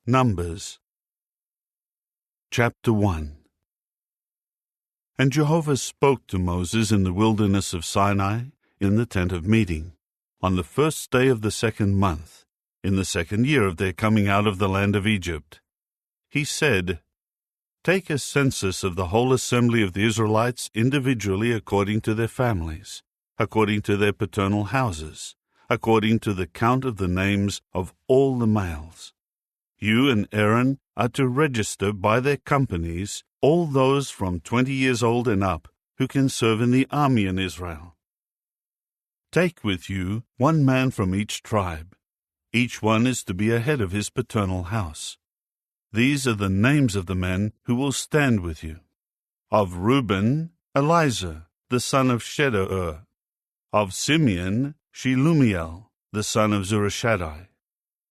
Numbers Chapter 1. And Jehovah spoke to Moses in the wilderness of Sinai, in the tent of meeting, on the first day of the 2nd month, in the 2nd year of their coming out of the land of Egypt. He said, Take a census of the whole assembly of the Israelites individually according to their families, according to their paternal houses, according to the count of the names of all the males. You and Aaron are to register by their companies all those from 20 years old and up who can serve in the army in Israel. Take with you 1 man from each tribe. Each one is to be a head of his paternal house. These are the names of the men who will stand with you. Of Reuben, Elizur, the son of Shedeur. Of Simeon, Shelumiel, the son of Zurishaddai.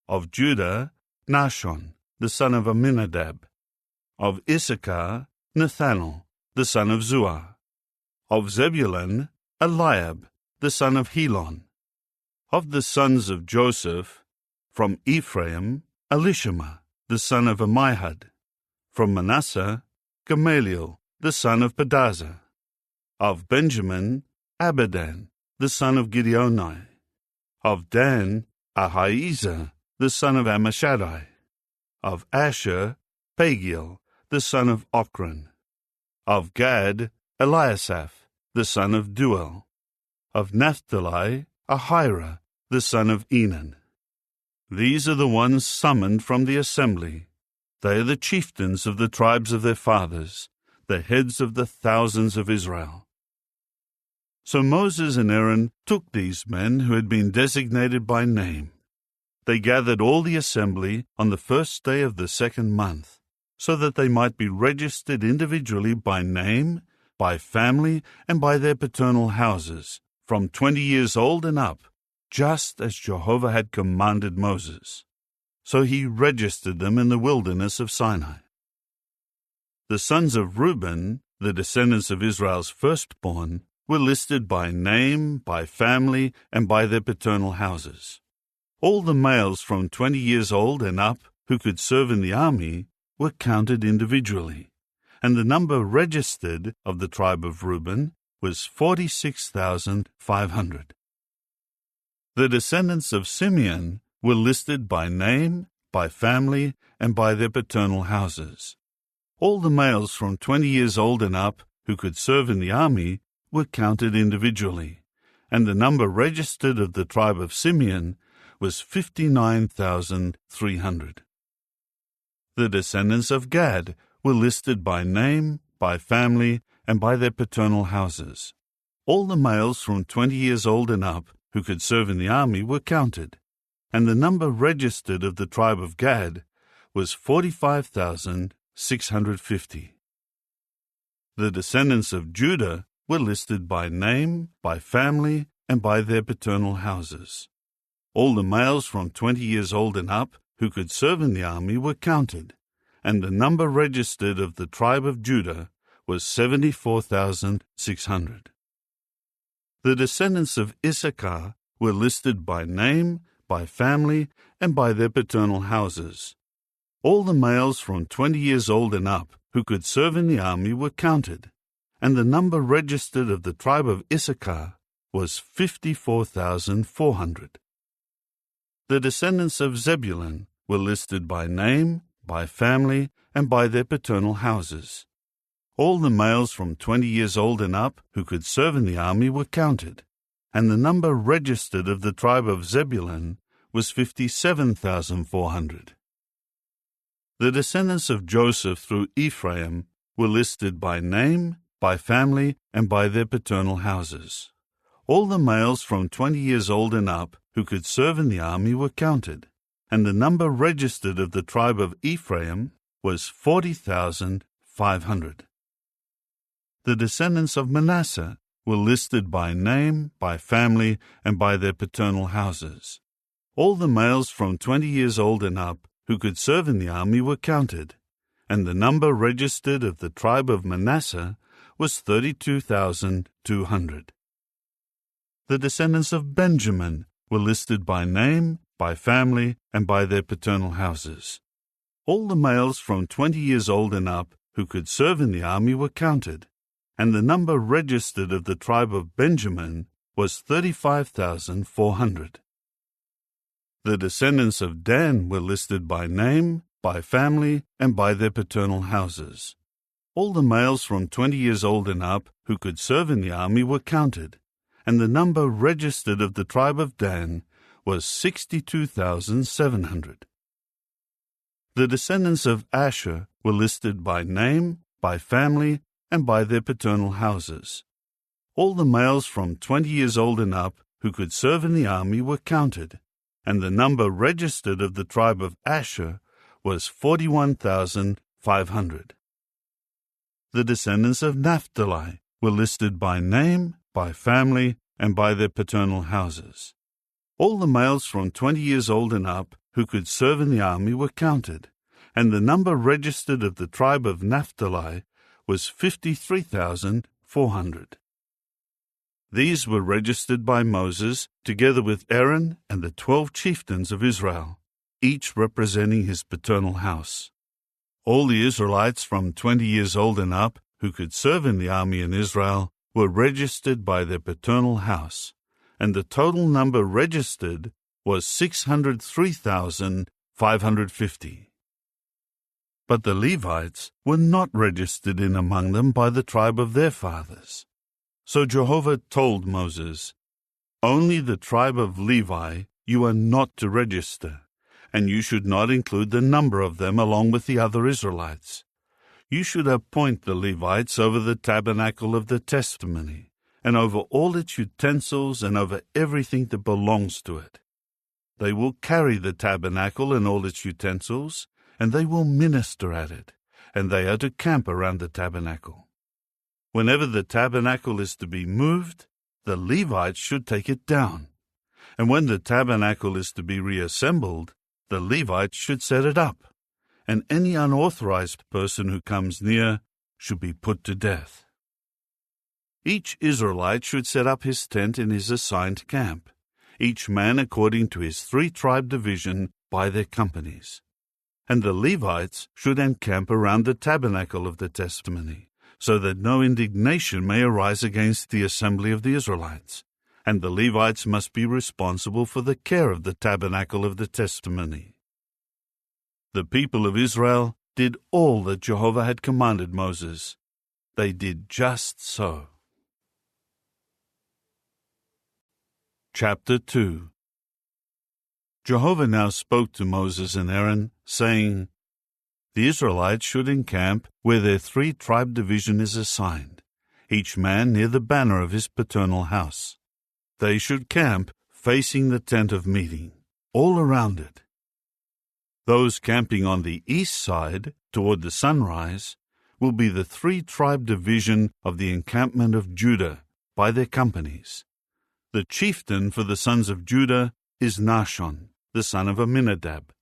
Of Judah, Nahshon, the son of Amminadab. Of Issachar, Nathanael, the son of Zuar. Of Zebulun, Eliab, the son of Helon. Of the sons of Joseph, from Ephraim, Elishama, the son of Ammihud. From Manasseh, Gamaliel, the son of Pedazah. Of Benjamin, Abidan, the son of Gideoni. Of Dan, Ahiezer, the son of Ammishaddai. Of Asher, Pagiel, the son of Ochran. Of Gad, Eliasaph, the son of Duel. Of Naphtali, Ahira, the son of Enan. These are the ones summoned from the assembly. They are the chieftains of the tribes of their fathers, the heads of the thousands of Israel. So Moses and Aaron took these men who had been designated by name. They gathered all the assembly on the first day of the 2nd month, so that they might be registered individually by name, by family, and by their paternal houses, from 20 years old and up, just as Jehovah had commanded Moses. So he registered them in the wilderness of Sinai. The sons of Reuben, the descendants of Israel's firstborn, were listed by name, by family, and by their paternal houses. All the males from 20 years old and up who could serve in the army were counted individually, and the number registered of the tribe of Reuben was 46,500. The descendants of Simeon were listed by name, by family, and by their paternal houses. All the males from 20 years old and up who could serve in the army were counted individually, and the number registered of the tribe of Simeon was 59,300. The descendants of Gad were listed by name, by family, and by their paternal houses. All the males from 20 years old and up who could serve in the army were counted, and the number registered of the tribe of Gad was 45,650. The descendants of Judah were listed by name, by family, and by their paternal houses. All the males from 20 years old and up who could serve in the army were counted, and the number registered of the tribe of Judah was 74,600. The descendants of Issachar were listed by name, by family, and by their paternal houses. All the males from 20 years old and up who could serve in the army were counted, and the number registered of the tribe of Issachar was 54,400. The descendants of Zebulun were listed by name, by family, and by their paternal houses. All the males from 20 years old and up who could serve in the army were counted, and the number registered of the tribe of Zebulun was 57,400. The descendants of Joseph through Ephraim were listed by name, by family, and by their paternal houses. All the males from 20 years old and up who could serve in the army were counted, and the number registered of the tribe of Ephraim was 40,500. The descendants of Manasseh were listed by name, by family, and by their paternal houses. All the males from 20 years old and up who could serve in the army were counted, and the number registered of the tribe of Manasseh was 32,200. The descendants of Benjamin were listed by name, by family, and by their paternal houses. All the males from 20 years old and up who could serve in the army were counted, and the number registered of the tribe of Benjamin was 35,400. The descendants of Dan were listed by name, by family, and by their paternal houses. All the males from 20 years old and up who could serve in the army were counted, and the number registered of the tribe of Dan was 62,700. The descendants of Asher were listed by name, by family, and by their paternal houses. All the males from 20 years old and up who could serve in the army were counted, and the number registered of the tribe of Asher was 41,500. The descendants of Naphtali were listed by name, by family, and by their paternal houses. All the males from 20 years old and up who could serve in the army were counted, and the number registered of the tribe of Naphtali was 53,400. These were registered by Moses, together with Aaron and the 12 chieftains of Israel, each representing his paternal house. All the Israelites from 20 years old and up who could serve in the army in Israel were registered by their paternal house, and the total number registered was 603,550. But the Levites were not registered in among them by the tribe of their fathers. So Jehovah told Moses, "Only the tribe of Levi you are not to register, and you should not include the number of them along with the other Israelites. You should appoint the Levites over the tabernacle of the testimony, and over all its utensils and over everything that belongs to it. They will carry the tabernacle and all its utensils, and they will minister at it, and they are to camp around the tabernacle. Whenever the tabernacle is to be moved, the Levites should take it down, and when the tabernacle is to be reassembled, the Levites should set it up, and any unauthorized person who comes near should be put to death. Each Israelite should set up his tent in his assigned camp, each man according to his 3-tribe division by their companies. And the Levites should encamp around the tabernacle of the testimony, so that no indignation may arise against the assembly of the Israelites, and the Levites must be responsible for the care of the tabernacle of the testimony." The people of Israel did all that Jehovah had commanded Moses. They did just so. Chapter 2. Jehovah now spoke to Moses and Aaron, saying, "The Israelites should encamp where their 3-tribe division is assigned, each man near the banner of his paternal house. They should camp facing the tent of meeting, all around it. Those camping on the east side, toward the sunrise, will be the 3-tribe division of the encampment of Judah, by their companies. The chieftain for the sons of Judah is Nahshon, the son of Amminadab.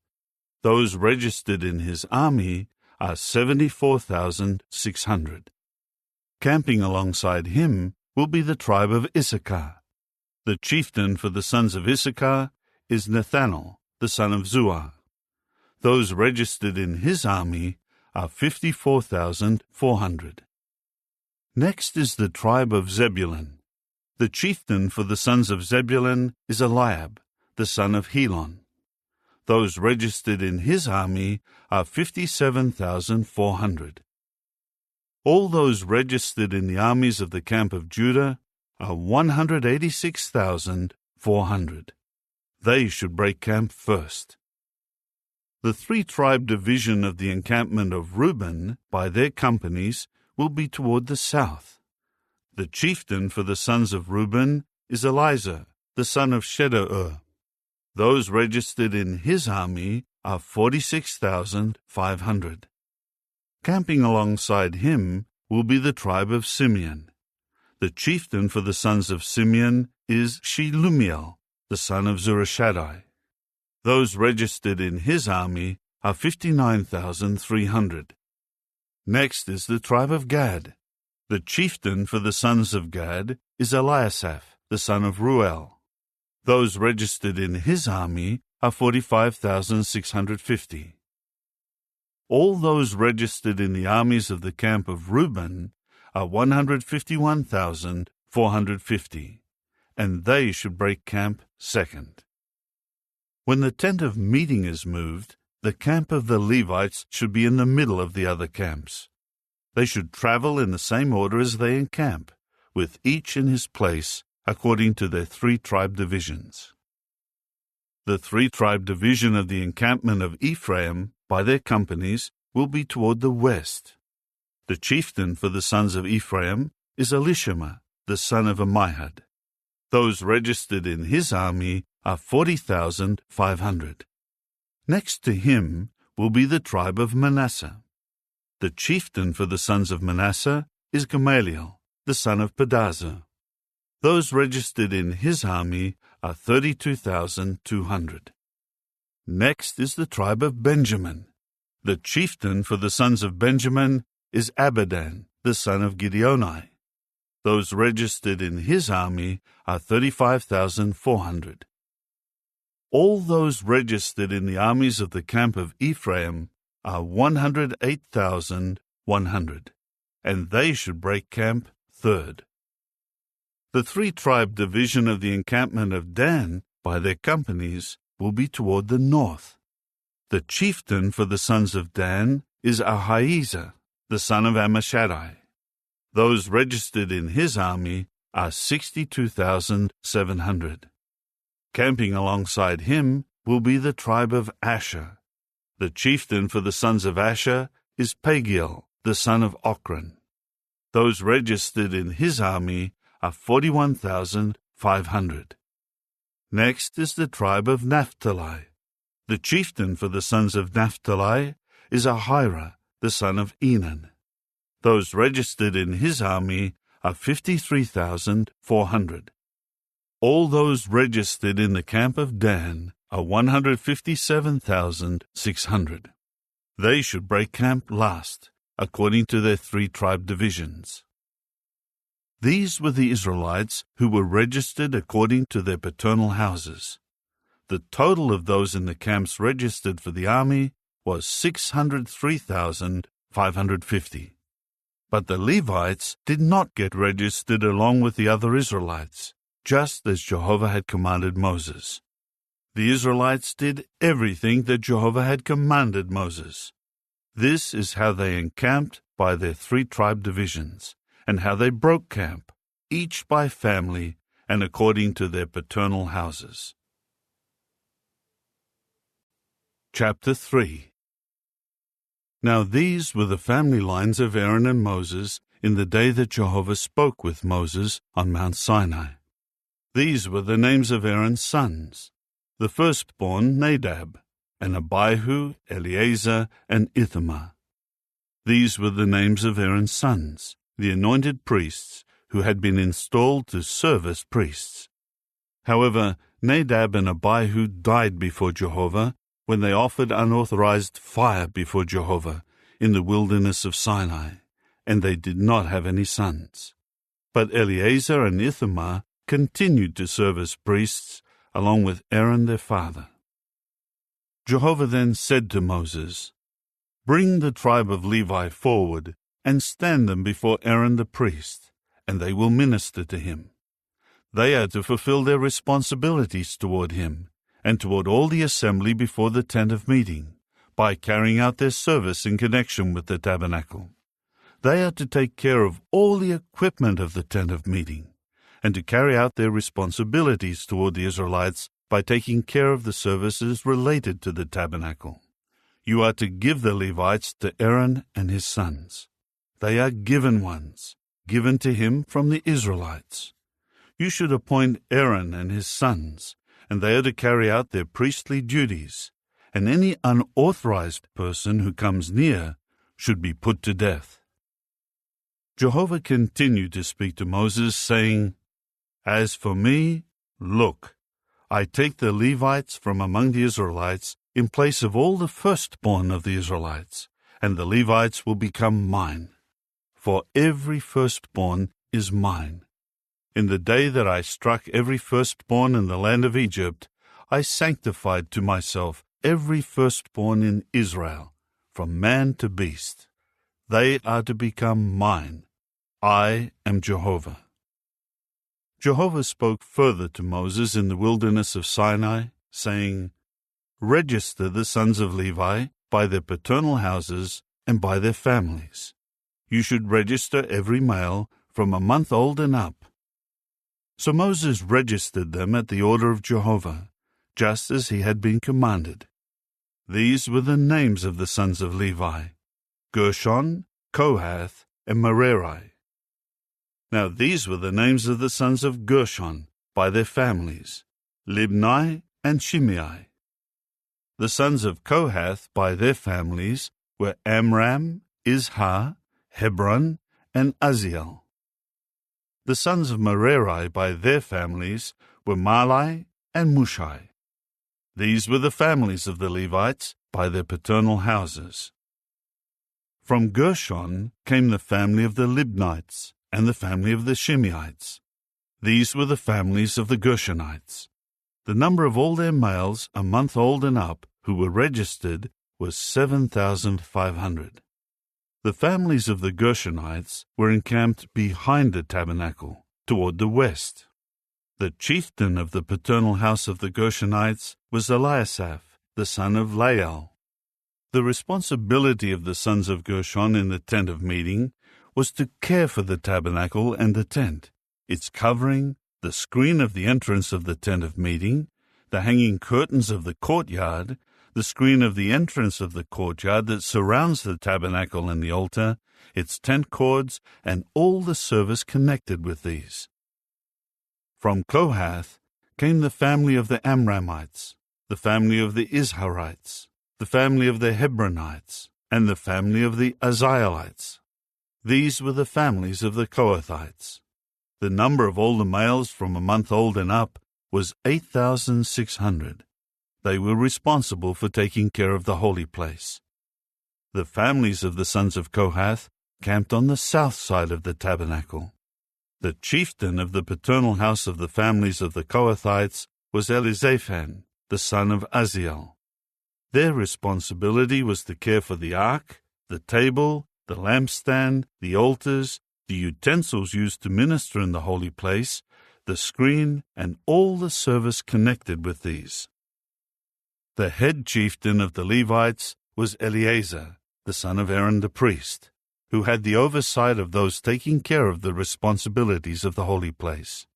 Those registered in his army are 74,600. Camping alongside him will be the tribe of Issachar. The chieftain for the sons of Issachar is Nethanel, the son of Zuar. Those registered in his army are 54,400. Next is the tribe of Zebulun. The chieftain for the sons of Zebulun is Eliab, the son of Helon. Those registered in his army are 57,400. All those registered in the armies of the camp of Judah are 186,400. They should break camp first. The 3-tribe division of the encampment of Reuben, by their companies, will be toward the south. The chieftain for the sons of Reuben is Elizur, the son of Shedeur. Those registered in his army are 46,500. Camping alongside him will be the tribe of Simeon. The chieftain for the sons of Simeon is Shelumiel, the son of Zurishaddai. Those registered in his army are 59,300. Next is the tribe of Gad. The chieftain for the sons of Gad is Eliasaph, the son of Ruel. Those registered in his army are 45,650. All those registered in the armies of the camp of Reuben are 151,450, and they should break camp second. When the tent of meeting is moved, the camp of the Levites should be in the middle of the other camps. They should travel in the same order as they encamp, with each in his place according to their 3-tribe divisions. The 3-tribe division of the encampment of Ephraim, by their companies, will be toward the west. The chieftain for the sons of Ephraim is Elishama, the son of Ammihud. Those registered in his army are 40,500. Next to him will be the tribe of Manasseh. The chieftain for the sons of Manasseh is Gamaliel, the son of Pedazur. Those registered in his army are 32,200. Next is the tribe of Benjamin. The chieftain for the sons of Benjamin is Abidan, the son of Gideoni. Those registered in his army are 35,400. All those registered in the armies of the camp of Ephraim are 108,100, and they should break camp third. The 3-tribe division of the encampment of Dan, by their companies, will be toward the north. The chieftain for the sons of Dan is Ahiezer, the son of Ammishaddai. Those registered in his army are 62,700. Camping alongside him will be the tribe of Asher. The chieftain for the sons of Asher is Pagiel, the son of Ochran. Those registered in his army are 41,500. Next is the tribe of Naphtali. The chieftain for the sons of Naphtali is Ahira, the son of Enan. Those registered in his army are 53,400. All those registered in the camp of Dan are 157,600. They should break camp last, according to their 3-tribe divisions. These were the Israelites who were registered according to their paternal houses. The total of those in the camps registered for the army was 603,550. But the Levites did not get registered along with the other Israelites, just as Jehovah had commanded Moses. The Israelites did everything that Jehovah had commanded Moses. This is how they encamped by their 3-tribe divisions, and how they broke camp, each by family and according to their paternal houses. Chapter 3. Now these were the family lines of Aaron and Moses in the day that Jehovah spoke with Moses on Mount Sinai. These were the names of Aaron's sons: the firstborn Nadab, and Abihu, Eleazar, and Ithamar. These were the names of Aaron's sons, the anointed priests, who had been installed to serve as priests. However, Nadab and Abihu died before Jehovah when they offered unauthorized fire before Jehovah in the wilderness of Sinai, and they did not have any sons. But Eleazar and Ithamar continued to serve as priests, along with Aaron their father. Jehovah then said to Moses, "Bring the tribe of Levi forward, and stand them before Aaron the priest, and they will minister to him. They are to fulfill their responsibilities toward him, and toward all the assembly before the tent of meeting, by carrying out their service in connection with the tabernacle. They are to take care of all the equipment of the tent of meeting, and to carry out their responsibilities toward the Israelites by taking care of the services related to the tabernacle. You are to give the Levites to Aaron and his sons. They are given ones, given to him from the Israelites. You should appoint Aaron and his sons, and they are to carry out their priestly duties, and any unauthorized person who comes near should be put to death." Jehovah continued to speak to Moses, saying, "As for me, look, I take the Levites from among the Israelites in place of all the firstborn of the Israelites, and the Levites will become mine. For every firstborn is mine. In the day that I struck every firstborn in the land of Egypt, I sanctified to myself every firstborn in Israel, from man to beast. They are to become mine. I am Jehovah. Jehovah spoke further to Moses in the wilderness of Sinai, saying, Register the sons of Levi by their paternal houses and by their families. You should register every male from a month old and up. So Moses registered them at the order of Jehovah, just as he had been commanded. These were the names of the sons of Levi: Gershon, Kohath, and Merari. Now these were the names of the sons of Gershon by their families: Libni and Shimei. The sons of Kohath by their families were Amram, Izhar, Hebron, and Uzziel. The sons of Merari by their families were Mahli and Mushai. These were the families of the Levites by their paternal houses. From Gershon came the family of the Libnites and the family of the Shimeites. These were the families of the Gershonites. The number of all their males a month old and up who were registered was 7,500. The families of the Gershonites were encamped behind the tabernacle, toward the west. The chieftain of the paternal house of the Gershonites was Eliasaph, the son of Lael. The responsibility of the sons of Gershon in the tent of meeting was to care for the tabernacle and the tent, its covering, the screen of the entrance of the tent of meeting, the hanging curtains of the courtyard, the screen of the entrance of the courtyard that surrounds the tabernacle and the altar, its tent cords, and all the service connected with these. From Kohath came the family of the Amramites, the family of the Izharites, the family of the Hebronites, and the family of the Uzzielites. These were the families of the Kohathites. The number of all the males from a month old and up was 8,600. They were responsible for taking care of the holy place. The families of the sons of Kohath camped on the south side of the tabernacle. The chieftain of the paternal house of the families of the Kohathites was Elizaphan, the son of Uzziel. Their responsibility was to care for the ark, the table, the lampstand, the altars, the utensils used to minister in the holy place, the screen, and all the service connected with these. The head chieftain of the Levites was Eleazar, the son of Aaron the priest, who had the oversight of those taking care of the responsibilities of the holy place.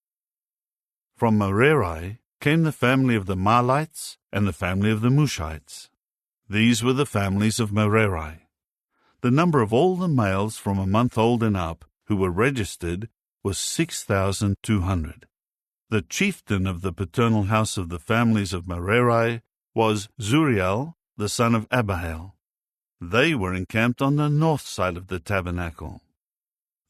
From Merari came the family of the Mahlites and the family of the Mushites. These were the families of Merari. The number of all the males from a month old and up who were registered was 6,200. The chieftain of the paternal house of the families of Merari was Zuriel, the son of Abihail. They were encamped on the north side of the tabernacle.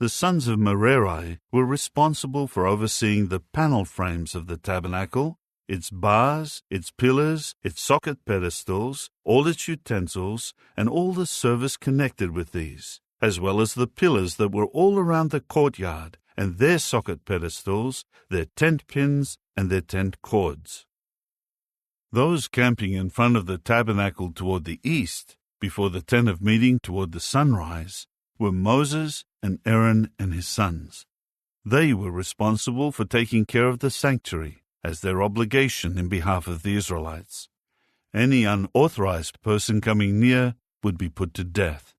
The sons of Merari were responsible for overseeing the panel frames of the tabernacle, its bars, its pillars, its socket pedestals, all its utensils, and all the service connected with these, as well as the pillars that were all around the courtyard, and their socket pedestals, their tent pins, and their tent cords. Those camping in front of the tabernacle toward the east, before the tent of meeting toward the sunrise, were Moses and Aaron and his sons. They were responsible for taking care of the sanctuary as their obligation in behalf of the Israelites. Any unauthorized person coming near would be put to death.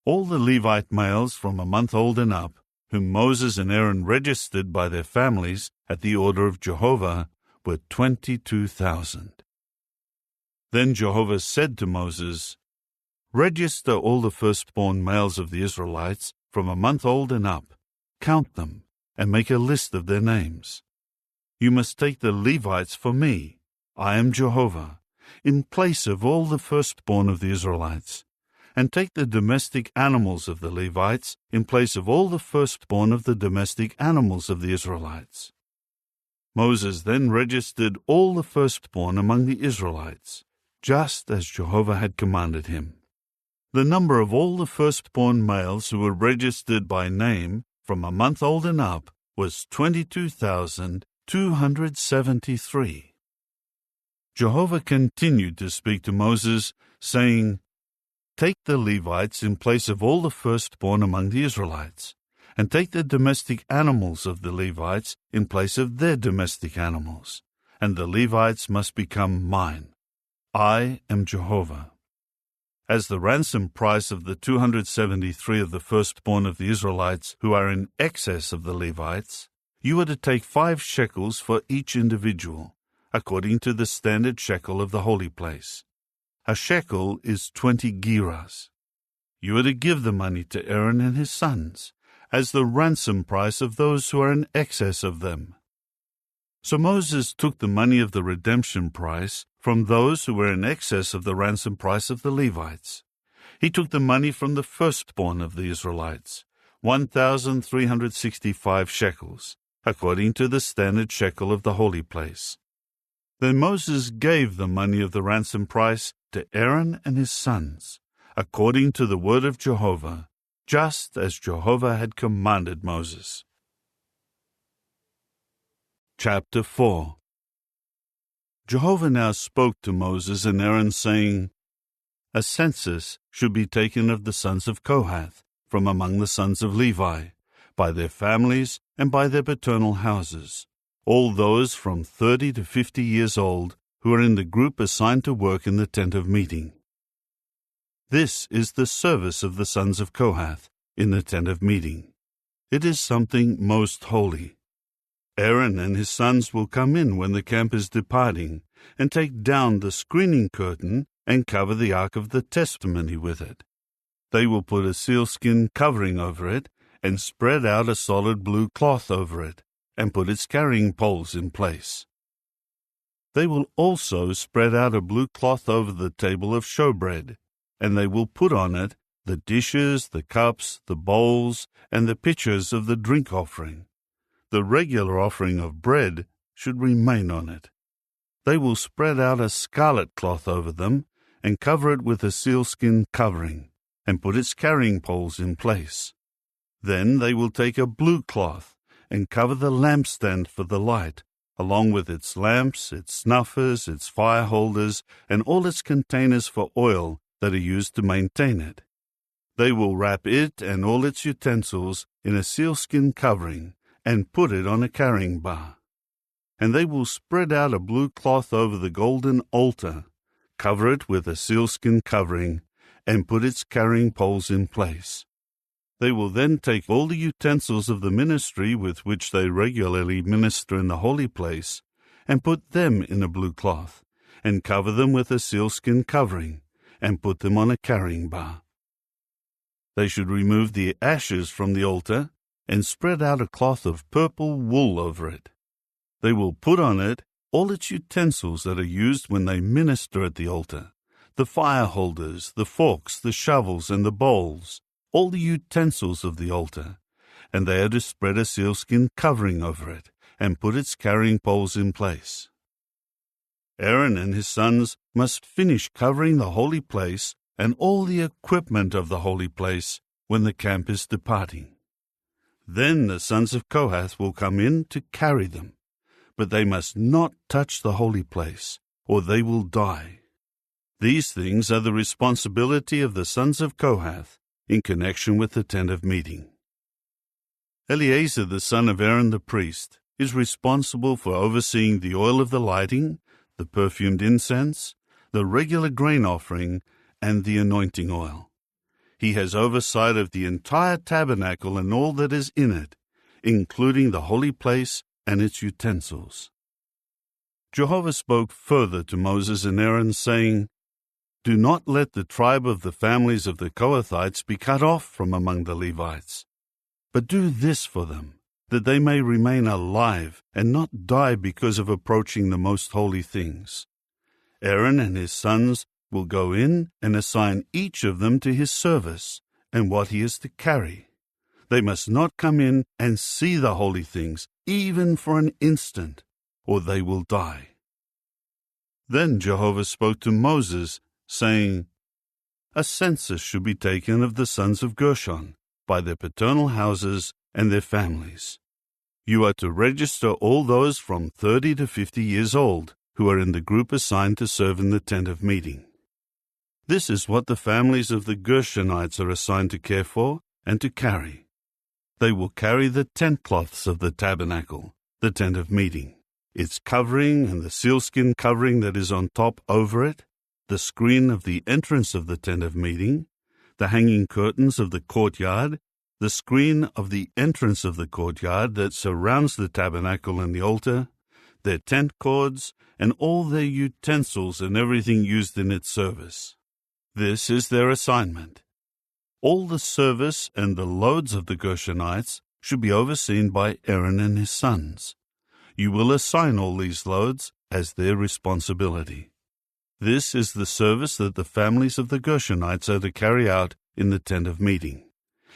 All the Levite males from a month old and up, whom Moses and Aaron registered by their families at the order of Jehovah, were 22,000. Then Jehovah said to Moses, Register all the firstborn males of the Israelites from a month old and up, count them, and make a list of their names. You must take the Levites for me, I am Jehovah, in place of all the firstborn of the Israelites, and take the domestic animals of the Levites in place of all the firstborn of the domestic animals of the Israelites. Moses then registered all the firstborn among the Israelites, just as Jehovah had commanded him. The number of all the firstborn males who were registered by name from a month old and up was 22,273. Jehovah continued to speak to Moses, saying, take the Levites in place of all the firstborn among the Israelites, and take the domestic animals of the Levites in place of their domestic animals, and the Levites must become mine. I am Jehovah. As the ransom price of the 273 of the firstborn of the Israelites who are in excess of the Levites, you are to take 5 shekels for each individual, according to the standard shekel of the holy place. A shekel is 20 gerahs. You are to give the money to Aaron and his sons, as the ransom price of those who are in excess of them. So Moses took the money of the redemption price from those who were in excess of the ransom price of the Levites. He took the money from the firstborn of the Israelites, 1,365 shekels, according to the standard shekel of the holy place. Then Moses gave the money of the ransom price to Aaron and his sons, according to the word of Jehovah, just as Jehovah had commanded Moses. Chapter 4. Jehovah now spoke to Moses and Aaron, saying, A census should be taken of the sons of Kohath from among the sons of Levi, by their families and by their paternal houses, all those from 30 to 50 years old who are in the group assigned to work in the tent of meeting. This is the service of the sons of Kohath in the tent of meeting. It is something most holy. Aaron and his sons will come in when the camp is departing, and take down the screening curtain and cover the ark of the testimony with it. They will put a sealskin covering over it, and spread out a solid blue cloth over it, and put its carrying poles in place. They will also spread out a blue cloth over the table of showbread, and they will put on it the dishes, the cups, the bowls, and the pitchers of the drink offering. The regular offering of bread should remain on it. They will spread out a scarlet cloth over them, and cover it with a sealskin covering, and put its carrying poles in place. Then they will take a blue cloth, and cover the lampstand for the light, along with its lamps, its snuffers, its fire holders, and all its containers for oil that are used to maintain it. They will wrap it and all its utensils in a sealskin covering, and put it on a carrying bar. And they will spread out a blue cloth over the golden altar, cover it with a sealskin covering, and put its carrying poles in place. They will then take all the utensils of the ministry with which they regularly minister in the holy place, and put them in a blue cloth, and cover them with a sealskin covering, and put them on a carrying bar. They should remove the ashes from the altar, and spread out a cloth of purple wool over it. They will put on it all its utensils that are used when they minister at the altar, the fire holders, the forks, the shovels, and the bowls, all the utensils of the altar, and they are to spread a sealskin covering over it, and put its carrying poles in place. Aaron and his sons must finish covering the holy place and all the equipment of the holy place when the camp is departing. Then the sons of Kohath will come in to carry them, but they must not touch the holy place, or they will die. These things are the responsibility of the sons of Kohath in connection with the tent of meeting. Eleazar the son of Aaron the priest is responsible for overseeing the oil of the lighting, the perfumed incense, the regular grain offering, and the anointing oil. He has oversight of the entire tabernacle and all that is in it, including the holy place and its utensils. Jehovah spoke further to Moses and Aaron, saying, Do not let the tribe of the families of the Kohathites be cut off from among the Levites, but do this for them, that they may remain alive and not die because of approaching the most holy things. Aaron and his sons will go in and assign each of them to his service and what he is to carry. They must not come in and see the holy things, even for an instant, or they will die. Then Jehovah spoke to Moses, saying, A census should be taken of the sons of Gershon, by their paternal houses and their families. You are to register all those from 30 to 50 years old, who are in the group assigned to serve in the tent of meeting. This is what the families of the Gershonites are assigned to care for and to carry. They will carry the tent cloths of the tabernacle, the tent of meeting, its covering and the sealskin covering that is on top over it, the screen of the entrance of the tent of meeting, the hanging curtains of the courtyard, the screen of the entrance of the courtyard that surrounds the tabernacle and the altar, their tent cords, and all their utensils and everything used in its service. This is their assignment. All the service and the loads of the Gershonites should be overseen by Aaron and his sons. You will assign all these loads as their responsibility. This is the service that the families of the Gershonites are to carry out in the tent of meeting,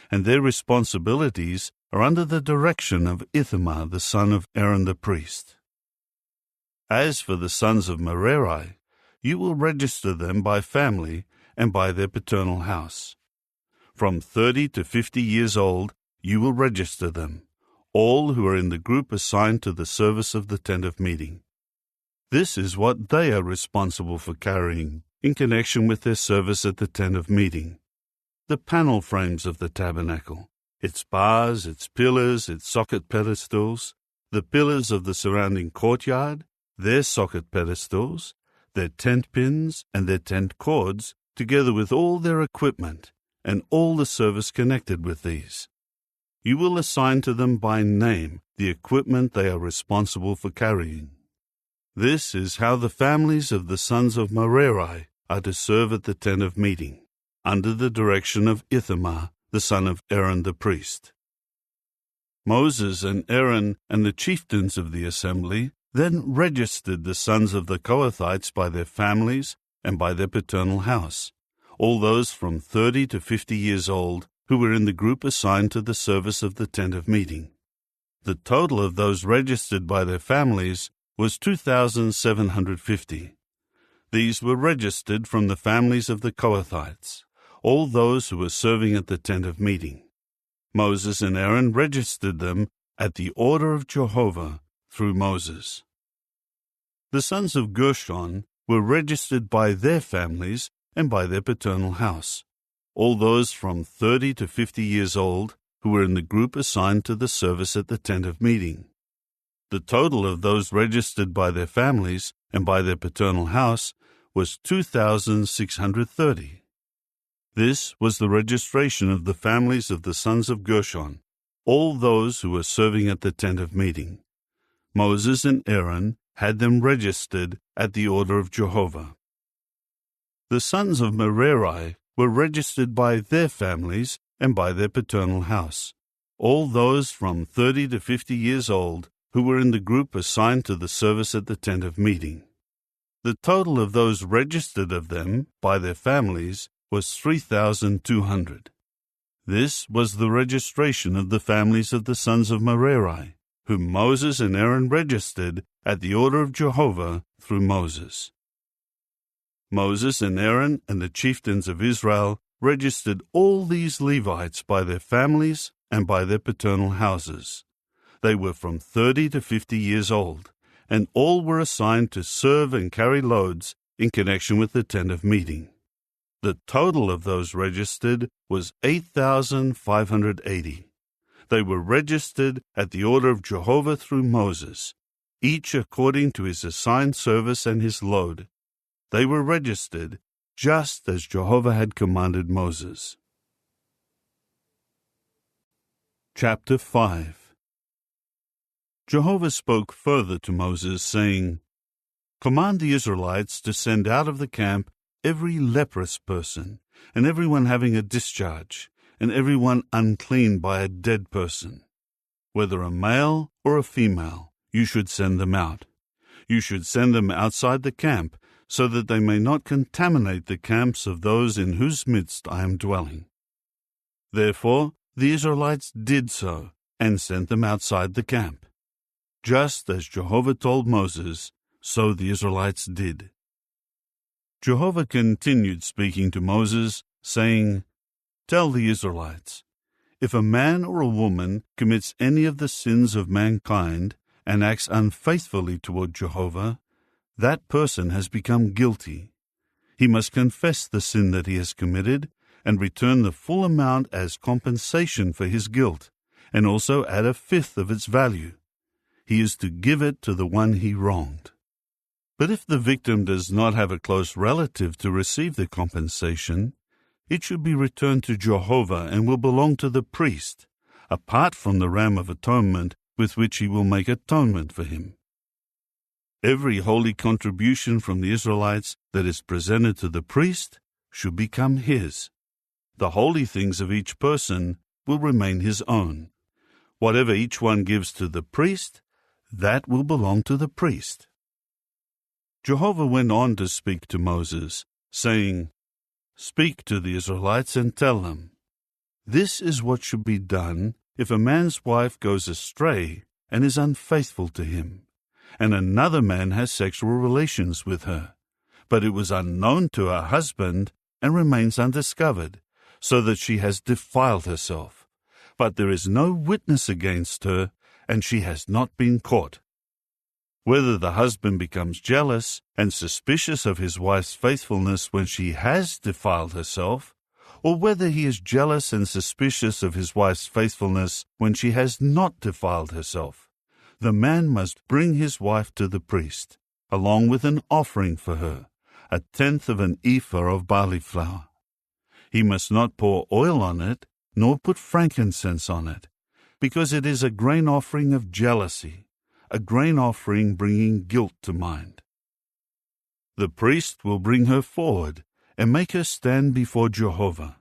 and their responsibilities are under the direction of Ithamar the son of Aaron the priest. As for the sons of Merari, you will register them by family and by their paternal house. From 30 to 50 years old, you will register them, all who are in the group assigned to the service of the tent of meeting. This is what they are responsible for carrying in connection with their service at the tent of meeting. The panel frames of the tabernacle, its bars, its pillars, its socket pedestals, the pillars of the surrounding courtyard, their socket pedestals, their tent pins, and their tent cords, together with all their equipment, and all the service connected with these. You will assign to them by name the equipment they are responsible for carrying. This is how the families of the sons of Merari are to serve at the tent of meeting, under the direction of Ithamar, the son of Aaron the priest. Moses and Aaron and the chieftains of the assembly then registered the sons of the Kohathites by their families and by their paternal house, all those from 30 to 50 years old who were in the group assigned to the service of the tent of meeting. The total of those registered by their families was 2,750. These were registered from the families of the Kohathites, all those who were serving at the tent of meeting. Moses and Aaron registered them at the order of Jehovah through Moses. The sons of Gershon were registered by their families and by their paternal house, all those from 30 to 50 years old who were in the group assigned to the service at the tent of meeting. The total of those registered by their families and by their paternal house was 2,630. This was the registration of the families of the sons of Gershon, all those who were serving at the tent of meeting. Moses and Aaron had them registered at the order of Jehovah. The sons of Merari were registered by their families and by their paternal house, all those from 30 to 50 years old who were in the group assigned to the service at the tent of meeting. The total of those registered of them by their families was 3,200. This was the registration of the families of the sons of Merari, whom Moses and Aaron registered at the order of Jehovah through Moses. Moses and Aaron and the chieftains of Israel registered all these Levites by their families and by their paternal houses. They were from 30 to 50 years old, and all were assigned to serve and carry loads in connection with the tent of meeting. The total of those registered was 8,580. They were registered at the order of Jehovah through Moses, each according to his assigned service and his load. They were registered just as Jehovah had commanded Moses. Chapter 5. Jehovah spoke further to Moses, saying, Command the Israelites to send out of the camp every leprous person, and everyone having a discharge, and everyone unclean by a dead person. Whether a male or a female, you should send them out. You should send them outside the camp, so that they may not contaminate the camps of those in whose midst I am dwelling. Therefore the Israelites did so, and sent them outside the camp. Just as Jehovah told Moses, so the Israelites did. Jehovah continued speaking to Moses, saying, Tell the Israelites, if a man or a woman commits any of the sins of mankind and acts unfaithfully toward Jehovah, that person has become guilty. He must confess the sin that he has committed and return the full amount as compensation for his guilt, and also add a fifth of its value. He is to give it to the one he wronged. But if the victim does not have a close relative to receive the compensation, it should be returned to Jehovah and will belong to the priest, apart from the ram of atonement with which he will make atonement for him. Every holy contribution from the Israelites that is presented to the priest should become his. The holy things of each person will remain his own. Whatever each one gives to the priest, that will belong to the priest. Jehovah went on to speak to Moses, saying, "Speak to the Israelites and tell them, this is what should be done if a man's wife goes astray and is unfaithful to him, and another man has sexual relations with her, but it was unknown to her husband and remains undiscovered, so that she has defiled herself, but there is no witness against her, and she has not been caught. Whether the husband becomes jealous and suspicious of his wife's faithfulness when she has defiled herself, or whether he is jealous and suspicious of his wife's faithfulness when she has not defiled herself, the man must bring his wife to the priest, along with an offering for her, 1/10 of an ephah of barley flour. He must not pour oil on it, nor put frankincense on it, because it is a grain offering of jealousy, a grain offering bringing guilt to mind. The priest will bring her forward and make her stand before Jehovah.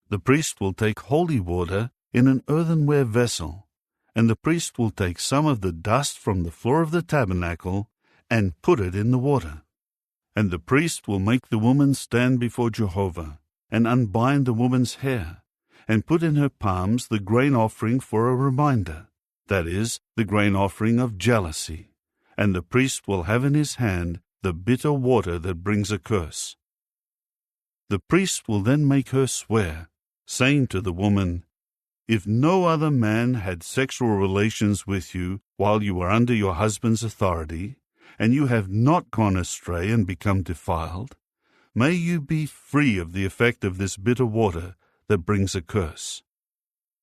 The priest will take holy water in an earthenware vessel, and the priest will take some of the dust from the floor of the tabernacle and put it in the water. And the priest will make the woman stand before Jehovah, and unbind the woman's hair, and put in her palms the grain offering for a reminder, that is, the grain offering of jealousy, and the priest will have in his hand the bitter water that brings a curse. The priest will then make her swear, saying to the woman, "If no other man had sexual relations with you while you were under your husband's authority, and you have not gone astray and become defiled, may you be free of the effect of this bitter water that brings a curse.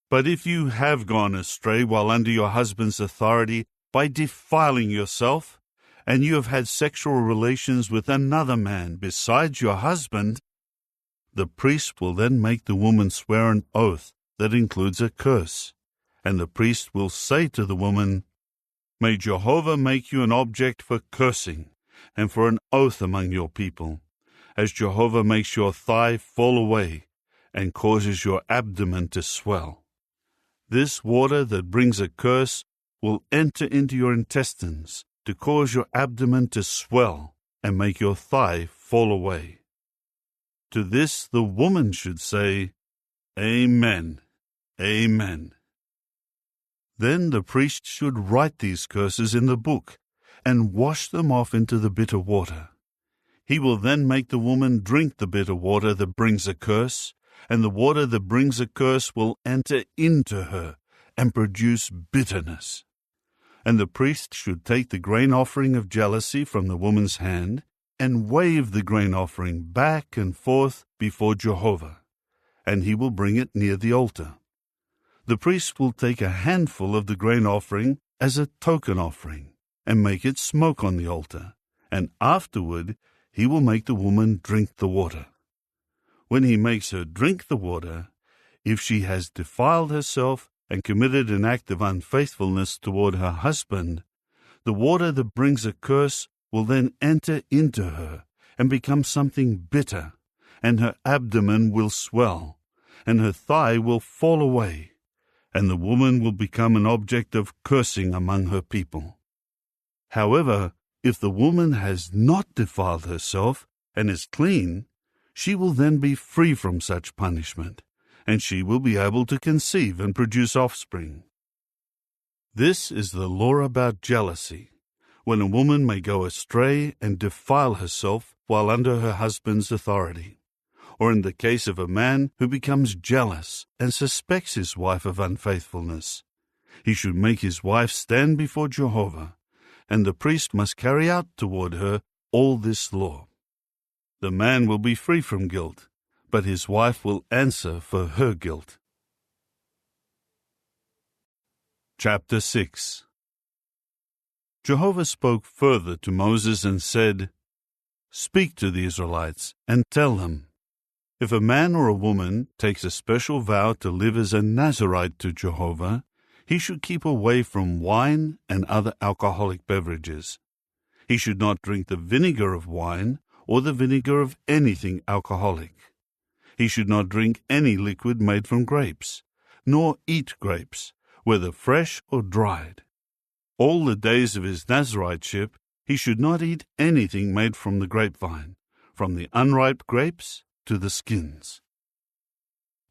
But if you have gone astray while under your husband's authority by defiling yourself, and you have had sexual relations with another man besides your husband, the priest will then make the woman swear an oath that includes a curse, and the priest will say to the woman, 'May Jehovah make you an object for cursing and for an oath among your people, as Jehovah makes your thigh fall away and causes your abdomen to swell. This water that brings a curse will enter into your intestines to cause your abdomen to swell and make your thigh fall away.' To this the woman should say, 'Amen, Amen.' Then the priest should write these curses in the book and wash them off into the bitter water. He will then make the woman drink the bitter water that brings a curse, and the water that brings a curse will enter into her and produce bitterness. And the priest should take the grain offering of jealousy from the woman's hand and wave the grain offering back and forth before Jehovah, and he will bring it near the altar. The priest will take a handful of the grain offering as a token offering and make it smoke on the altar, and afterward he will make the woman drink the water. When he makes her drink the water, if she has defiled herself and committed an act of unfaithfulness toward her husband, the water that brings a curse will then enter into her and become something bitter, and her abdomen will swell, and her thigh will fall away, and the woman will become an object of cursing among her people. However, if the woman has not defiled herself and is clean, she will then be free from such punishment, and she will be able to conceive and produce offspring. This is the law about jealousy, when a woman may go astray and defile herself while under her husband's authority, or in the case of a man who becomes jealous and suspects his wife of unfaithfulness. He should make his wife stand before Jehovah, and the priest must carry out toward her all this law. The man will be free from guilt, but his wife will answer for her guilt. Chapter 6. Jehovah spoke further to Moses and said, "Speak to the Israelites and tell them, if a man or a woman takes a special vow to live as a Nazirite to Jehovah, he should keep away from wine and other alcoholic beverages. He should not drink the vinegar of wine or the vinegar of anything alcoholic. He should not drink any liquid made from grapes, nor eat grapes, whether fresh or dried. All the days of his Naziriteship he should not eat anything made from the grapevine, from the unripe grapes to the skins.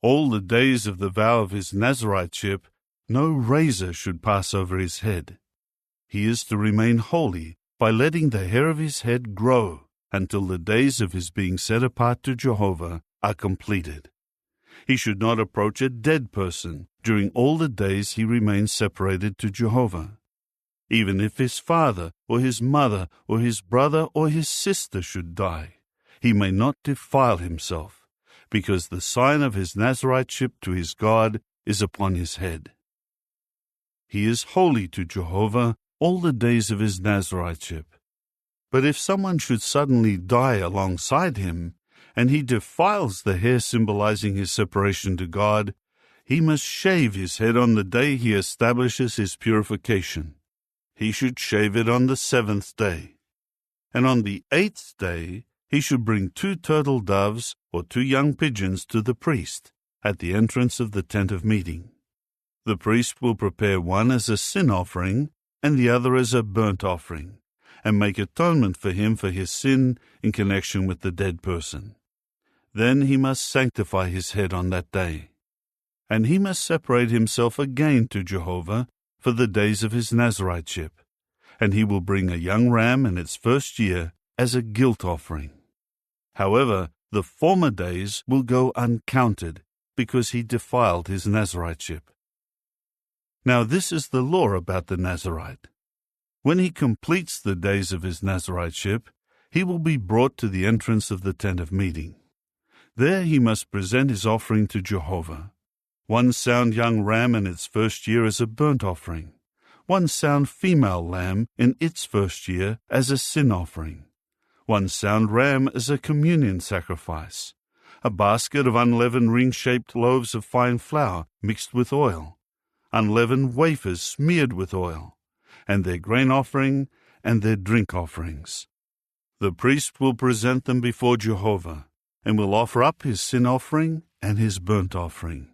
All the days of the vow of his Naziriteship no razor should pass over his head. He is to remain holy by letting the hair of his head grow until the days of his being set apart to Jehovah are completed. He should not approach a dead person during all the days he remains separated to Jehovah. Even if his father or his mother or his brother or his sister should die, he may not defile himself, because the sign of his Naziriteship to his God is upon his head. He is holy to Jehovah all the days of his Naziriteship. But if someone should suddenly die alongside him, and he defiles the hair symbolizing his separation to God, he must shave his head on the day he establishes his purification. He should shave it on the 7th day. And on the 8th day he should bring 2 turtle doves or 2 young pigeons to the priest at the entrance of the tent of meeting. The priest will prepare one as a sin offering and the other as a burnt offering, and make atonement for him for his sin in connection with the dead person. Then he must sanctify his head on that day. And he must separate himself again to Jehovah for the days of his Naziriteship, and he will bring a young ram in its first year as a guilt offering. However, the former days will go uncounted, because he defiled his Naziriteship. Now this is the law about the Nazirite. When he completes the days of his Naziriteship, he will be brought to the entrance of the tent of meeting. There he must present his offering to Jehovah. 1 sound young ram in its first year as a burnt offering, 1 sound female lamb in its first year as a sin offering, 1 sound ram as a communion sacrifice, a basket of unleavened ring-shaped loaves of fine flour mixed with oil, unleavened wafers smeared with oil, and their grain offering and their drink offerings. The priest will present them before Jehovah, and will offer up his sin offering and his burnt offering.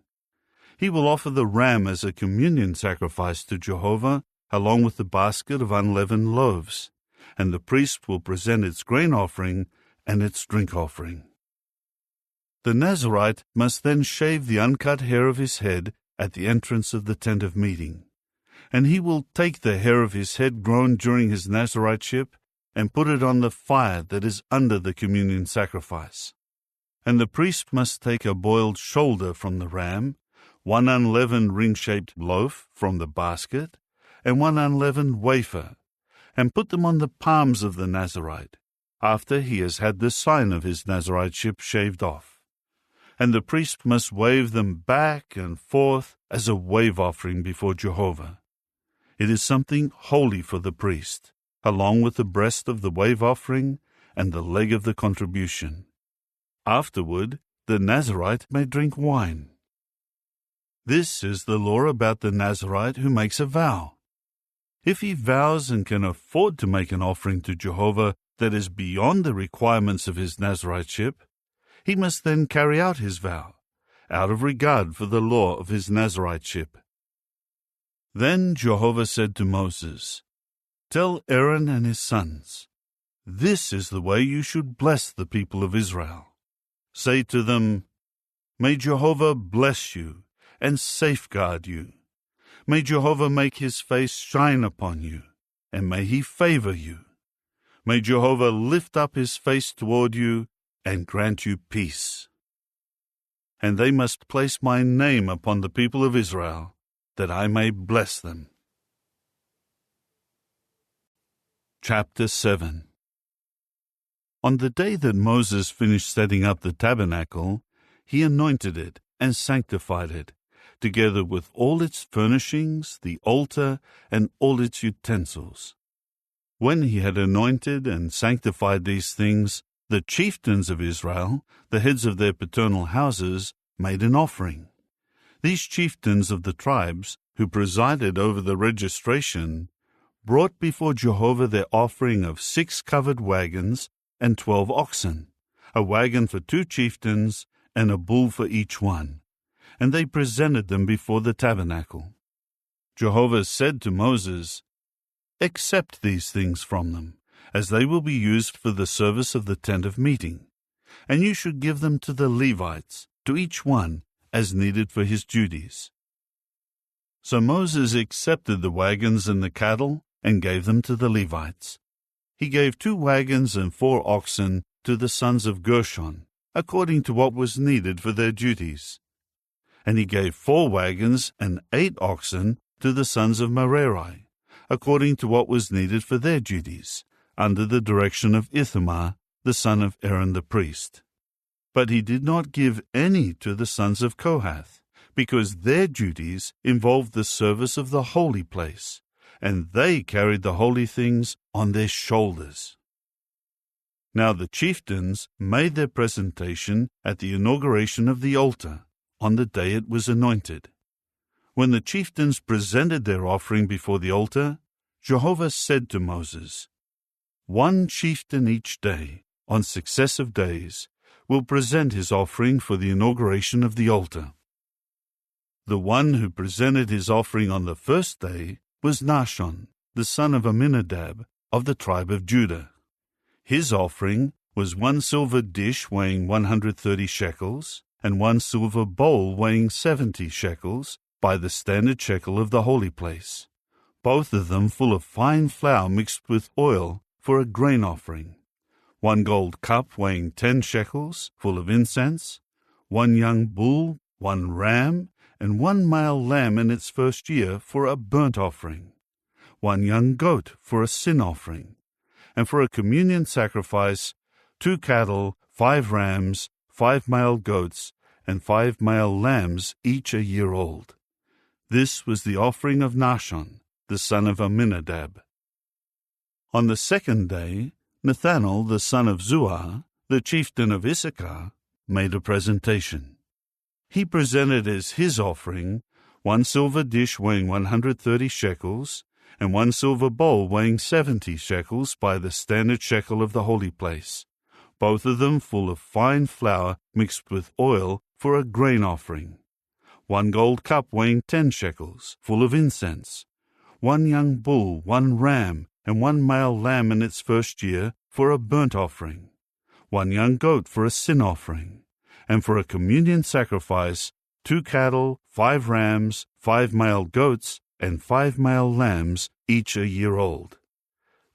He will offer the ram as a communion sacrifice to Jehovah, along with the basket of unleavened loaves, and the priest will present its grain offering and its drink offering. The Nazirite must then shave the uncut hair of his head at the entrance of the tent of meeting, and he will take the hair of his head grown during his Naziriteship and put it on the fire that is under the communion sacrifice. And the priest must take a boiled shoulder from the ram, 1 unleavened ring-shaped loaf from the basket, and 1 unleavened wafer, and put them on the palms of the Nazirite, after he has had the sign of his Naziriteship shaved off. And the priest must wave them back and forth as a wave offering before Jehovah. It is something holy for the priest, along with the breast of the wave offering and the leg of the contribution. Afterward, the Nazirite may drink wine. This is the law about the Nazirite who makes a vow. If he vows and can afford to make an offering to Jehovah that is beyond the requirements of his Naziriteship, he must then carry out his vow, out of regard for the law of his Naziriteship. Then Jehovah said to Moses, "Tell Aaron and his sons, this is the way you should bless the people of Israel. Say to them, May Jehovah bless you and safeguard you. May Jehovah make his face shine upon you, and may he favor you. May Jehovah lift up his face toward you and grant you peace. And they must place my name upon the people of Israel, that I may bless them." Chapter 7. On the day that Moses finished setting up the tabernacle, he anointed it and sanctified it, together with all its furnishings, the altar, and all its utensils. When he had anointed and sanctified these things, the chieftains of Israel, the heads of their paternal houses, made an offering. These chieftains of the tribes, who presided over the registration, brought before Jehovah their offering of 6 covered wagons and 12 oxen, a wagon for 2 chieftains, and a bull for each one, and they presented them before the tabernacle. Jehovah said to Moses, "Accept these things from them, as they will be used for the service of the tent of meeting, and you should give them to the Levites, to each one, as needed for his duties." So Moses accepted the wagons and the cattle and gave them to the Levites. He gave 2 wagons and 4 oxen to the sons of Gershon, according to what was needed for their duties. And he gave 4 wagons and 8 oxen to the sons of Merari, according to what was needed for their duties, under the direction of Ithamar, the son of Aaron the priest. But he did not give any to the sons of Kohath, because their duties involved the service of the holy place, and they carried the holy things on their shoulders. Now the chieftains made their presentation at the inauguration of the altar, on the day it was anointed. When the chieftains presented their offering before the altar, Jehovah said to Moses, "1 chieftain each day, on successive days, will present his offering for the inauguration of the altar." The one who presented his offering on the first day was Nahshon, the son of Amminadab, of the tribe of Judah. His offering was 1 silver dish weighing 130 shekels, and 1 silver bowl weighing 70 shekels, by the standard shekel of the holy place, both of them full of fine flour mixed with oil for a grain offering, 1 gold cup weighing 10 shekels, full of incense, 1 young bull, 1 ram, and 1 male lamb in its first year for a burnt offering, 1 young goat for a sin offering, and for a communion sacrifice, 2 cattle, 5 rams, 5 male goats, and 5 male lambs, each a year old. This was the offering of Nahshon, the son of Amminadab. On the second day, Nethanel, the son of Zuar, the chieftain of Issachar, made a presentation. He presented as his offering 1 silver dish weighing 130 shekels, and 1 silver bowl weighing 70 shekels by the standard shekel of the holy place, both of them full of fine flour mixed with oil for a grain offering, 1 gold cup weighing 10 shekels, full of incense, 1 young bull, 1 ram, and 1 male lamb in its first year for a burnt offering, 1 young goat for a sin offering, and for a communion sacrifice, 2 cattle, 5 rams, 5 male goats, and 5 male lambs, each a year old.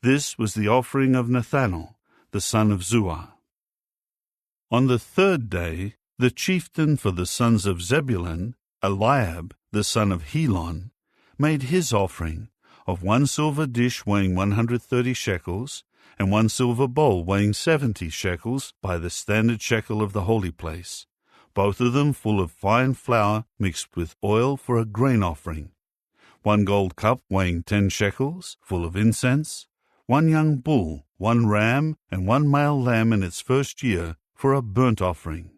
This was the offering of Nethanel, the son of Zuar. On the third day, the chieftain for the sons of Zebulun, Eliab, the son of Helon, made his offering of 1 silver dish weighing 130 shekels, and 1 silver bowl weighing 70 shekels by the standard shekel of the holy place, both of them full of fine flour mixed with oil for a grain offering, 1 gold cup weighing 10 shekels, full of incense, 1 young bull, 1 ram, and 1 male lamb in its first year for a burnt offering,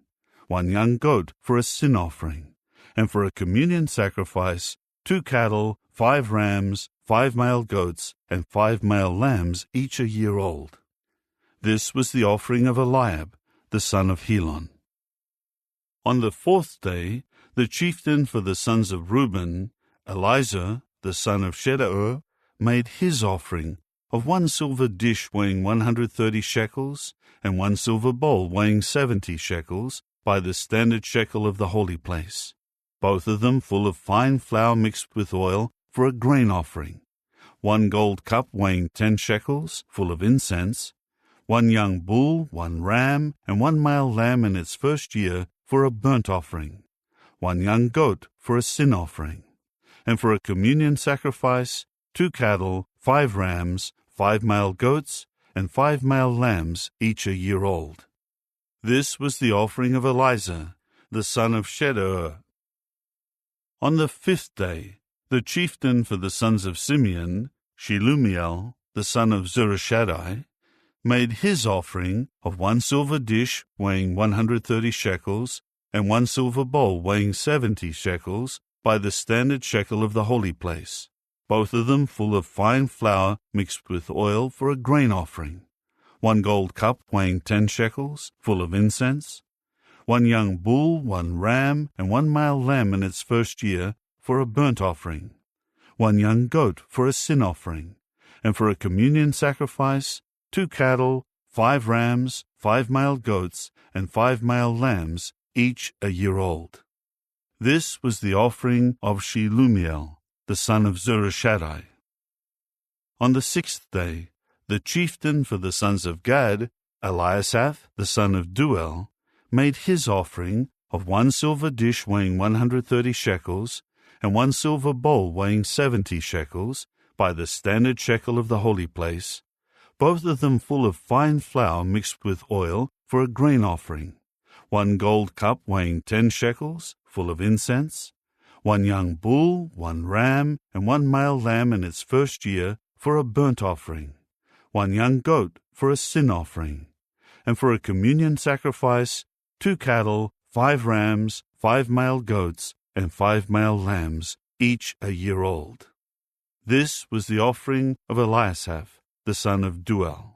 1 young goat for a sin offering, and for a communion sacrifice, 2 cattle, 5 rams, 5 male goats, and 5 male lambs, each a year old. This was the offering of Eliab, the son of Helon. On the fourth day, the chieftain for the sons of Reuben, Elizur, the son of Shedeur, made his offering of 1 silver dish weighing 130 shekels, and 1 silver bowl weighing 70 shekels, by the standard shekel of the holy place, both of them full of fine flour mixed with oil for a grain offering, 1 gold cup weighing 10 shekels, full of incense, 1 young bull, 1 ram, and 1 male lamb in its first year for a burnt offering, 1 young goat for a sin offering, and for a communion sacrifice, 2 cattle, 5 rams, 5 male goats, and 5 male lambs, each a year old. This was the offering of Eleazar, the son of Shedeur. On the 5th day, the chieftain for the sons of Simeon, Shelumiel, the son of Zurishaddai, made his offering of 1 silver dish weighing 130 shekels, and 1 silver bowl weighing 70 shekels, by the standard shekel of the holy place, both of them full of fine flour mixed with oil for a grain offering, 1 gold cup weighing 10 shekels, full of incense, 1 young bull, 1 ram, and 1 male lamb in its first year for a burnt offering, 1 young goat for a sin offering, and for a communion sacrifice, 2 cattle, 5 rams, 5 male goats, and 5 male lambs, each a year old. This was the offering of Shelumiel, the son of Zurishaddai. On the 6th day, the chieftain for the sons of Gad, Eliasaph, the son of Deuel, made his offering of 1 silver dish weighing 130 shekels, and 1 silver bowl weighing 70 shekels, by the standard shekel of the holy place, both of them full of fine flour mixed with oil for a grain offering, 1 gold cup weighing 10 shekels, full of incense, 1 young bull, 1 ram, and 1 male lamb in its first year for a burnt offering, 1 young goat for a sin offering, and for a communion sacrifice, 2 cattle, 5 rams, 5 male goats, and 5 male lambs, each a year old. This was the offering of Eliasaph, the son of Deuel.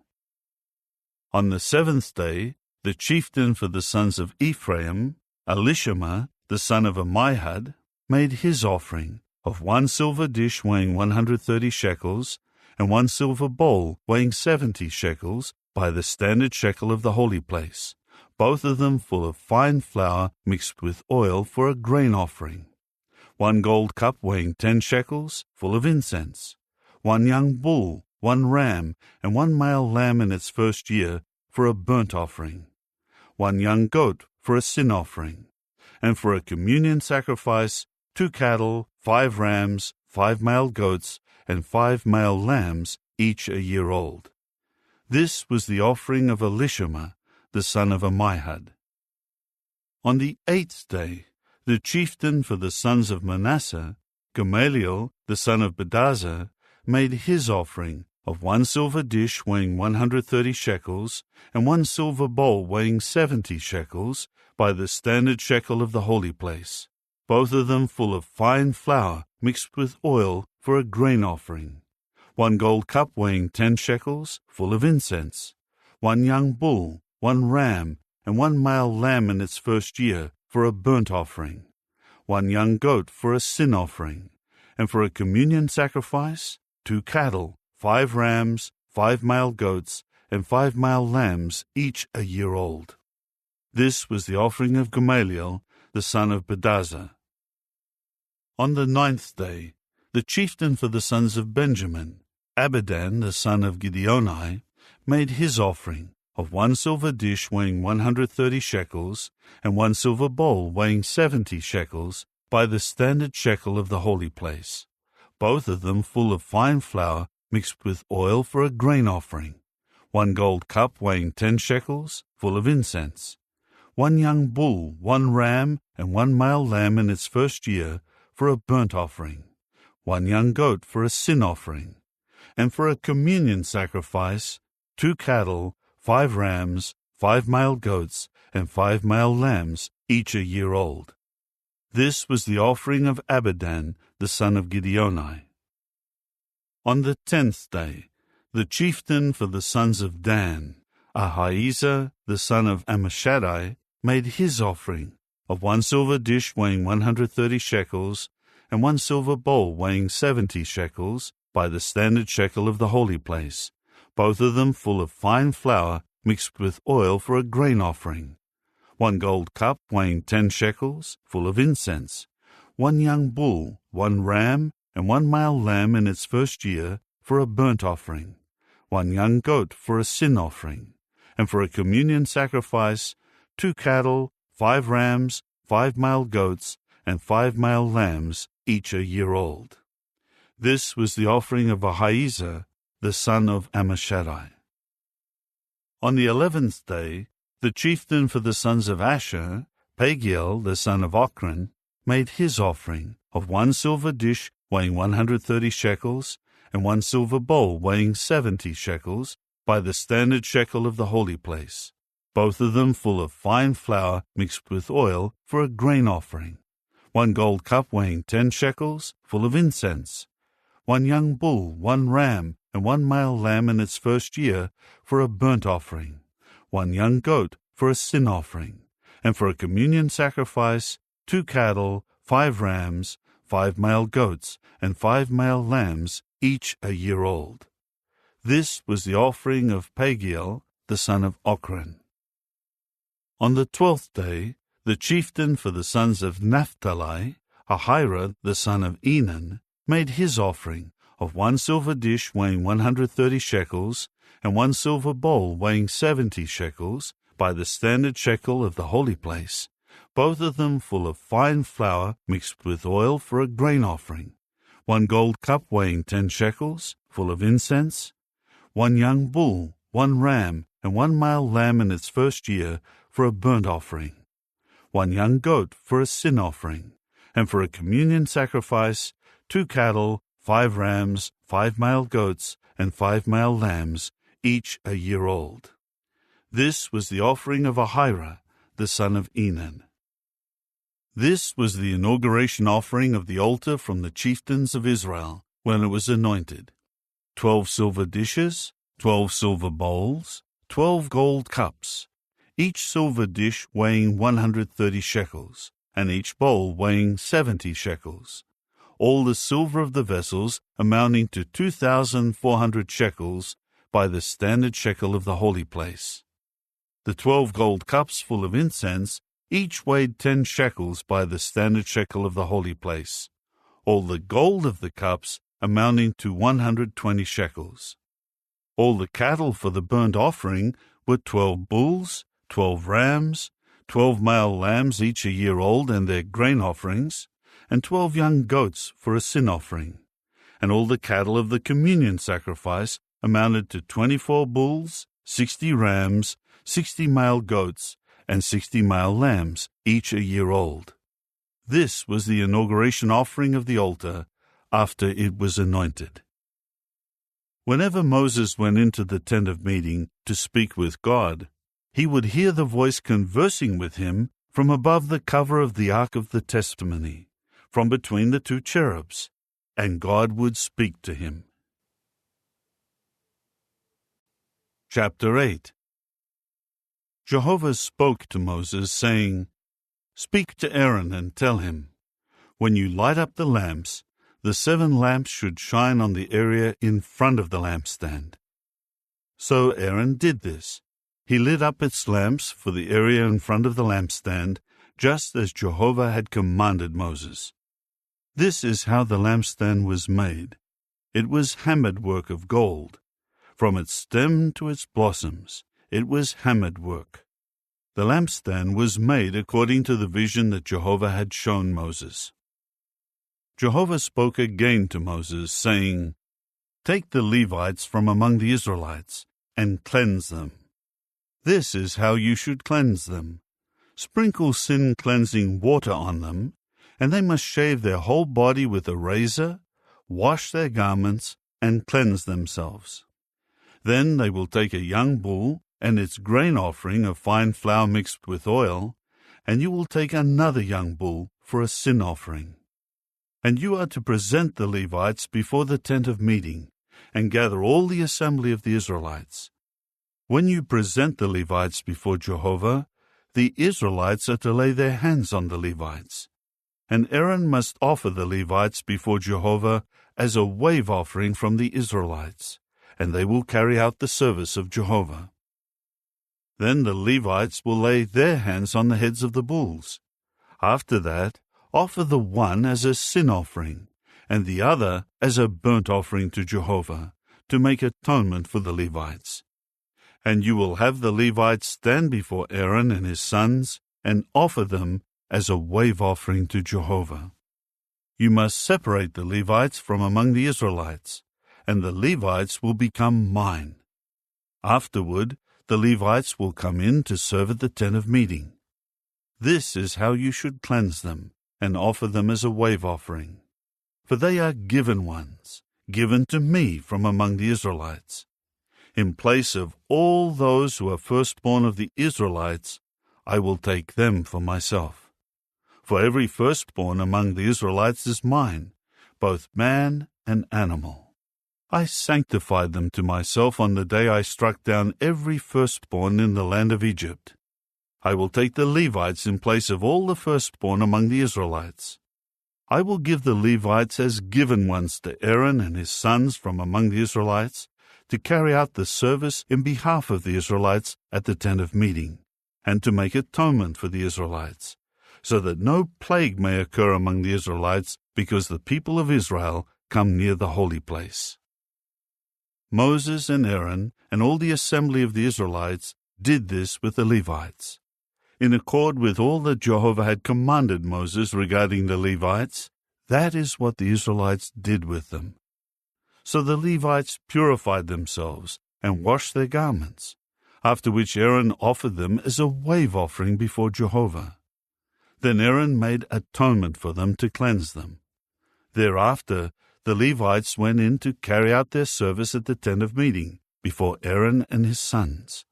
On the 7th day, the chieftain for the sons of Ephraim, Elishama, the son of Ammihud, made his offering of 1 silver dish weighing 130 shekels, and 1 silver bowl weighing 70 shekels, by the standard shekel of the holy place, both of them full of fine flour mixed with oil for a grain offering, 1 gold cup weighing 10 shekels, full of incense, 1 young bull, 1 ram, and 1 male lamb in its first year for a burnt offering, 1 young goat for a sin offering, and for a communion sacrifice, 2 cattle, 5 rams, 5 male goats, and 5 male lambs, each a year old. This was the offering of Elishama, the son of Ammihud. On the 8th day, the chieftain for the sons of Manasseh, Gamaliel, the son of Pedazur, made his offering of 1 silver dish weighing 130 shekels, and 1 silver bowl weighing 70 shekels, by the standard shekel of the holy place, both of them full of fine flour mixed with oil for a grain offering, 1 gold cup weighing 10 shekels, full of incense, 1 young bull, 1 ram, and 1 male lamb in its first year for a burnt offering, 1 young goat for a sin offering, and for a communion sacrifice, 2 cattle, 5 rams, 5 male goats, and 5 male lambs, each a year old. This was the offering of Gamaliel, the son of Pedazur. On the 9th day, the chieftain for the sons of Benjamin, Abidan, the son of Gideoni, made his offering of 1 silver dish weighing 130 shekels, and 1 silver bowl weighing 70 shekels, by the standard shekel of the holy place, both of them full of fine flour mixed with oil for a grain offering, 1 gold cup weighing 10 shekels, full of incense, 1 young bull, 1 ram, and 1 male lamb in its first year for a burnt offering, 1 young goat for a sin offering, and for a communion sacrifice, 2 cattle, 5 rams, 5 male goats, and 5 male lambs, each a year old. This was the offering of Abidan, the son of Gideoni. On the 10th day, the chieftain for the sons of Dan, Ahiezer, the son of Ammishaddai, made his offering of 1 silver dish weighing 130 shekels, and 1 silver bowl weighing 70 shekels, by the standard shekel of the holy place, both of them full of fine flour mixed with oil for a grain offering, 1 gold cup weighing 10 shekels, full of incense, 1 young bull, 1 ram, and 1 male lamb in its first year for a burnt offering, 1 young goat for a sin offering, and for a communion sacrifice, 2 cattle, 5 rams, 5 male goats, and 5 male lambs, each a year old. This was the offering of Ahiezer, the son of Ammishaddai. On the 11th day, the chieftain for the sons of Asher, Pagiel the son of Ochran, made his offering of 1 silver dish weighing 130 shekels, and 1 silver bowl weighing 70 shekels, by the standard shekel of the holy place, both of them full of fine flour mixed with oil for a grain offering, 1 gold cup weighing 10 shekels, full of incense, 1 young bull, 1 ram, and 1 male lamb in its first year for a burnt offering, 1 young goat for a sin offering, and for a communion sacrifice 2 cattle, 5 rams, 5 male goats, and 5 male lambs, each a year old. This was the offering of Pagiel, the son of Ochran. On the 12th day, the chieftain for the sons of Naphtali, Ahira, the son of Enan, made his offering of 1 silver dish weighing 130 shekels, and 1 silver bowl weighing 70 shekels, by the standard shekel of the holy place, both of them full of fine flour mixed with oil for a grain offering, 1 gold cup weighing 10 shekels, full of incense, 1 young bull, 1 ram, and 1 male lamb in its first year for a burnt offering, 1 young goat for a sin offering, and for a communion sacrifice 2 cattle, 5 rams, 5 male goats, and 5 male lambs, each a year old. This was the offering of Ahira, the son of Enan. This was the inauguration offering of the altar from the chieftains of Israel when it was anointed: 12 silver dishes, 12 silver bowls, 12 gold cups, each silver dish weighing 130 shekels, and each bowl weighing 70 shekels. All the silver of the vessels amounting to 2,400 shekels by the standard shekel of the holy place. The 12 gold cups full of incense each weighed 10 shekels by the standard shekel of the holy place. All the gold of the cups amounting to 120 shekels. All the cattle for the burnt offering were 12 bulls, 12 rams, 12 male lambs each a year old and their grain offerings, and 12 young goats for a sin offering. And all the cattle of the communion sacrifice amounted to 24 bulls, 60 rams, 60 male goats, and 60 male lambs, each a year old. This was the inauguration offering of the altar after it was anointed. Whenever Moses went into the tent of meeting to speak with God, he would hear the voice conversing with him from above the cover of the ark of the testimony, from between the 2 cherubs, and God would speak to him. Chapter 8. Jehovah spoke to Moses, saying, "Speak to Aaron and tell him, when you light up the lamps, the 7 lamps should shine on the area in front of the lampstand." So Aaron did this. He lit up its lamps for the area in front of the lampstand, just as Jehovah had commanded Moses. This is how the lampstand was made. It was hammered work of gold. From its stem to its blossoms, it was hammered work. The lampstand was made according to the vision that Jehovah had shown Moses. Jehovah spoke again to Moses, saying, "Take the Levites from among the Israelites and cleanse them. This is how you should cleanse them. Sprinkle sin-cleansing water on them, and they must shave their whole body with a razor, wash their garments, and cleanse themselves. Then they will take a young bull and its grain offering of fine flour mixed with oil, and you will take another young bull for a sin offering. And you are to present the Levites before the tent of meeting, and gather all the assembly of the Israelites. When you present the Levites before Jehovah, the Israelites are to lay their hands on the Levites. And Aaron must offer the Levites before Jehovah as a wave offering from the Israelites, and they will carry out the service of Jehovah. Then the Levites will lay their hands on the heads of the bulls. After that, offer the one as a sin offering, and the other as a burnt offering to Jehovah, to make atonement for the Levites. And you will have the Levites stand before Aaron and his sons, and offer them as a wave offering to Jehovah. You must separate the Levites from among the Israelites, and the Levites will become mine. Afterward, the Levites will come in to serve at the tent of meeting. This is how you should cleanse them and offer them as a wave offering. For they are given ones, given to me from among the Israelites. In place of all those who are firstborn of the Israelites, I will take them for myself. For every firstborn among the Israelites is mine, both man and animal. I sanctified them to myself on the day I struck down every firstborn in the land of Egypt. I will take the Levites in place of all the firstborn among the Israelites. I will give the Levites as given ones to Aaron and his sons from among the Israelites to carry out the service in behalf of the Israelites at the tent of meeting, and to make atonement for the Israelites, so that no plague may occur among the Israelites, because the people of Israel come near the holy place. Moses and Aaron and all the assembly of the Israelites did this with the Levites. In accord with all that Jehovah had commanded Moses regarding the Levites, that is what the Israelites did with them. So the Levites purified themselves and washed their garments, after which Aaron offered them as a wave offering before Jehovah. Then Aaron made atonement for them to cleanse them. Thereafter the Levites went in to carry out their service at the tent of meeting before Aaron and his sons,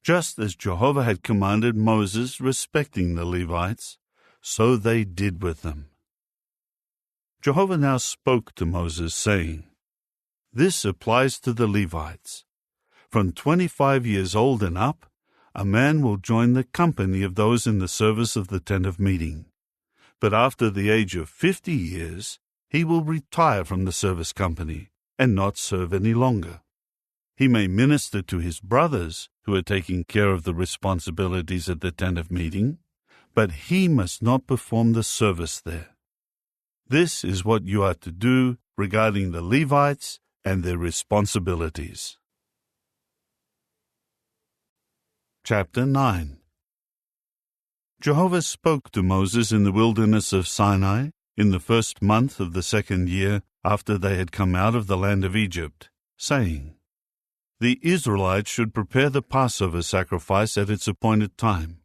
just as Jehovah had commanded Moses respecting the Levites, so they did with them. Jehovah now spoke to Moses, saying, This applies to the Levites. From 25 years old and up, a man will join the company of those in the service of the tent of meeting. But after the age of 50 years, he will retire from the service company and not serve any longer. He may minister to his brothers who are taking care of the responsibilities at the tent of meeting, but he must not perform the service there. This is what you are to do regarding the Levites and their responsibilities. Chapter 9. Jehovah spoke to Moses in the wilderness of Sinai in the first month of the second year after they had come out of the land of Egypt, saying, The Israelites should prepare the Passover sacrifice at its appointed time.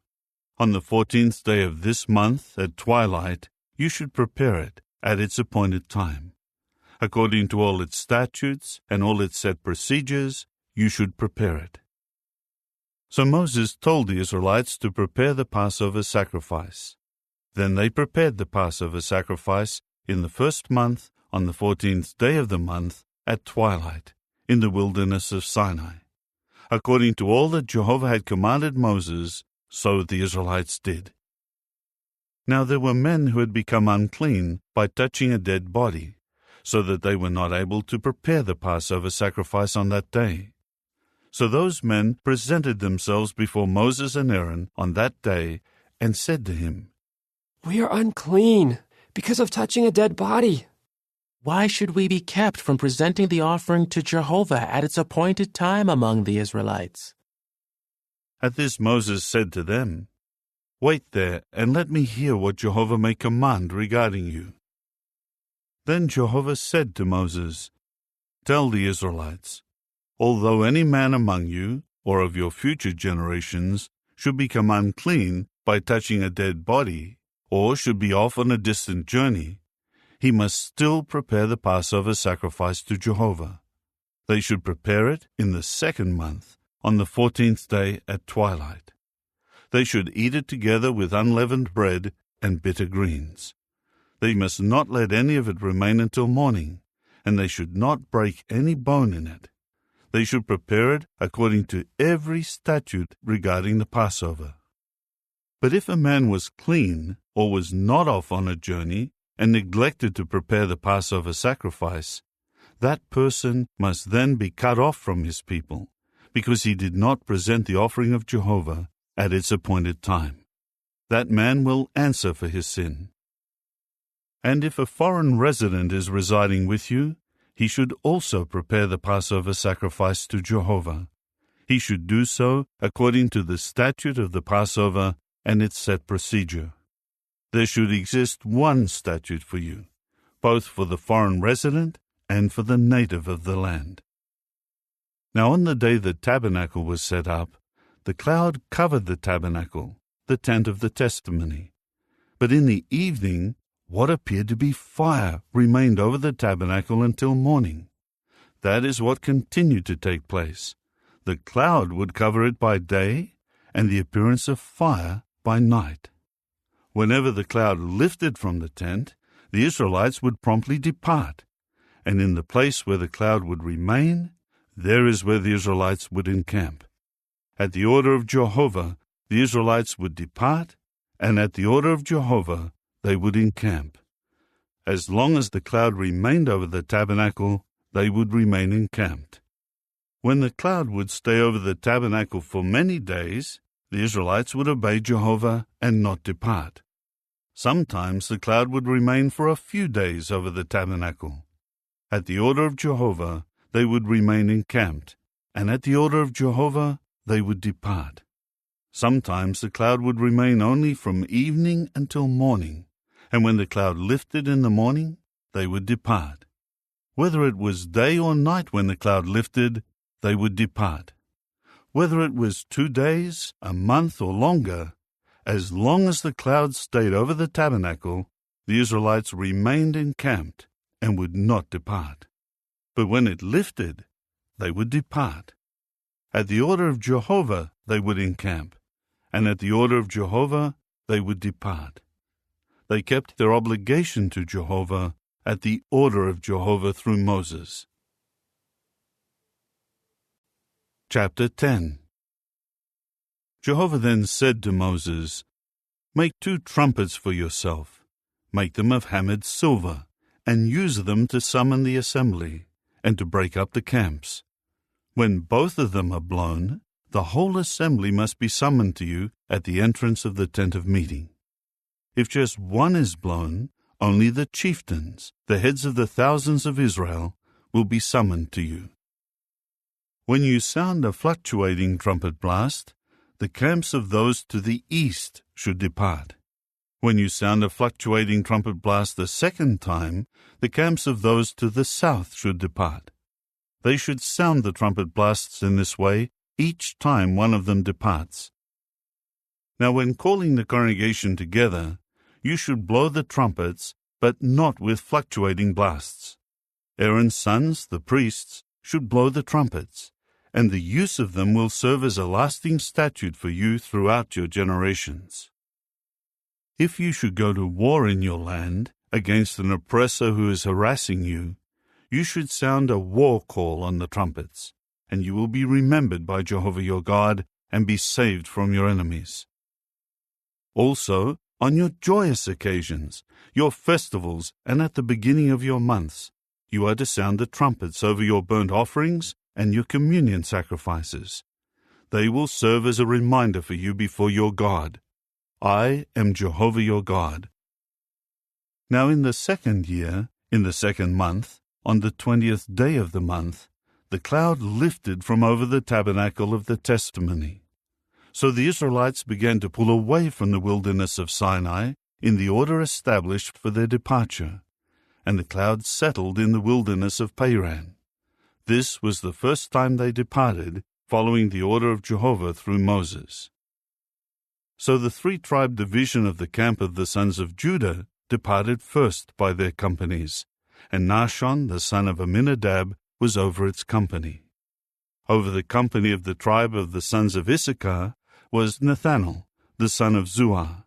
On the 14th day of this month at twilight you should prepare it at its appointed time. According to all its statutes and all its set procedures, you should prepare it. So Moses told the Israelites to prepare the Passover sacrifice. Then they prepared the Passover sacrifice in the first month on the 14th day of the month at twilight in the wilderness of Sinai. According to all that Jehovah had commanded Moses, so the Israelites did. Now there were men who had become unclean by touching a dead body, so that they were not able to prepare the Passover sacrifice on that day. So those men presented themselves before Moses and Aaron on that day and said to him, We are unclean because of touching a dead body. Why should we be kept from presenting the offering to Jehovah at its appointed time among the Israelites? At this Moses said to them, Wait there and let me hear what Jehovah may command regarding you. Then Jehovah said to Moses, Tell the Israelites, although any man among you, or of your future generations, should become unclean by touching a dead body, or should be off on a distant journey, he must still prepare the Passover sacrifice to Jehovah. They should prepare it in the second month, on the 14th day at twilight. They should eat it together with unleavened bread and bitter greens. They must not let any of it remain until morning, and they should not break any bone in it. They should prepare it according to every statute regarding the Passover. But if a man was clean or was not off on a journey and neglected to prepare the Passover sacrifice, that person must then be cut off from his people, because he did not present the offering of Jehovah at its appointed time. That man will answer for his sin. And if a foreign resident is residing with you, he should also prepare the Passover sacrifice to Jehovah. He should do so according to the statute of the Passover and its set procedure. There should exist one statute for you, both for the foreign resident and for the native of the land. Now on the day the tabernacle was set up, the cloud covered the tabernacle, the tent of the testimony. But in the evening, what appeared to be fire remained over the tabernacle until morning. That is what continued to take place. The cloud would cover it by day, and the appearance of fire by night. Whenever the cloud lifted from the tent, the Israelites would promptly depart, and in the place where the cloud would remain, there is where the Israelites would encamp. At the order of Jehovah, the Israelites would depart, and at the order of Jehovah, they would encamp. As long as the cloud remained over the tabernacle, they would remain encamped. When the cloud would stay over the tabernacle for many days, the Israelites would obey Jehovah and not depart. Sometimes the cloud would remain for a few days over the tabernacle. At the order of Jehovah, they would remain encamped, and at the order of Jehovah, they would depart. Sometimes the cloud would remain only from evening until morning, and when the cloud lifted in the morning, they would depart. Whether it was day or night when the cloud lifted, they would depart. Whether it was 2 days, a month, or longer, as long as the cloud stayed over the tabernacle, the Israelites remained encamped and would not depart. But when it lifted, they would depart. At the order of Jehovah they would encamp, and at the order of Jehovah they would depart. They kept their obligation to Jehovah at the order of Jehovah through Moses. Chapter 10. Jehovah then said to Moses, "Make 2 trumpets for yourself. Make them of hammered silver, and use them to summon the assembly, and to break up the camps. When both of them are blown, the whole assembly must be summoned to you at the entrance of the tent of meeting. If just one is blown, only the chieftains, the heads of the thousands of Israel, will be summoned to you. When you sound a fluctuating trumpet blast, the camps of those to the east should depart. When you sound a fluctuating trumpet blast the second time, the camps of those to the south should depart. They should sound the trumpet blasts in this way each time one of them departs. Now when calling the congregation together, you should blow the trumpets, but not with fluctuating blasts. Aaron's sons, the priests, should blow the trumpets, and the use of them will serve as a lasting statute for you throughout your generations. If you should go to war in your land against an oppressor who is harassing you, you should sound a war call on the trumpets, and you will be remembered by Jehovah your God and be saved from your enemies. Also, on your joyous occasions, your festivals, and at the beginning of your months, you are to sound the trumpets over your burnt offerings and your communion sacrifices. They will serve as a reminder for you before your God. I am Jehovah your God. Now in the 2nd year, in the 2nd month, on the 20th day of the month, the cloud lifted from over the tabernacle of the testimony. So the Israelites began to pull away from the wilderness of Sinai in the order established for their departure, and the cloud settled in the wilderness of Paran. This was the first time they departed, following the order of Jehovah through Moses. So the 3-tribe division of the camp of the sons of Judah departed first by their companies, and Nahshon the son of Amminadab was over its company. Over the company of the tribe of the sons of Issachar was Nathanael the son of Zuar.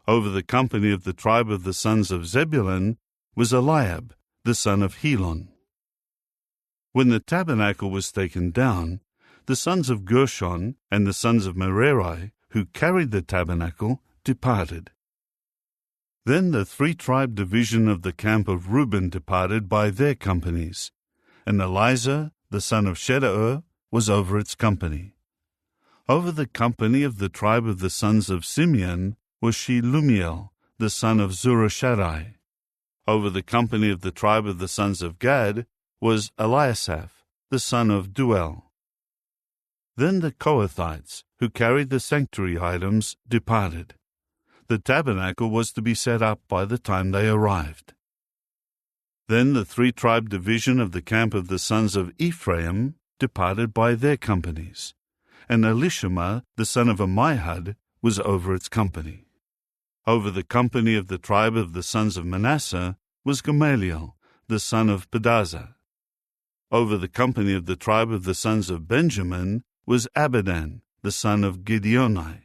Over the company of the tribe of the sons of Zebulun was Eliab the son of Helon. When the tabernacle was taken down, the sons of Gershon and the sons of Merari, who carried the tabernacle, departed. Then the 3-tribe division of the camp of Reuben departed by their companies, and Elizur the son of Shedeur was over its company. Over the company of the tribe of the sons of Simeon was Shelumiel the son of Zurishaddai. Over the company of the tribe of the sons of Gad was Eliasaph the son of Duel. Then the Kohathites, who carried the sanctuary items, departed. The tabernacle was to be set up by the time they arrived. Then the 3-tribe division of the camp of the sons of Ephraim departed by their companies, and Elishama, the son of Ammihud, was over its company. Over the company of the tribe of the sons of Manasseh was Gamaliel, the son of Pedazah. Over the company of the tribe of the sons of Benjamin was Abidan, the son of Gideoni.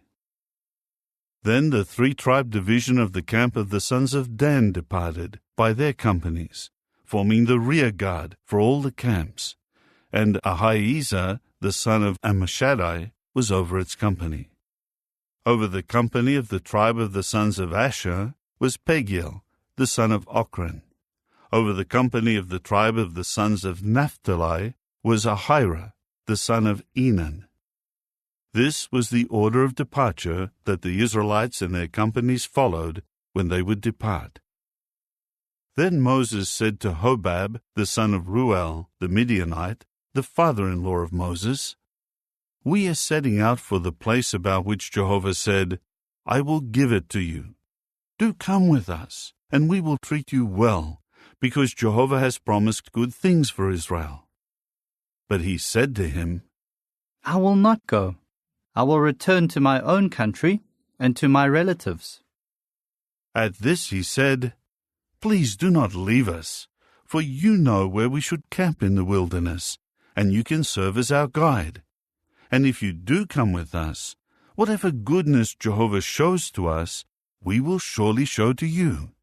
Then the 3-tribe division of the camp of the sons of Dan departed by their companies, forming the rear guard for all the camps, and Ahiezer, the son of Ammishaddai, was over its company. Over the company of the tribe of the sons of Asher was Pagiel, the son of Ochran. Over the company of the tribe of the sons of Naphtali was Ahira, the son of Enan. This was the order of departure that the Israelites and their companies followed when they would depart. Then Moses said to Hobab, the son of Ruel, the Midianite, the father-in-law of Moses, "We are setting out for the place about which Jehovah said, 'I will give it to you.' Do come with us, and we will treat you well, because Jehovah has promised good things for Israel." But he said to him, "I will not go. I will return to my own country and to my relatives." At this he said, "Please do not leave us, for you know where we should camp in the wilderness, and you can serve as our guide. And if you do come with us, whatever goodness Jehovah shows to us, we will surely show to you."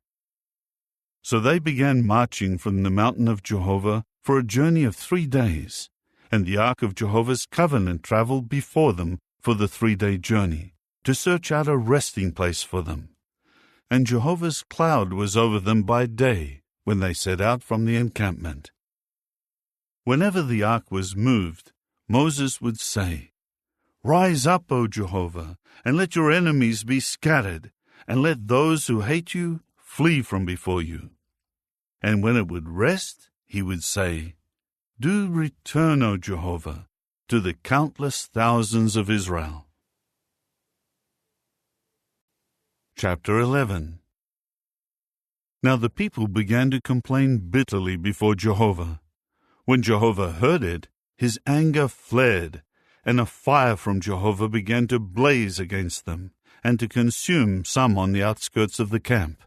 So they began marching from the mountain of Jehovah for a journey of 3 days, and the ark of Jehovah's covenant traveled before them for the 3-day journey, to search out a resting place for them. And Jehovah's cloud was over them by day, when they set out from the encampment. Whenever the ark was moved, Moses would say, "Rise up, O Jehovah, and let your enemies be scattered, and let those who hate you flee from before you." And when it would rest, he would say, "Do return, O Jehovah, to the countless thousands of Israel." Chapter 11. Now the people began to complain bitterly before Jehovah. When Jehovah heard it, his anger flared, and a fire from Jehovah began to blaze against them, and to consume some on the outskirts of the camp.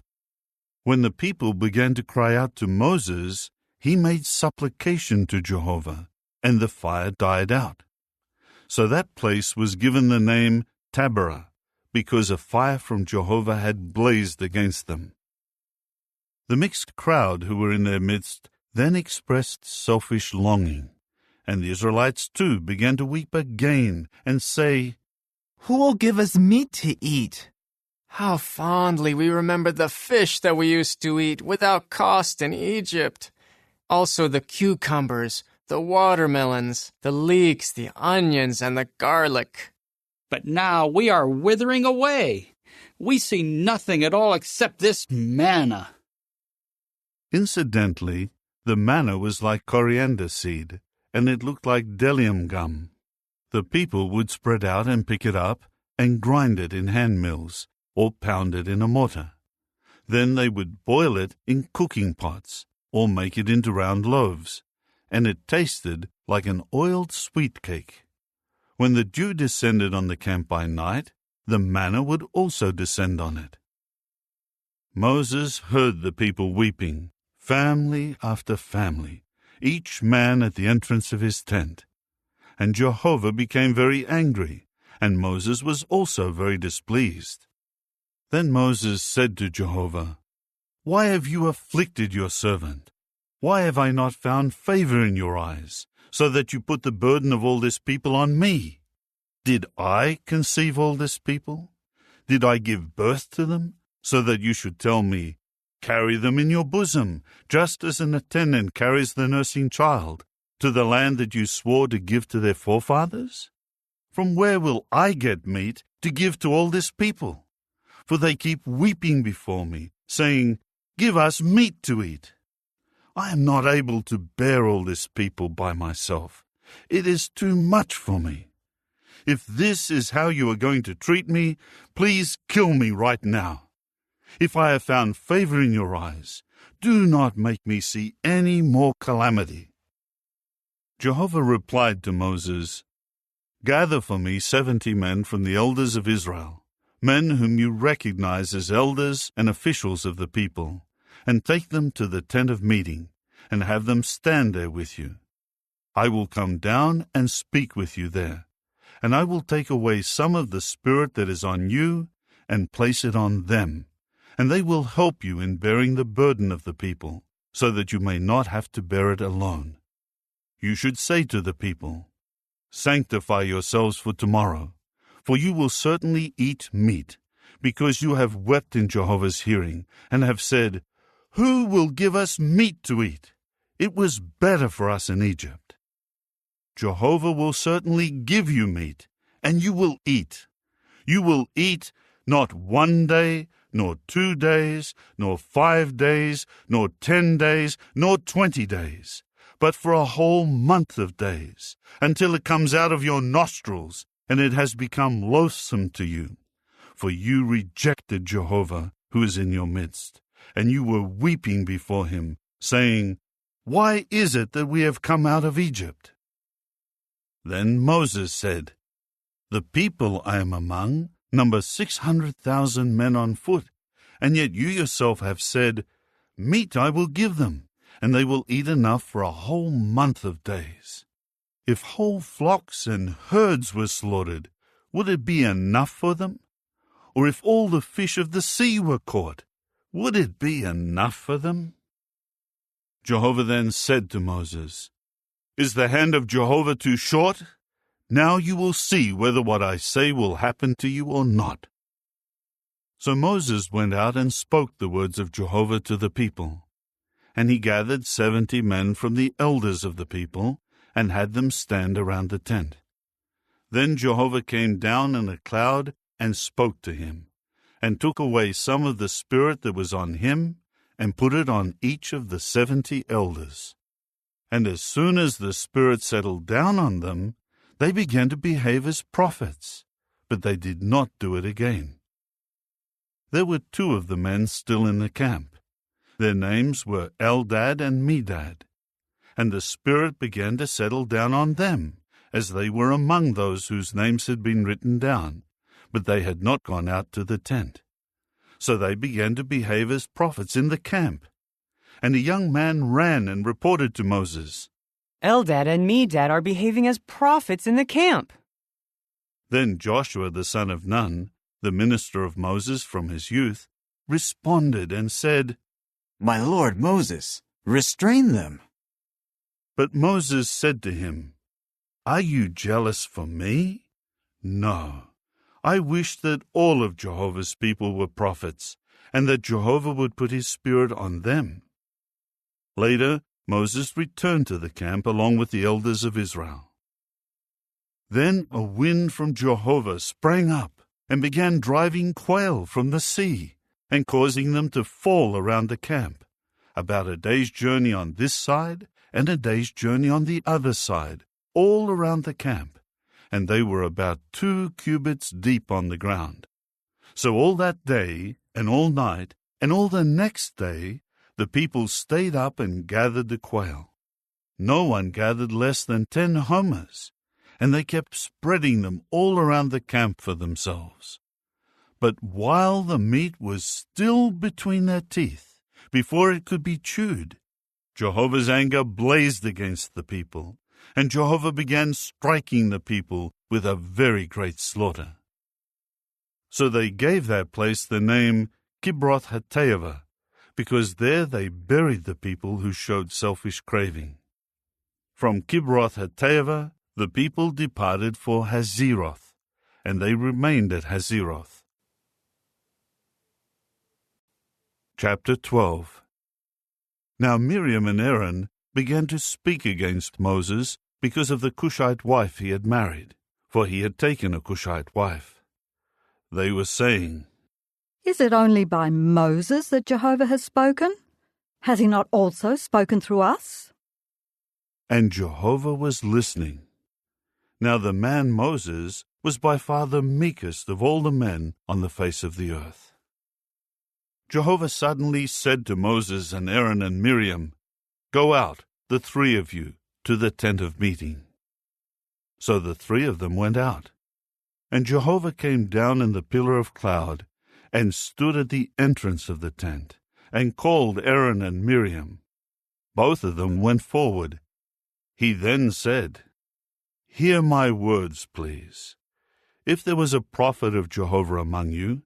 When the people began to cry out to Moses, he made supplication to Jehovah, and the fire died out. So that place was given the name Taberah, because a fire from Jehovah had blazed against them. The mixed crowd who were in their midst then expressed selfish longing, and the Israelites too began to weep again and say, "Who will give us meat to eat?" How fondly we remember the fish that we used to eat without cost in Egypt. Also the cucumbers, the watermelons, the leeks, the onions, and the garlic. But now we are withering away. We see nothing at all except this manna. Incidentally, the manna was like coriander seed, and it looked like bdellium gum. The people would spread out and pick it up and grind it in hand mills, or pound it in a mortar. Then they would boil it in cooking pots, or make it into round loaves, and it tasted like an oiled sweet cake. When the dew descended on the camp by night, the manna would also descend on it. Moses heard the people weeping, family after family, each man at the entrance of his tent. And Jehovah became very angry, and Moses was also very displeased. Then Moses said to Jehovah, "Why have you afflicted your servant? Why have I not found favor in your eyes, so that you put the burden of all this people on me? Did I conceive all this people? Did I give birth to them, so that you should tell me, 'Carry them in your bosom, just as an attendant carries the nursing child, to the land that you swore to give to their forefathers?' From where will I get meat to give to all this people? For they keep weeping before me, saying, 'Give us meat to eat.' I am not able to bear all this people by myself. It is too much for me. If this is how you are going to treat me, please kill me right now. If I have found favor in your eyes, do not make me see any more calamity." Jehovah replied to Moses, Gather for me 70 men from the elders of Israel, men whom you recognize as elders and officials of the people, and take them to the tent of meeting, and have them stand there with you. I will come down and speak with you there, and I will take away some of the spirit that is on you and place it on them, and they will help you in bearing the burden of the people, so that you may not have to bear it alone. You should say to the people, Sanctify yourselves for tomorrow, for you will certainly eat meat, because you have wept in Jehovah's hearing, and have said, Who will give us meat to eat? It was better for us in Egypt. Jehovah will certainly give you meat, and you will eat. You will eat not 1 day, nor 2 days, nor 5 days, nor 10 days, nor 20 days, but for a whole month of days, until it comes out of your nostrils, and it has become loathsome to you. For you rejected Jehovah, who is in your midst, and you were weeping before him, saying, Why is it that we have come out of Egypt? Then Moses said, The people I am among number 600,000 men on foot, and yet you yourself have said, Meat I will give them, and they will eat enough for a whole month of days. If whole flocks and herds were slaughtered, would it be enough for them? Or if all the fish of the sea were caught, would it be enough for them? Jehovah then said to Moses, Is the hand of Jehovah too short? Now you will see whether what I say will happen to you or not. So Moses went out and spoke the words of Jehovah to the people. And he gathered 70 men from the elders of the people, and had them stand around the tent. Then Jehovah came down in a cloud and spoke to him, and took away some of the spirit that was on him, and put it on each of the 70 elders. And as soon as the spirit settled down on them, they began to behave as prophets, but they did not do it again. There were 2 of the men still in the camp. Their names were Eldad and Medad, and the Spirit began to settle down on them, as they were among those whose names had been written down, but they had not gone out to the tent. So they began to behave as prophets in the camp. And a young man ran and reported to Moses, Eldad and Medad are behaving as prophets in the camp. Then Joshua the son of Nun, the minister of Moses from his youth, responded and said, My lord Moses, restrain them. But Moses said to him, Are you jealous for me? No. I wish that all of Jehovah's people were prophets, and that Jehovah would put his spirit on them. Later, Moses returned to the camp along with the elders of Israel. Then a wind from Jehovah sprang up and began driving quail from the sea and causing them to fall around the camp, about a day's journey on this side and a day's journey on the other side, all around the camp, and they were about 2 cubits deep on the ground. So all that day and all night and all the next day the people stayed up and gathered the quail. No one gathered less than 10 homers, and they kept spreading them all around the camp for themselves. But while the meat was still between their teeth, before it could be chewed, Jehovah's anger blazed against the people, and Jehovah began striking the people with a very great slaughter. So they gave that place the name Kibroth-Hattaavah, because there they buried the people who showed selfish craving. From Kibroth-Hattaavah the people departed for Hazeroth, and they remained at Hazeroth. Chapter 12. Now Miriam and Aaron began to speak against Moses because of the Cushite wife he had married, for he had taken a Cushite wife. They were saying, Is it only by Moses that Jehovah has spoken? Has he not also spoken through us? And Jehovah was listening. Now the man Moses was by far the meekest of all the men on the face of the earth. Jehovah suddenly said to Moses and Aaron and Miriam, Go out, the 3 of you, to the tent of meeting. So the three of them went out. And Jehovah came down in the pillar of cloud, and stood at the entrance of the tent, and called Aaron and Miriam. Both of them went forward. He then said, "Hear my words, please. If there was a prophet of Jehovah among you,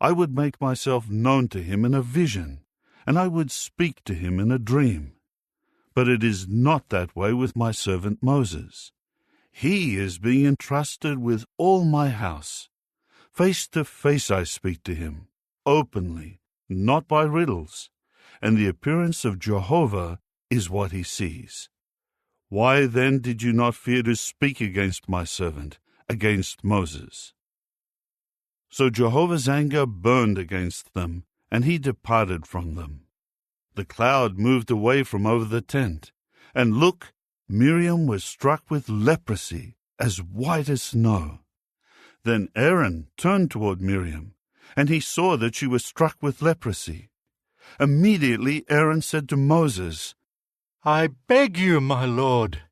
I would make myself known to him in a vision, and I would speak to him in a dream. But it is not that way with my servant Moses. He is being entrusted with all my house. Face to face I speak to him, openly, not by riddles, and the appearance of Jehovah is what he sees. Why then did you not fear to speak against my servant, against Moses?" So Jehovah's anger burned against them, and he departed from them. The cloud moved away from over the tent, and look, Miriam was struck with leprosy, as white as snow. Then Aaron turned toward Miriam, and he saw that she was struck with leprosy. Immediately Aaron said to Moses, "I beg you, my lord,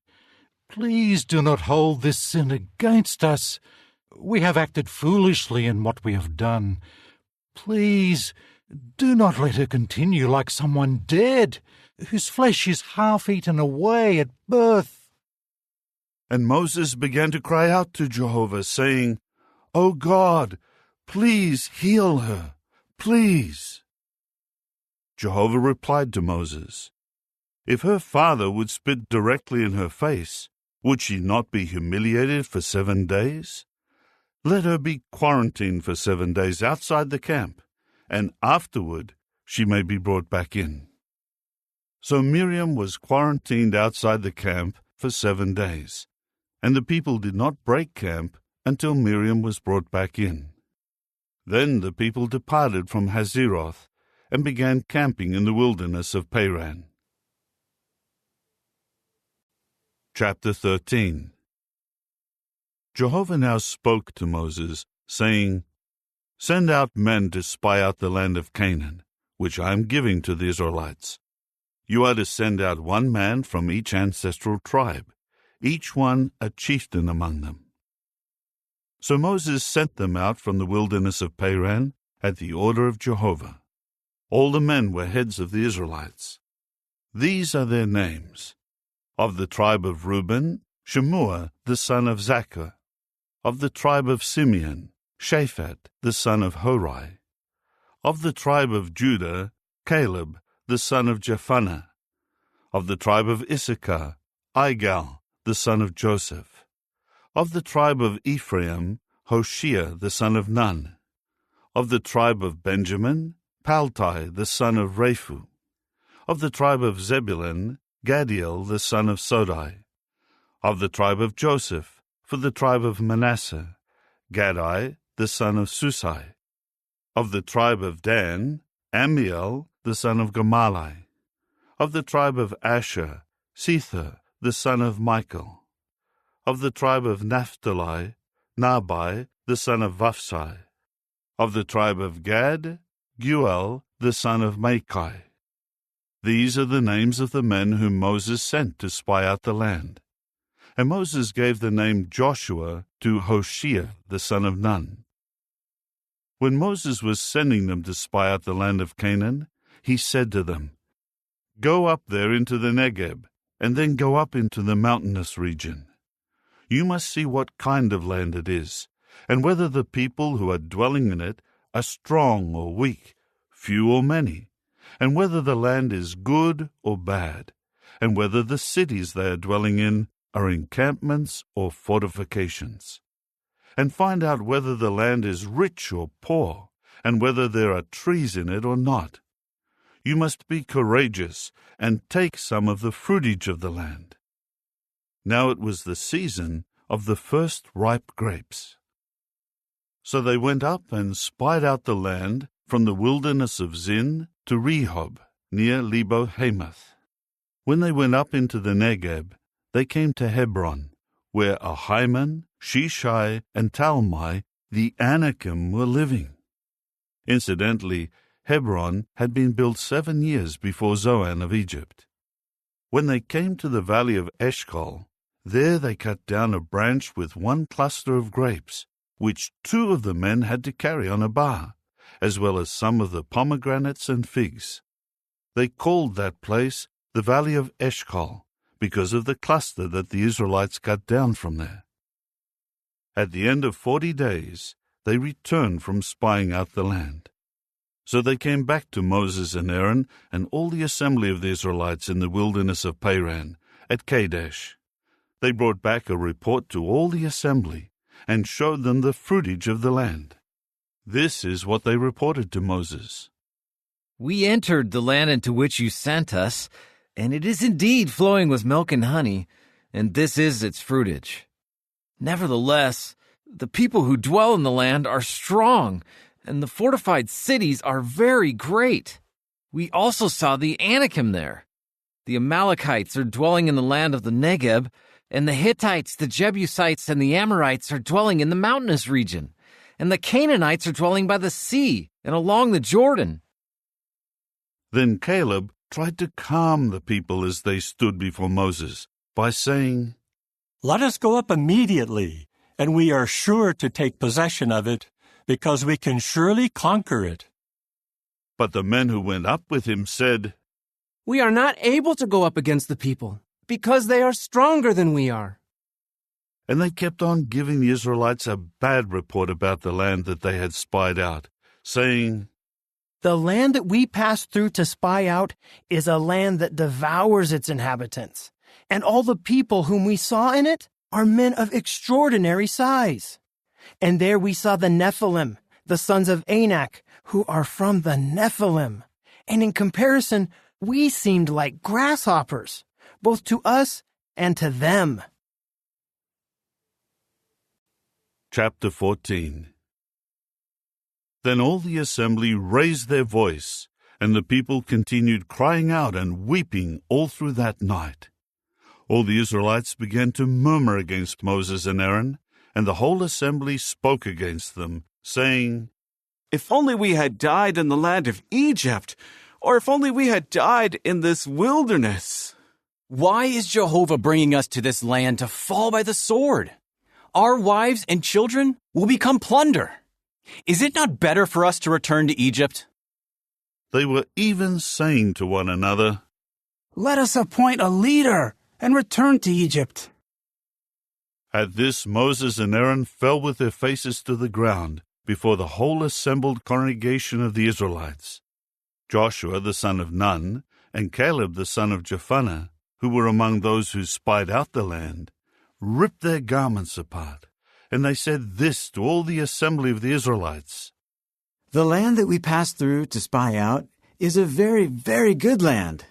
please do not hold this sin against us. We have acted foolishly in what we have done. Please, do not let her continue like someone dead, whose flesh is half eaten away at birth." And Moses began to cry out to Jehovah, saying, "O God, please heal her, please." Jehovah replied to Moses, "If her father would spit directly in her face, would she not be humiliated for 7 days? Let her be quarantined for 7 days outside the camp, and afterward she may be brought back in." So Miriam was quarantined outside the camp for 7 days, and the people did not break camp until Miriam was brought back in. Then the people departed from Hazeroth and began camping in the wilderness of Paran. Chapter 13. Jehovah now spoke to Moses, saying, "Send out men to spy out the land of Canaan, which I am giving to the Israelites. You are to send out 1 man from each ancestral tribe, each one a chieftain among them." So Moses sent them out from the wilderness of Paran at the order of Jehovah. All the men were heads of the Israelites. These are their names. Of the tribe of Reuben, Shemua the son of Zaccur. Of the tribe of Simeon, Shaphat the son of Hori. Of the tribe of Judah, Caleb the son of Jephunneh. Of the tribe of Issachar, Igal the son of Joseph. Of the tribe of Ephraim, Hoshea the son of Nun. Of the tribe of Benjamin, Paltai the son of Raphu. Of the tribe of Zebulun, Gadiel the son of Sodai. Of the tribe of Joseph, for the tribe of Manasseh, Gadai the son of Susai. Of the tribe of Dan, Amiel the son of Gamalai. Of the tribe of Asher, Sethur the son of Michael. Of the tribe of Naphtali, Nabai the son of Vaphsai. Of the tribe of Gad, Guel the son of Machai. These are the names of the men whom Moses sent to spy out the land. And Moses gave the name Joshua to Hoshea the son of Nun. When Moses was sending them to spy out the land of Canaan, he said to them, "Go up there into the Negeb, and then go up into the mountainous region. You must see what kind of land it is, and whether the people who are dwelling in it are strong or weak, few or many, and whether the land is good or bad, and whether the cities they are dwelling in are encampments or fortifications. And find out whether the land is rich or poor, and whether there are trees in it or not. You must be courageous and take some of the fruitage of the land." Now it was the season of the first ripe grapes. So they went up and spied out the land from the wilderness of Zin to Rehob, near Lebo-Hamath. When they went up into the Negeb, they came to Hebron, where Ahiman, Shishai, and Talmai, the Anakim, were living. Incidentally, Hebron had been built 7 years before Zoan of Egypt. When they came to the valley of Eshcol, There they cut down a branch with one cluster of grapes, which 2 of the men had to carry on a bar, as well as some of the pomegranates and figs. They called that place the Valley of Eshcol, because of the cluster that the Israelites cut down from there. At the end of 40 days, they returned from spying out the land. So they came back to Moses and Aaron and all the assembly of the Israelites in the wilderness of Paran, at Kadesh. They brought back a report to all the assembly and showed them the fruitage of the land. This is what they reported to Moses. We entered the land into which you sent us, and it is indeed flowing with milk and honey, and this is its fruitage. Nevertheless, the people who dwell in the land are strong, and the fortified cities are very great. We also saw the Anakim there. The Amalekites are dwelling in the land of the Negeb, and the Hittites, the Jebusites, and the Amorites are dwelling in the mountainous region, and the Canaanites are dwelling by the sea and along the Jordan. Then Caleb tried to calm the people as they stood before Moses by saying, "Let us go up immediately, and we are sure to take possession of it, because we can surely conquer it." But the men who went up with him said, "We are not able to go up against the people, because they are stronger than we are." And they kept on giving the Israelites a bad report about the land that they had spied out, saying, "The land that we passed through to spy out is a land that devours its inhabitants, and all the people whom we saw in it are men of extraordinary size. And there we saw the Nephilim, the sons of Anak, who are from the Nephilim. And in comparison, we seemed like grasshoppers, both to us and to them." Chapter 14. Then all the assembly raised their voice, and the people continued crying out and weeping all through that night. All the Israelites began to murmur against Moses and Aaron, and the whole assembly spoke against them, saying, "If only we had died in the land of Egypt, or if only we had died in this wilderness." Why is Jehovah bringing us to this land to fall by the sword? Our wives and children will become plunder. Is it not better for us to return to Egypt? They were even saying to one another, "Let us appoint a leader and return to Egypt." At this Moses and Aaron fell with their faces to the ground before the whole assembled congregation of the Israelites. Joshua the son of Nun and Caleb the son of Jephunneh, who were among those who spied out the land, ripped their garments apart, and they said this to all the assembly of the Israelites: "The land that we passed through to spy out is a very, very good land.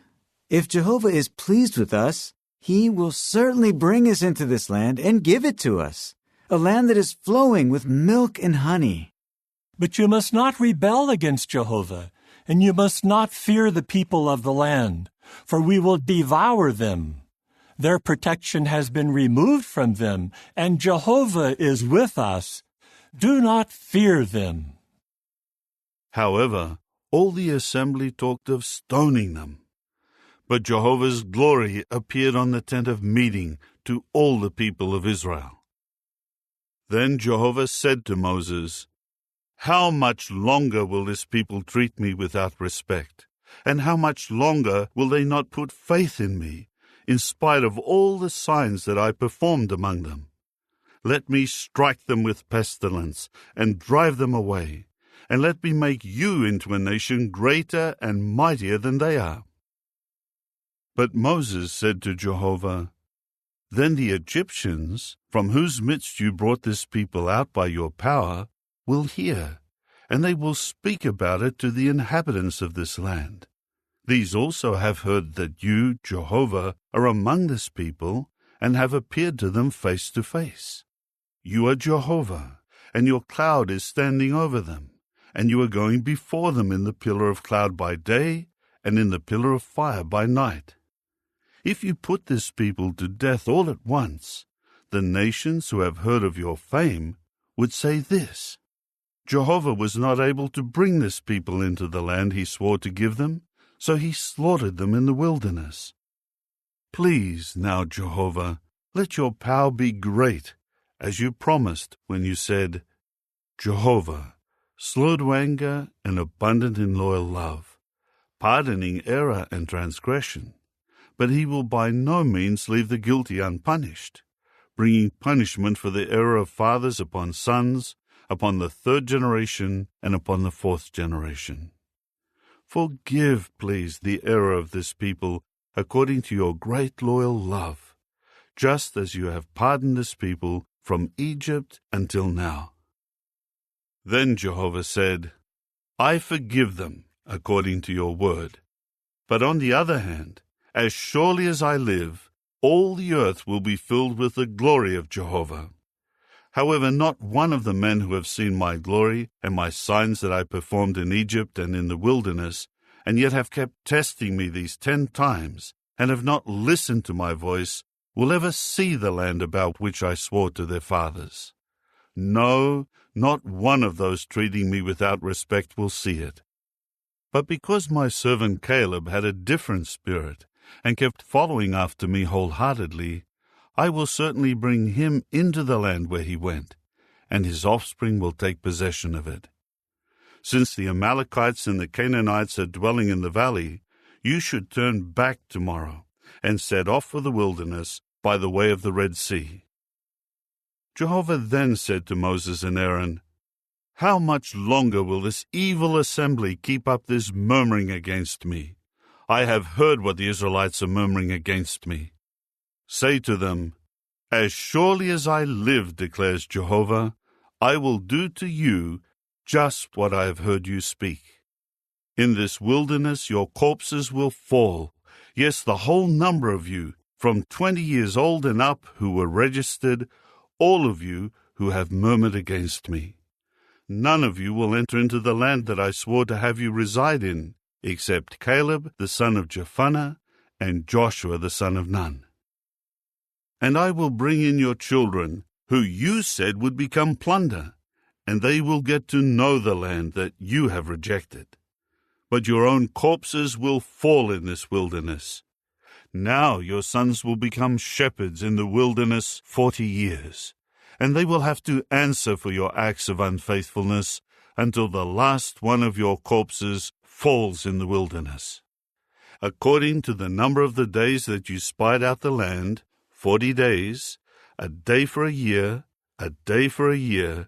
If Jehovah is pleased with us, He will certainly bring us into this land and give it to us, a land that is flowing with milk and honey." But you must not rebel against Jehovah, and you must not fear the people of the land, for we will devour them. Their protection has been removed from them, and Jehovah is with us. Do not fear them. However, all the assembly talked of stoning them. But Jehovah's glory appeared on the tent of meeting to all the people of Israel. Then Jehovah said to Moses, "How much longer will this people treat me without respect? And how much longer will they not put faith in me, in spite of all the signs that I performed among them? Let me strike them with pestilence and drive them away, and let me make you into a nation greater and mightier than they are." But Moses said to Jehovah, "Then the Egyptians, from whose midst you brought this people out by your power, will hear, and they will speak about it to the inhabitants of this land. These also have heard that you, Jehovah, are among this people, and have appeared to them face to face. You are Jehovah, and your cloud is standing over them, and you are going before them in the pillar of cloud by day, and in the pillar of fire by night. If you put this people to death all at once, the nations who have heard of your fame would say this: Jehovah was not able to bring this people into the land he swore to give them, so he slaughtered them in the wilderness. Please now, Jehovah, let your power be great, as you promised when you said, Jehovah, slow to anger and abundant in loyal love, pardoning error and transgression, but he will by no means leave the guilty unpunished, bringing punishment for the error of fathers upon sons, upon the third generation, and upon the fourth generation. Forgive, please, the error of this people according to your great loyal love, just as you have pardoned this people from Egypt until now. Then Jehovah said, I forgive them according to your word. But on the other hand, as surely as I live, all the earth will be filled with the glory of Jehovah. However, not one of the men who have seen my glory and my signs that I performed in Egypt and in the wilderness, and yet have kept testing me these 10 times, and have not listened to my voice, will ever see the land about which I swore to their fathers. No, not one of those treating me without respect will see it. But because my servant Caleb had a different spirit, and kept following after me wholeheartedly, I will certainly bring him into the land where he went, and his offspring will take possession of it. Since the Amalekites and the Canaanites are dwelling in the valley, you should turn back tomorrow, and set off for the wilderness by the way of the Red Sea. Jehovah then said to Moses and Aaron, How much longer will this evil assembly keep up this murmuring against me? I have heard what the Israelites are murmuring against me. Say to them, As surely as I live, declares Jehovah, I will do to you just what I have heard you speak. In this wilderness your corpses will fall, yes, the whole number of you, from 20 years old and up, who were registered, all of you who have murmured against me. None of you will enter into the land that I swore to have you reside in, except Caleb the son of Jephunneh and Joshua the son of Nun. And I will bring in your children, who you said would become plunder, and they will get to know the land that you have rejected. But your own corpses will fall in this wilderness. Now your sons will become shepherds in the wilderness 40 years, and they will have to answer for your acts of unfaithfulness until the last one of your corpses falls in the wilderness. According to the number of the days that you spied out the land, 40 days, a day for a year, a day for a year,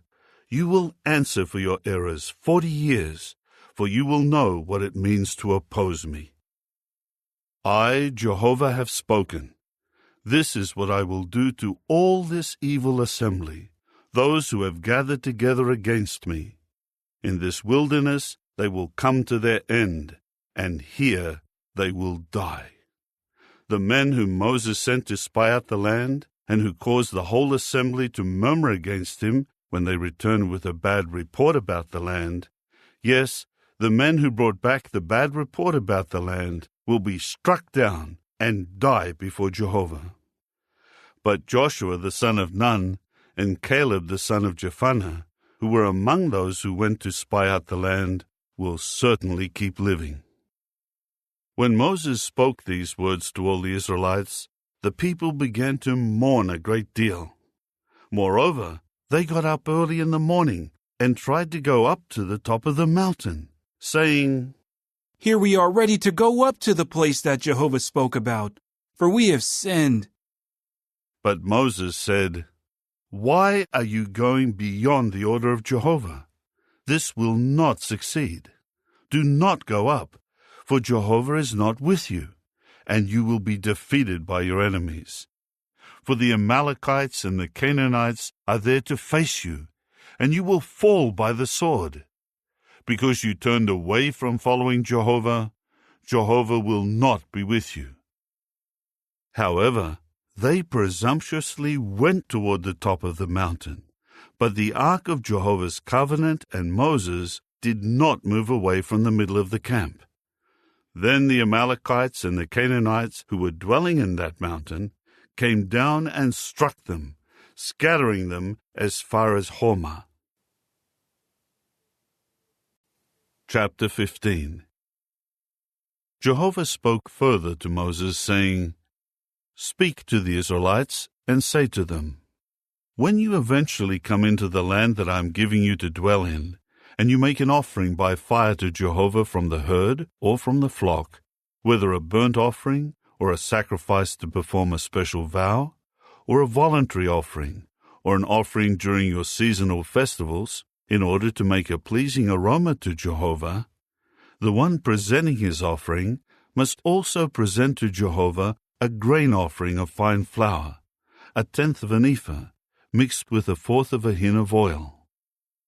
you will answer for your errors 40 years, for you will know what it means to oppose me. I, Jehovah, have spoken. This is what I will do to all this evil assembly, those who have gathered together against me. In this wilderness they will come to their end, and here they will die. The men whom Moses sent to spy out the land, and who caused the whole assembly to murmur against him when they returned with a bad report about the land, yes, the men who brought back the bad report about the land will be struck down and die before Jehovah. But Joshua the son of Nun and Caleb the son of Jephunneh, who were among those who went to spy out the land, will certainly keep living. When Moses spoke these words to all the Israelites, the people began to mourn a great deal. Moreover, they got up early in the morning and tried to go up to the top of the mountain, saying, Here we are ready to go up to the place that Jehovah spoke about, for we have sinned. But Moses said, Why are you going beyond the order of Jehovah? This will not succeed. Do not go up, for Jehovah is not with you, and you will be defeated by your enemies. For the Amalekites and the Canaanites are there to face you, and you will fall by the sword. Because you turned away from following Jehovah, Jehovah will not be with you. However, they presumptuously went toward the top of the mountain, but the ark of Jehovah's covenant and Moses did not move away from the middle of the camp. Then the Amalekites and the Canaanites who were dwelling in that mountain came down and struck them, scattering them as far as Hormah. Chapter 15. Jehovah spoke further to Moses, saying, Speak to the Israelites and say to them, "When you eventually come into the land that I am giving you to dwell in, and you make an offering by fire to Jehovah from the herd or from the flock, whether a burnt offering or a sacrifice to perform a special vow, or a voluntary offering, or an offering during your seasonal festivals, in order to make a pleasing aroma to Jehovah, the one presenting his offering must also present to Jehovah a grain offering of fine flour, 1/10 of an ephah, mixed with 1/4 of a hin of oil.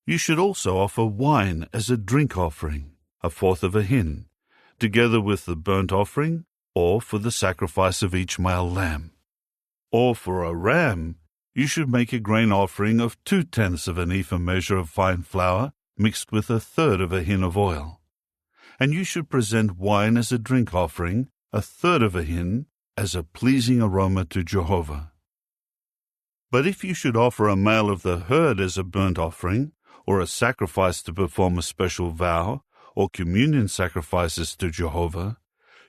You should also offer wine as a drink offering, 1/4 of a hin, together with the burnt offering, or for the sacrifice of each male lamb. Or for a ram, you should make a grain offering of 2/10 of an ephah measure of fine flour, mixed with 1/3 of a hin of oil. And you should present wine as a drink offering, 1/3 of a hin, as a pleasing aroma to Jehovah. But if you should offer a male of the herd as a burnt offering, or a sacrifice to perform a special vow, or communion sacrifices to Jehovah,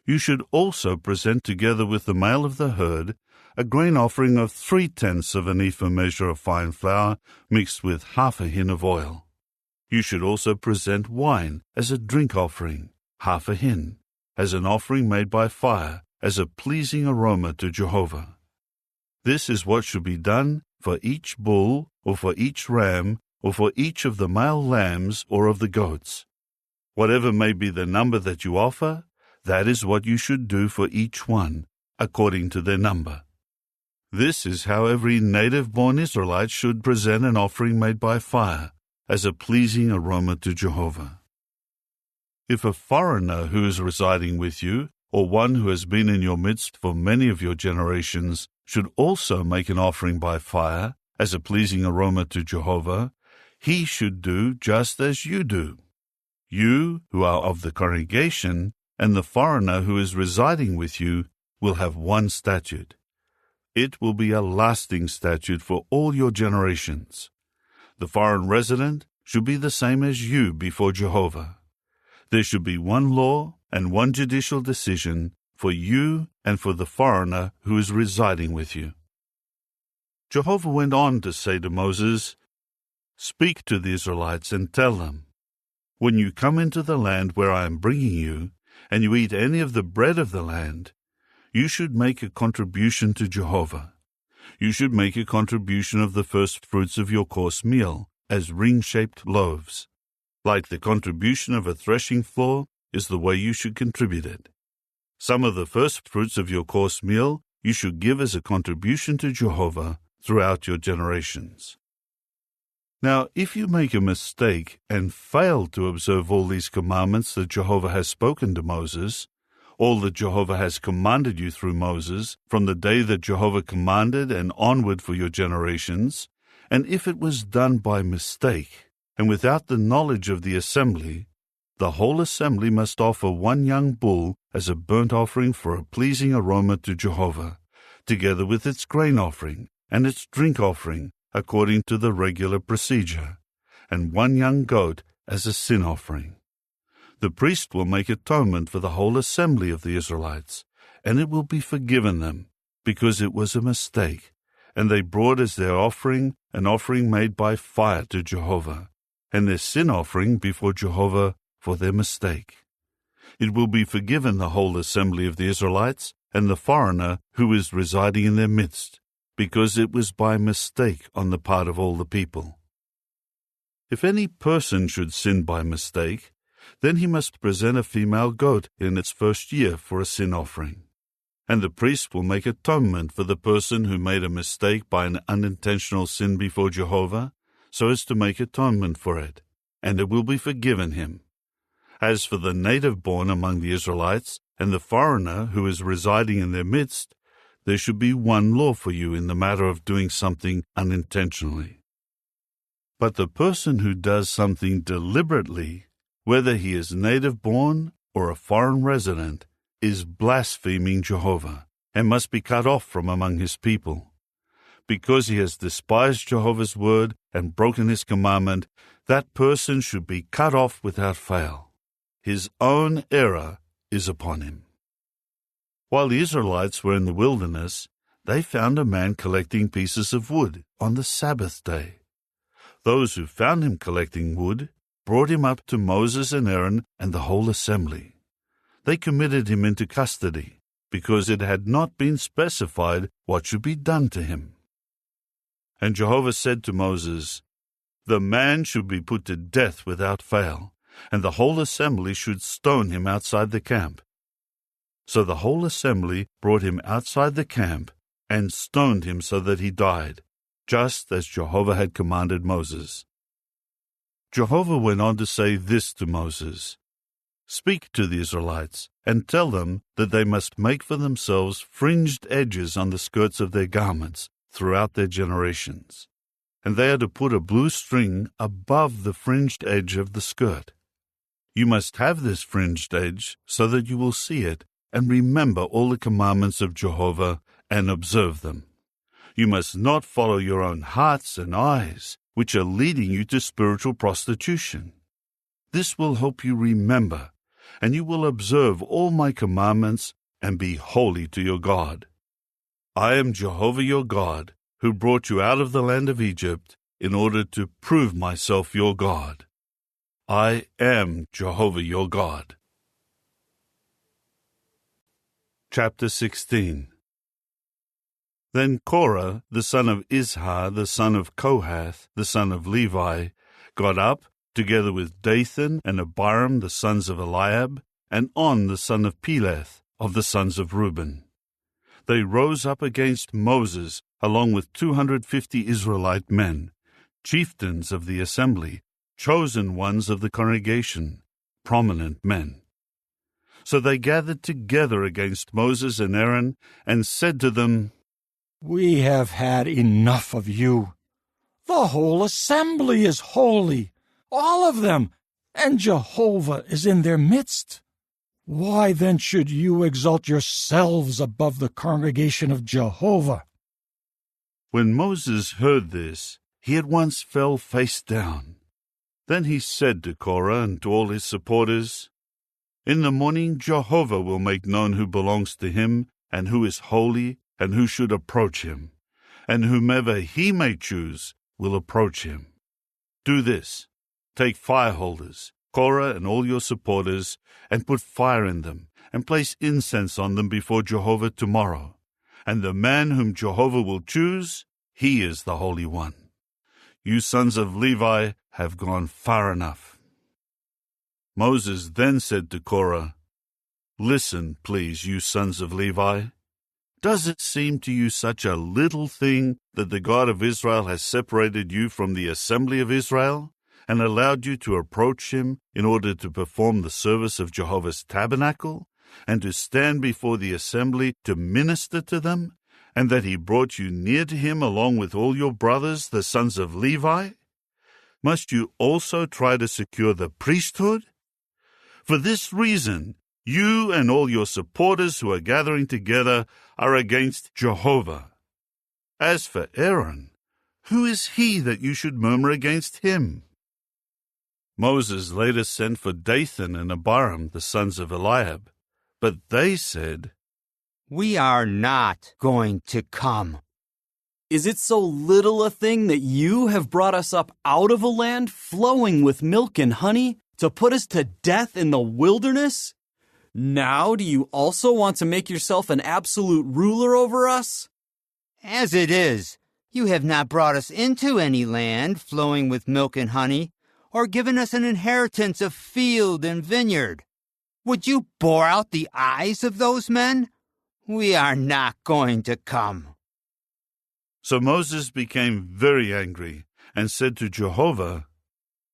you should also present together with the male of the herd a grain offering of 3/10 of an ephah measure of fine flour, mixed with 1/2 a hin of oil. You should also present wine as a drink offering, 1/2 a hin, as an offering made by fire, as a pleasing aroma to Jehovah. This is what should be done for each bull, or for each ram, or for each of the male lambs or of the goats. Whatever may be the number that you offer, that is what you should do for each one, according to their number. This is how every native-born Israelite should present an offering made by fire, as a pleasing aroma to Jehovah. If a foreigner who is residing with you, or one who has been in your midst for many of your generations, should also make an offering by fire, as a pleasing aroma to Jehovah, he should do just as you do. You, who are of the congregation, and the foreigner who is residing with you, will have one statute. It will be a lasting statute for all your generations. The foreign resident should be the same as you before Jehovah. There should be one law and one judicial decision for you and for the foreigner who is residing with you. Jehovah went on to say to Moses, "Speak to the Israelites and tell them, when you come into the land where I am bringing you, and you eat any of the bread of the land, you should make a contribution to Jehovah. You should make a contribution of the first fruits of your course meal, as ring-shaped loaves. Like the contribution of a threshing floor is the way you should contribute it. Some of the first fruits of your course meal you should give as a contribution to Jehovah throughout your generations." Now, if you make a mistake and fail to observe all these commandments that Jehovah has spoken to Moses, all that Jehovah has commanded you through Moses, from the day that Jehovah commanded and onward for your generations, and if it was done by mistake, and without the knowledge of the assembly, the whole assembly must offer one young bull as a burnt offering for a pleasing aroma to Jehovah, together with its grain offering and its drink offering, according to the regular procedure, and one young goat as a sin offering. The priest will make atonement for the whole assembly of the Israelites, and it will be forgiven them, because it was a mistake, and they brought as their offering an offering made by fire to Jehovah, and their sin offering before Jehovah for their mistake. It will be forgiven the whole assembly of the Israelites and the foreigner who is residing in their midst, because it was by mistake on the part of all the people. If any person should sin by mistake, then he must present a female goat in its first year for a sin offering. And the priest will make atonement for the person who made a mistake by an unintentional sin before Jehovah, so as to make atonement for it, and it will be forgiven him. As for the native born among the Israelites and the foreigner who is residing in their midst, there should be one law for you in the matter of doing something unintentionally. But the person who does something deliberately, whether he is native-born or a foreign resident, is blaspheming Jehovah and must be cut off from among his people. Because he has despised Jehovah's word and broken his commandment, that person should be cut off without fail. His own error is upon him. While the Israelites were in the wilderness, they found a man collecting pieces of wood on the Sabbath day. Those who found him collecting wood brought him up to Moses and Aaron and the whole assembly. They committed him into custody, because it had not been specified what should be done to him. And Jehovah said to Moses, "The man should be put to death without fail, and the whole assembly should stone him outside the camp." So the whole assembly brought him outside the camp and stoned him so that he died, just as Jehovah had commanded Moses. Jehovah went on to say this to Moses, "Speak to the Israelites and tell them that they must make for themselves fringed edges on the skirts of their garments throughout their generations, and they are to put a blue string above the fringed edge of the skirt. You must have this fringed edge so that you will see it and remember all the commandments of Jehovah and observe them. You must not follow your own hearts and eyes, which are leading you to spiritual prostitution. This will help you remember, and you will observe all my commandments and be holy to your God. I am Jehovah your God, who brought you out of the land of Egypt in order to prove myself your God. I am Jehovah your God." Chapter 16. Then Korah, the son of Izhar, the son of Kohath, the son of Levi, got up, together with Dathan and Abiram, the sons of Eliab, and On, the son of Peleth, of the sons of Reuben. They rose up against Moses, along with 250 Israelite men, chieftains of the assembly, chosen ones of the congregation, prominent men. So they gathered together against Moses and Aaron, and said to them, "We have had enough of you. The whole assembly is holy, all of them, and Jehovah is in their midst. Why then should you exalt yourselves above the congregation of Jehovah?" When Moses heard this, he at once fell face down. Then he said to Korah and to all his supporters, "In the morning Jehovah will make known who belongs to him, and who is holy, and who should approach him, and whomever he may choose will approach him. Do this: take fire holders, Korah and all your supporters, and put fire in them, and place incense on them before Jehovah tomorrow. And the man whom Jehovah will choose, he is the Holy One. You sons of Levi have gone far enough." Moses then said to Korah, "Listen, please, you sons of Levi. Does it seem to you such a little thing that the God of Israel has separated you from the assembly of Israel and allowed you to approach him in order to perform the service of Jehovah's tabernacle and to stand before the assembly to minister to them, and that he brought you near to him along with all your brothers, the sons of Levi? Must you also try to secure the priesthood? For this reason, you and all your supporters who are gathering together are against Jehovah. As for Aaron, who is he that you should murmur against him?" Moses later sent for Dathan and Abiram, the sons of Eliab, but they said, "We are not going to come." Is it so little a thing that you have brought us up out of a land flowing with milk and honey to put us to death in the wilderness? Now do you also want to make yourself an absolute ruler over us? As it is, you have not brought us into any land flowing with milk and honey, or given us an inheritance of field and vineyard. Would you bore out the eyes of those men? We are not going to come." So Moses became very angry and said to Jehovah,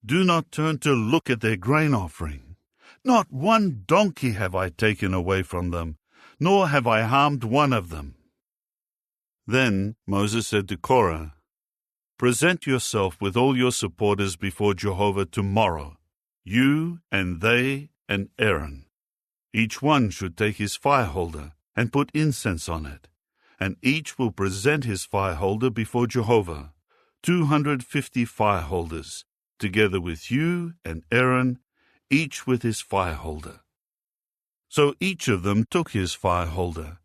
"Do not turn to look at their grain offering. Not one donkey have I taken away from them, nor have I harmed one of them." Then Moses said to Korah, "Present yourself with all your supporters before Jehovah tomorrow, you and they and Aaron. Each one should take his fire holder and put incense on it, and each will present his fire holder before Jehovah, 250 fire holders, together with you and Aaron, each with his fire holder." So each of them took his fire holder,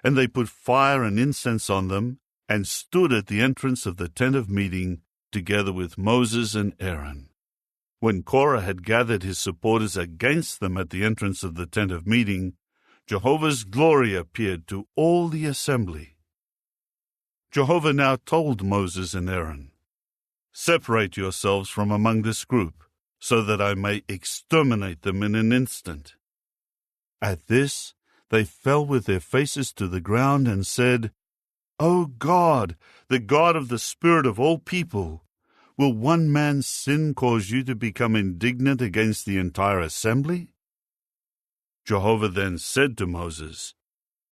And they put fire and incense on them, and stood at the entrance of the tent of meeting, together with Moses and Aaron. When Korah had gathered his supporters against them at the entrance of the tent of meeting, Jehovah's glory appeared to all the assembly. Jehovah now told Moses and Aaron, "Separate yourselves from among this group, so that I may exterminate them in an instant." At this, they fell with their faces to the ground and said, "O God, the God of the spirit of all people, will one man's sin cause you to become indignant against the entire assembly?" Jehovah then said to Moses,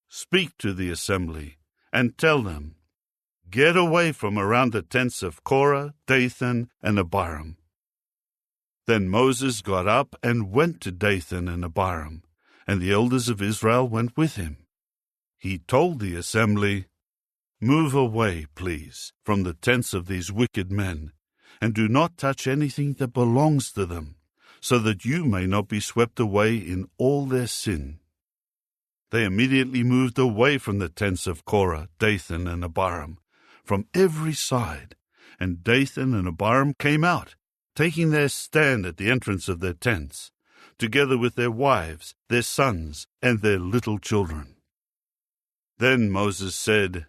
"Speak to the assembly and tell them, 'Get away from around the tents of Korah, Dathan, and Abiram.'" Then Moses got up and went to Dathan and Abiram, and the elders of Israel went with him. He told the assembly, "Move away, please, from the tents of these wicked men, and do not touch anything that belongs to them, so that you may not be swept away in all their sin." They immediately moved away from the tents of Korah, Dathan, and Abiram, from every side, and Dathan and Abiram came out, taking their stand at the entrance of their tents, together with their wives, their sons, and their little children. Then Moses said,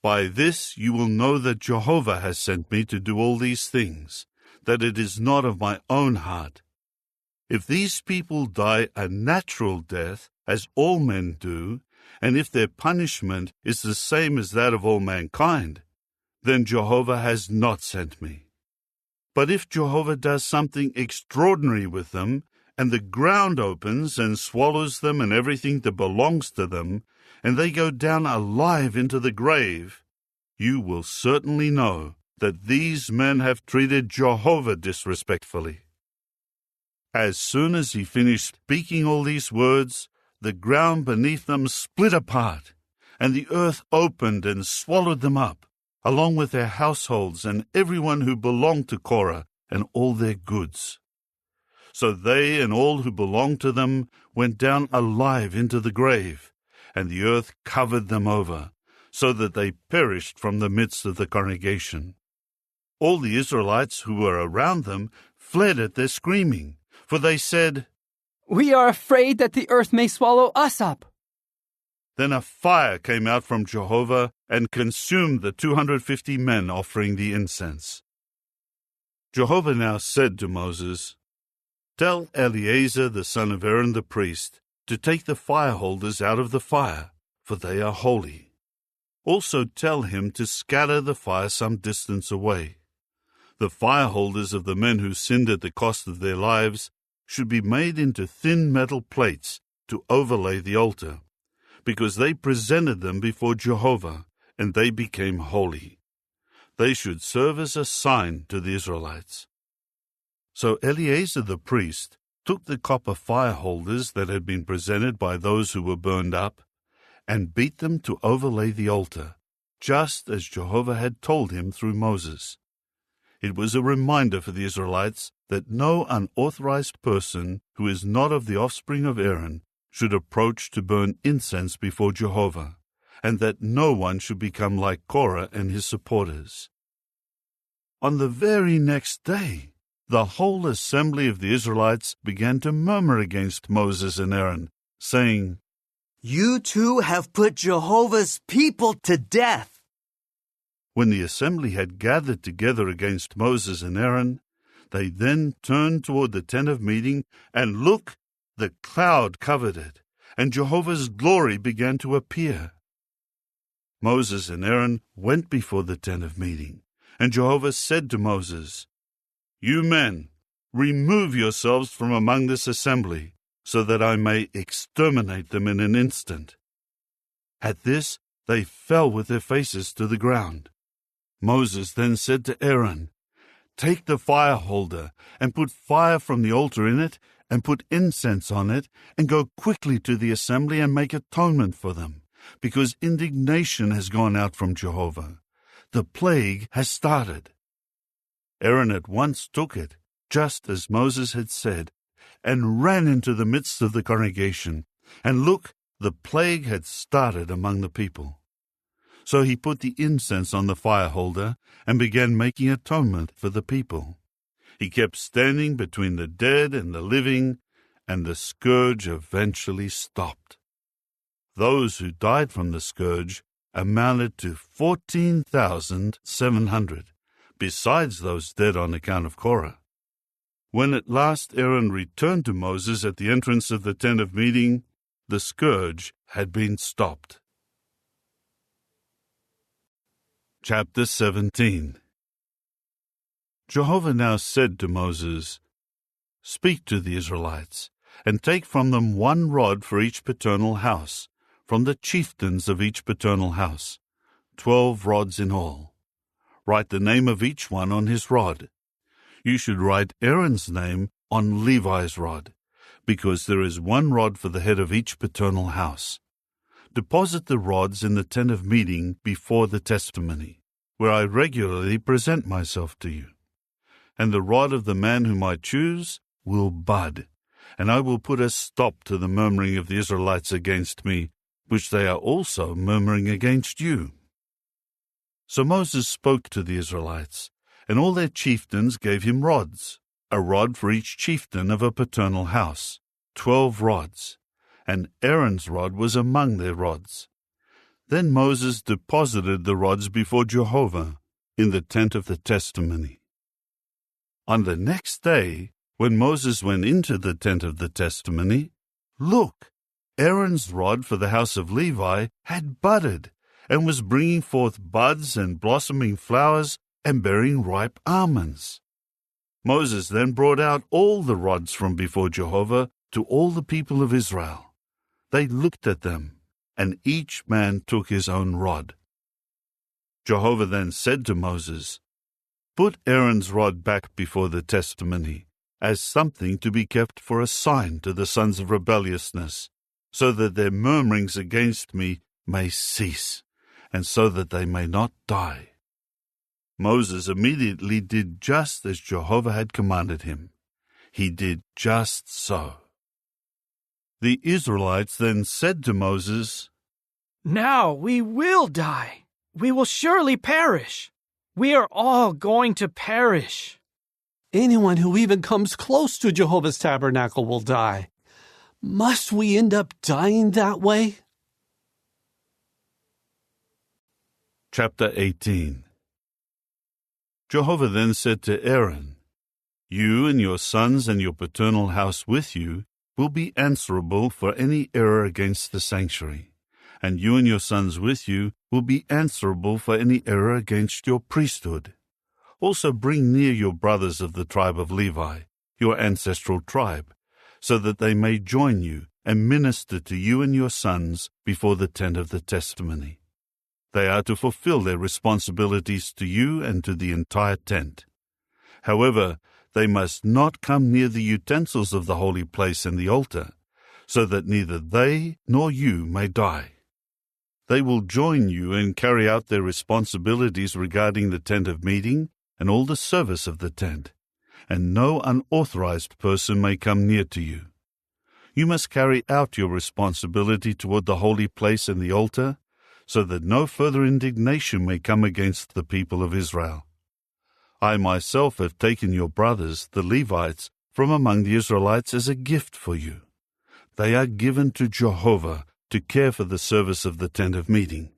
"By this you will know that Jehovah has sent me to do all these things, that it is not of my own heart. If these people die a natural death, as all men do, and if their punishment is the same as that of all mankind, then Jehovah has not sent me. But if Jehovah does something extraordinary with them, and the ground opens and swallows them and everything that belongs to them, and they go down alive into the grave, you will certainly know that these men have treated Jehovah disrespectfully." As soon as he finished speaking all these words, the ground beneath them split apart, and the earth opened and swallowed them up, along with their households and everyone who belonged to Korah and all their goods. So they and all who belonged to them went down alive into the grave, and the earth covered them over, so that they perished from the midst of the congregation. All the Israelites who were around them fled at their screaming, for they said, "We are afraid that the earth may swallow us up." Then a fire came out from Jehovah and consumed the 250 men offering the incense. Jehovah now said to Moses, "Tell Eleazar the son of Aaron the priest to take the fire holders out of the fire, for they are holy. Also tell him to scatter the fire some distance away. The fire holders of the men who sinned at the cost of their lives should be made into thin metal plates to overlay the altar, because they presented them before Jehovah, and they became holy. They should serve as a sign to the Israelites." So Eleazar the priest took the copper fire holders that had been presented by those who were burned up, and beat them to overlay the altar, just as Jehovah had told him through Moses. It was a reminder for the Israelites that no unauthorized person who is not of the offspring of Aaron should approach to burn incense before Jehovah, and that no one should become like Korah and his supporters. On the very next day, the whole assembly of the Israelites began to murmur against Moses and Aaron, saying, "You two have put Jehovah's people to death." When the assembly had gathered together against Moses and Aaron, they then turned toward the tent of meeting, and look, the cloud covered it, and Jehovah's glory began to appear. Moses and Aaron went before the tent of meeting, and Jehovah said to Moses, "You men, remove yourselves from among this assembly, so that I may exterminate them in an instant." At this they fell with their faces to the ground. Moses then said to Aaron, "Take the fire holder, and put fire from the altar in it, and put incense on it, and go quickly to the assembly and make atonement for them, because indignation has gone out from Jehovah. The plague has started." Aaron at once took it, just as Moses had said, and ran into the midst of the congregation. And look, The plague had started among the people. So he put the incense on the fire holder and began making atonement for the people. He kept standing between the dead and the living, and the scourge eventually stopped. Those who died from the scourge amounted to 14,700, besides those dead on account of Korah. When at last Aaron returned to Moses at the entrance of the tent of meeting, the scourge had been stopped. Chapter 17. Jehovah now said to Moses, "Speak to the Israelites, and take from them 1 rod for each paternal house, from the chieftains of each paternal house, 12 rods in all. Write the name of each one on his rod. You should write Aaron's name on Levi's rod, because there is 1 rod for the head of each paternal house. Deposit the rods in the tent of meeting before the testimony, where I regularly present myself to you. And the rod of the man whom I choose will bud, and I will put a stop to the murmuring of the Israelites against me, which they are also murmuring against you." So Moses spoke to the Israelites, and all their chieftains gave him rods, a rod for each chieftain of a paternal house, 12 rods, and Aaron's rod was among their rods. Then Moses deposited the rods before Jehovah in the tent of the testimony. On the next day, when Moses went into the tent of the testimony, look, Aaron's rod for the house of Levi had budded, and was bringing forth buds and blossoming flowers and bearing ripe almonds. Moses then brought out all the rods from before Jehovah to all the people of Israel. They looked at them, and each man took his own rod. Jehovah then said to Moses, "Put Aaron's rod back before the testimony, as something to be kept for a sign to the sons of rebelliousness, so that their murmurings against me may cease, and so that they may not die." Moses immediately did just as Jehovah had commanded him. He did just so. The Israelites then said to Moses, "Now we will die. We will surely perish. We are all going to perish." Anyone who even comes close to Jehovah's tabernacle will die. Must we end up dying that way? Chapter 18. Jehovah then said to Aaron, "You and your sons and your paternal house with you will be answerable for any error against the sanctuary, and you and your sons with you will be answerable for any error against your priesthood. Also bring near your brothers of the tribe of Levi, your ancestral tribe, so that they may join you and minister to you and your sons before the tent of the testimony. They are to fulfill their responsibilities to you and to the entire tent. However, they must not come near the utensils of the holy place and the altar, so that neither they nor you may die. They will join you and carry out their responsibilities regarding the tent of meeting and all the service of the tent, and no unauthorized person may come near to you. You must carry out your responsibility toward the holy place and the altar, so that no further indignation may come against the people of Israel. I myself have taken your brothers, the Levites, from among the Israelites as a gift for you. They are given to Jehovah to care for the service of the tent of meeting.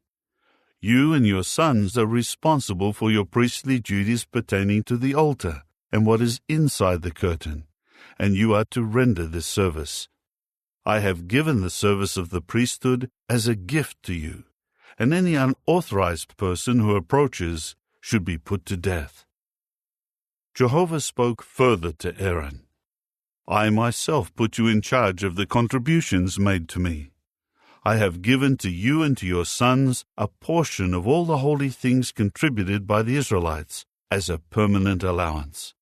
You and your sons are responsible for your priestly duties pertaining to the altar and what is inside the curtain, and you are to render this service. I have given the service of the priesthood as a gift to you, and any unauthorized person who approaches should be put to death." Jehovah spoke further to Aaron, "I myself put you in charge of the contributions made to me. I have given to you and to your sons a portion of all the holy things contributed by the Israelites as a permanent allowance.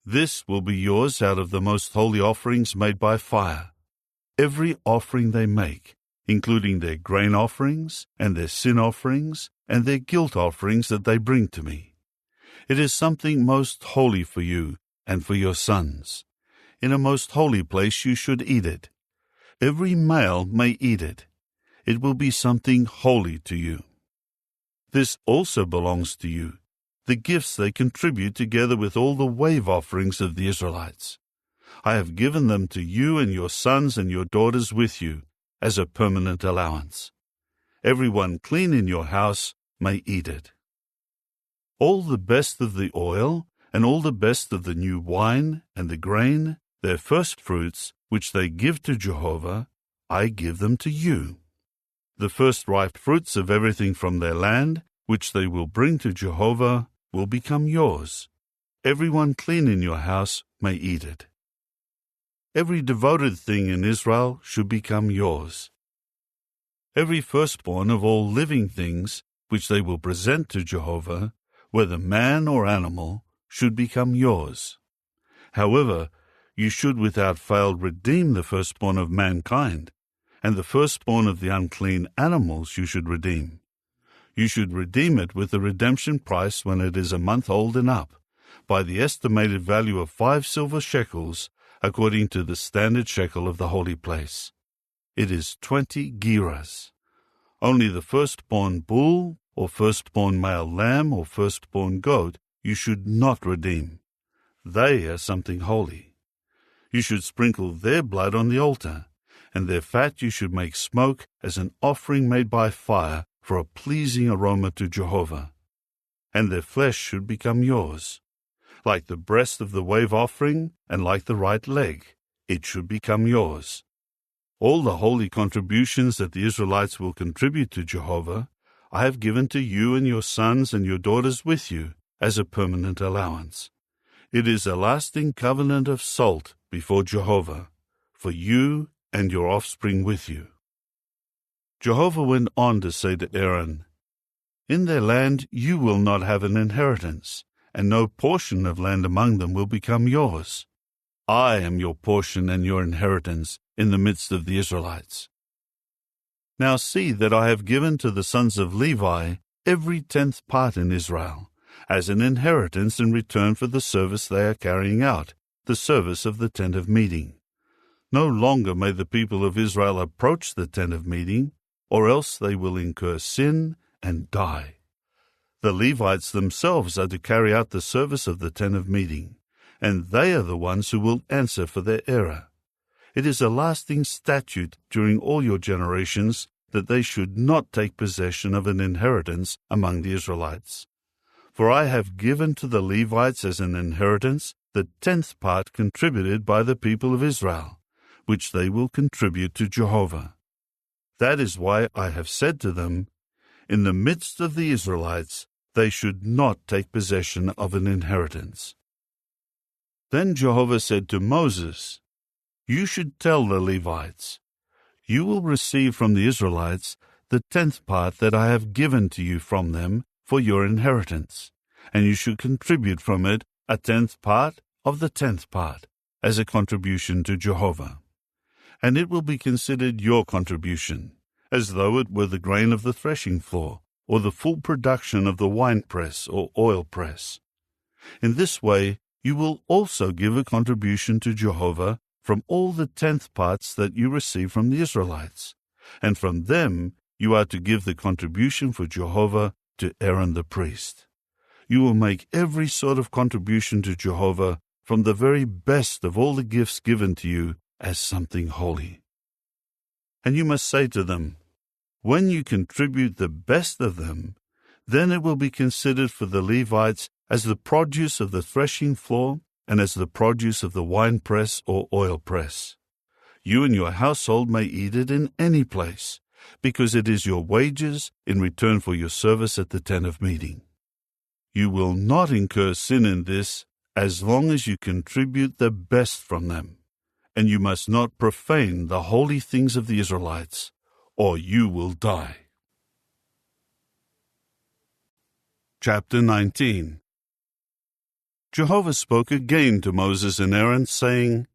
This will be yours out of the most holy offerings made by fire. Every offering they make, including their grain offerings and their sin offerings and their guilt offerings that they bring to me. It is something most holy for you and for your sons. In a most holy place you should eat it. Every male may eat it, It will be something holy to you. This also belongs to you, the gifts they contribute together with all the wave offerings of the Israelites. I have given them to you and your sons and your daughters with you as a permanent allowance. Everyone clean in your house may eat it. All the best of the oil and all the best of the new wine and the grain, their first fruits, which they give to Jehovah, I give them to you. The first ripe fruits of everything from their land, which they will bring to Jehovah, will become yours. Everyone clean in your house may eat it. Every devoted thing in Israel should become yours. Every firstborn of all living things, which they will present to Jehovah, whether man or animal, should become yours. However, you should without fail redeem the firstborn of mankind, and the firstborn of the unclean animals you should redeem. You should redeem it with the redemption price when it is a month old and up, by the estimated value of 5 silver shekels, according to the standard shekel of the holy place. It is 20 gerahs. Only the firstborn bull, or firstborn male lamb, or firstborn goat you should not redeem. They are something holy. You should sprinkle their blood on the altar, and their fat you should make smoke as an offering made by fire for a pleasing aroma to Jehovah. And their flesh should become yours. Like the breast of the wave offering, and like the right leg, it should become yours. All the holy contributions that the Israelites will contribute to Jehovah, I have given to you and your sons and your daughters with you as a permanent allowance. It is a lasting covenant of salt before Jehovah, for you and your offspring with you. Jehovah went on to say to Aaron, In their land you will not have an inheritance, and no portion of land among them will become yours. I am your portion and your inheritance in the midst of the Israelites. Now see that I have given to the sons of Levi every 10th part in Israel, as an inheritance in return for the service they are carrying out, the service of the tent of meeting. No longer may the people of Israel approach the tent of meeting, or else they will incur sin and die. The Levites themselves are to carry out the service of the tent of meeting, and they are the ones who will answer for their error. It is a lasting statute during all your generations that they should not take possession of an inheritance among the Israelites. For I have given to the Levites as an inheritance the 10th part contributed by the people of Israel, which they will contribute to Jehovah. That is why I have said to them, In the midst of the Israelites they should not take possession of an inheritance. Then Jehovah said to Moses, You should tell the Levites, You will receive from the Israelites the 10th part that I have given to you from them for your inheritance, and you should contribute from it a 10th part of the 10th part as a contribution to Jehovah. And it will be considered your contribution, as though it were the grain of the threshing floor, or the full production of the winepress or oil press. In this way you will also give a contribution to Jehovah from all the 10th parts that you receive from the Israelites, and from them you are to give the contribution for Jehovah to Aaron the priest. You will make every sort of contribution to Jehovah from the very best of all the gifts given to you as something holy. And you must say to them, When you contribute the best of them, then it will be considered for the Levites as the produce of the threshing floor and as the produce of the winepress or oil press. You and your household may eat it in any place, because it is your wages in return for your service at the tent of meeting. You will not incur sin in this as long as you contribute the best from them, and you must not profane the holy things of the Israelites, or you will die. Chapter 19. Jehovah spoke again to Moses and Aaron, saying,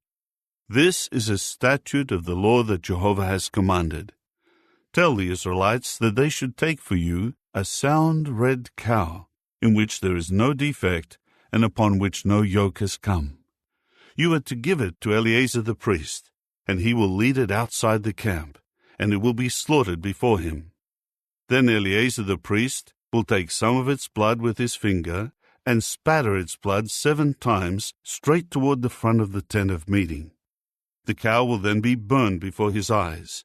This is a statute of the law that Jehovah has commanded. Tell the Israelites that they should take for you a sound red cow, in which there is no defect, and upon which no yoke has come. You are to give it to Eleazar the priest, and he will lead it outside the camp, and it will be slaughtered before him. Then Eleazar the priest will take some of its blood with his finger and spatter its blood 7 times straight toward the front of the tent of meeting. The cow will then be burned before his eyes.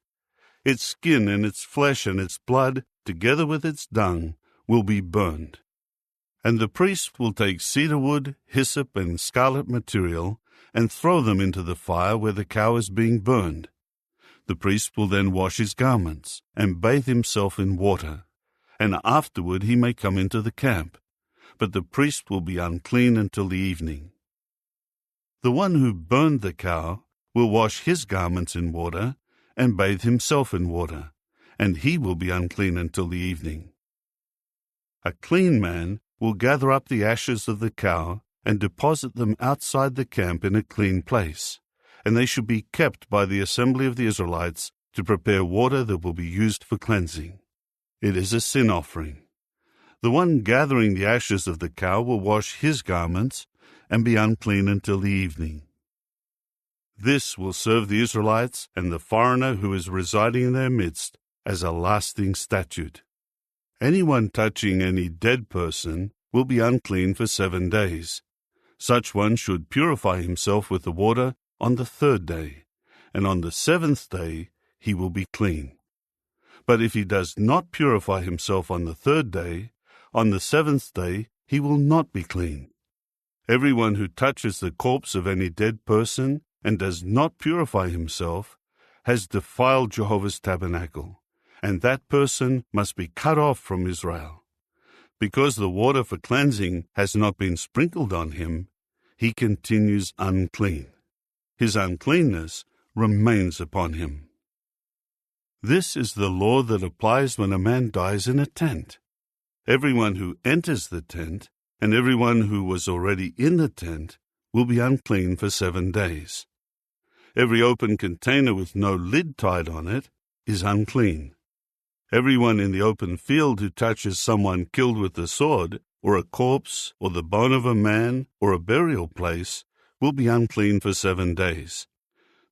Its skin and its flesh and its blood, together with its dung, will be burned. And the priest will take cedar wood, hyssop, and scarlet material, and throw them into the fire where the cow is being burned. The priest will then wash his garments, and bathe himself in water, and afterward he may come into the camp, but the priest will be unclean until the evening. The one who burned the cow will wash his garments in water, and bathe himself in water, and he will be unclean until the evening. A clean man will gather up the ashes of the cow and deposit them outside the camp in a clean place, and they should be kept by the assembly of the Israelites to prepare water that will be used for cleansing. It is a sin offering. The one gathering the ashes of the cow will wash his garments and be unclean until the evening. This will serve the Israelites and the foreigner who is residing in their midst as a lasting statute. Anyone touching any dead person will be unclean for 7 days. Such one should purify himself with the water on the 3rd day, and on the 7th day he will be clean. But if he does not purify himself on the 3rd day, on the 7th day he will not be clean. Everyone who touches the corpse of any dead person and does not purify himself has defiled Jehovah's tabernacle, and that person must be cut off from Israel. Because the water for cleansing has not been sprinkled on him, he continues unclean. His uncleanness remains upon him. This is the law that applies when a man dies in a tent. Everyone who enters the tent, and everyone who was already in the tent, will be unclean for 7 days. Every open container with no lid tied on it is unclean. Everyone in the open field who touches someone killed with the sword, or a corpse, or the bone of a man, or a burial place, will be unclean for 7 days.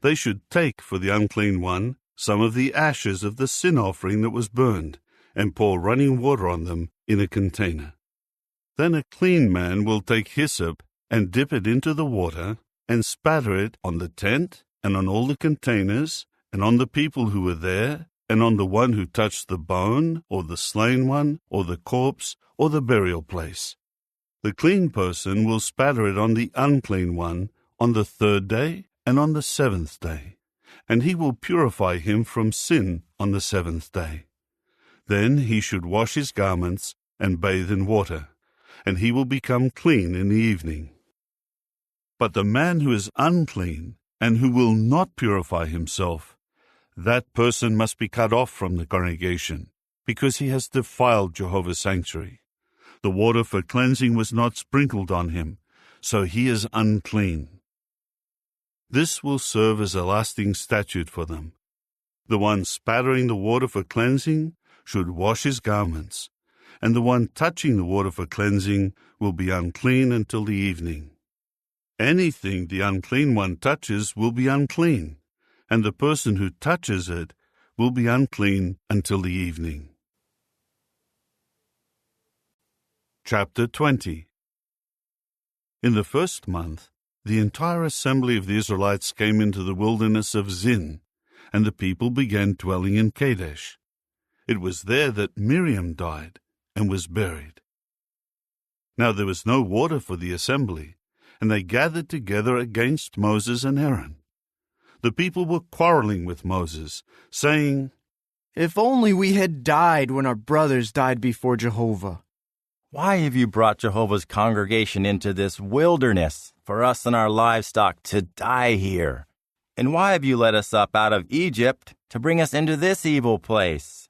They should take for the unclean one some of the ashes of the sin offering that was burned, and pour running water on them in a container. Then a clean man will take hyssop and dip it into the water, and spatter it on the tent, and on all the containers, and on the people who were there, and on the one who touched the bone, or the slain one, or the corpse, or the burial place. The clean person will spatter it on the unclean one on the 3rd day and on the 7th day, and he will purify him from sin on the 7th day. Then he should wash his garments and bathe in water, and he will become clean in the evening. But the man who is unclean and who will not purify himself, that person must be cut off from the congregation, because he has defiled Jehovah's sanctuary. The water for cleansing was not sprinkled on him, so he is unclean. This will serve as a lasting statute for them. The one spattering the water for cleansing should wash his garments, and the one touching the water for cleansing will be unclean until the evening. Anything the unclean one touches will be unclean, and the person who touches it will be unclean until the evening. Chapter 20. In the 1st month, the entire assembly of the Israelites came into the wilderness of Zin, and the people began dwelling in Kadesh. It was there that Miriam died and was buried. Now there was no water for the assembly, and they gathered together against Moses and Aaron. The people were quarreling with Moses, saying, "If only we had died when our brothers died before Jehovah." Why have you brought Jehovah's congregation into this wilderness for us and our livestock to die here? And why have you led us up out of Egypt to bring us into this evil place?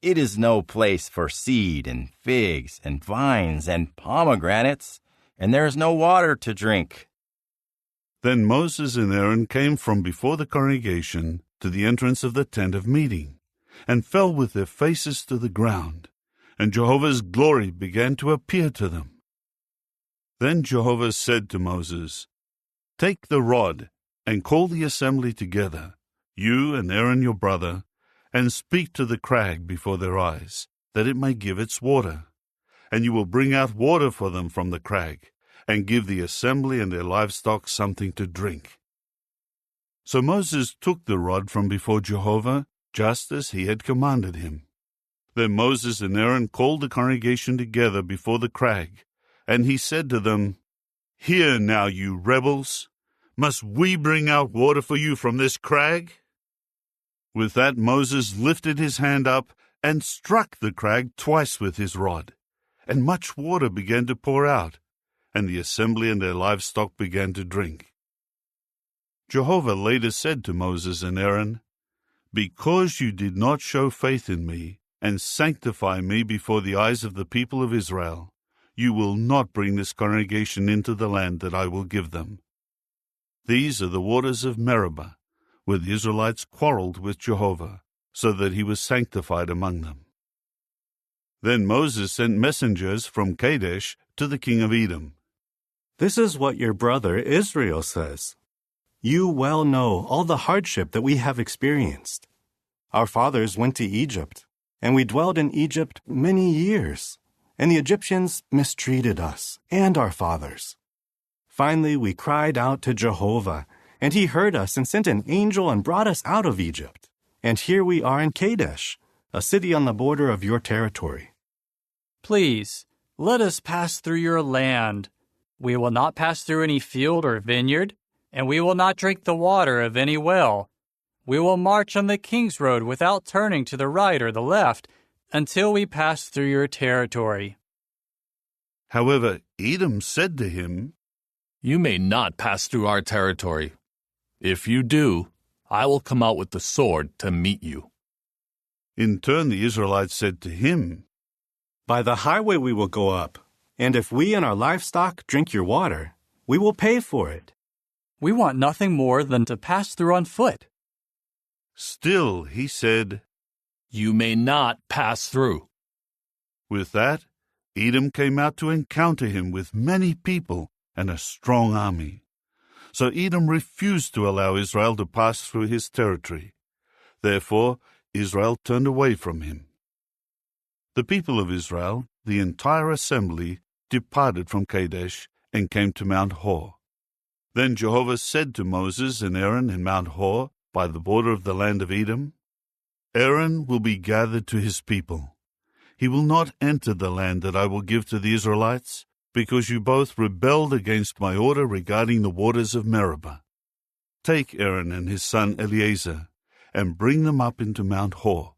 It is no place for seed and figs and vines and pomegranates, and there is no water to drink. Then Moses and Aaron came from before the congregation to the entrance of the tent of meeting, and fell with their faces to the ground, and Jehovah's glory began to appear to them. Then Jehovah said to Moses, "Take the rod and call the assembly together, you and Aaron your brother, and speak to the crag before their eyes, that it may give its water. And you will bring out water for them from the crag, and give the assembly and their livestock something to drink." So Moses took the rod from before Jehovah, just as he had commanded him. Then Moses and Aaron called the congregation together before the crag, and he said to them, "Hear now, you rebels! Must we bring out water for you from this crag?" With that Moses lifted his hand up and struck the crag twice with his rod, and much water began to pour out, and the assembly and their livestock began to drink. Jehovah later said to Moses and Aaron, "Because you did not show faith in me and sanctify me before the eyes of the people of Israel, you will not bring this congregation into the land that I will give them." These are the waters of Meribah, where the Israelites quarreled with Jehovah, so that he was sanctified among them. Then Moses sent messengers from Kadesh to the king of Edom. "This is what your brother Israel says. You well know all the hardship that we have experienced. Our fathers went to Egypt, and we dwelled in Egypt many years, and the Egyptians mistreated us and our fathers. Finally, we cried out to Jehovah, and he heard us and sent an angel and brought us out of Egypt. And here we are in Kadesh, a city on the border of your territory." Please, let us pass through your land. We will not pass through any field or vineyard, and we will not drink the water of any well. We will march on the king's road without turning to the right or the left until we pass through your territory. However, Edom said to him, "You may not pass through our territory. If you do, I will come out with the sword to meet you." In turn, the Israelites said to him, "By the highway we will go up, and if we and our livestock drink your water, we will pay for it." We want nothing more than to pass through on foot. Still, he said, "You may not pass through." With that, Edom came out to encounter him with many people and a strong army. So Edom refused to allow Israel to pass through his territory. Therefore, Israel turned away from him. The people of Israel, the entire assembly, departed from Kadesh and came to Mount Hor. Then Jehovah said to Moses and Aaron in Mount Hor, by the border of the land of Edom, "Aaron will be gathered to his people. He will not enter the land that I will give to the Israelites, because you both rebelled against my order regarding the waters of Meribah. Take Aaron and his son Eleazar, and bring them up into Mount Hor.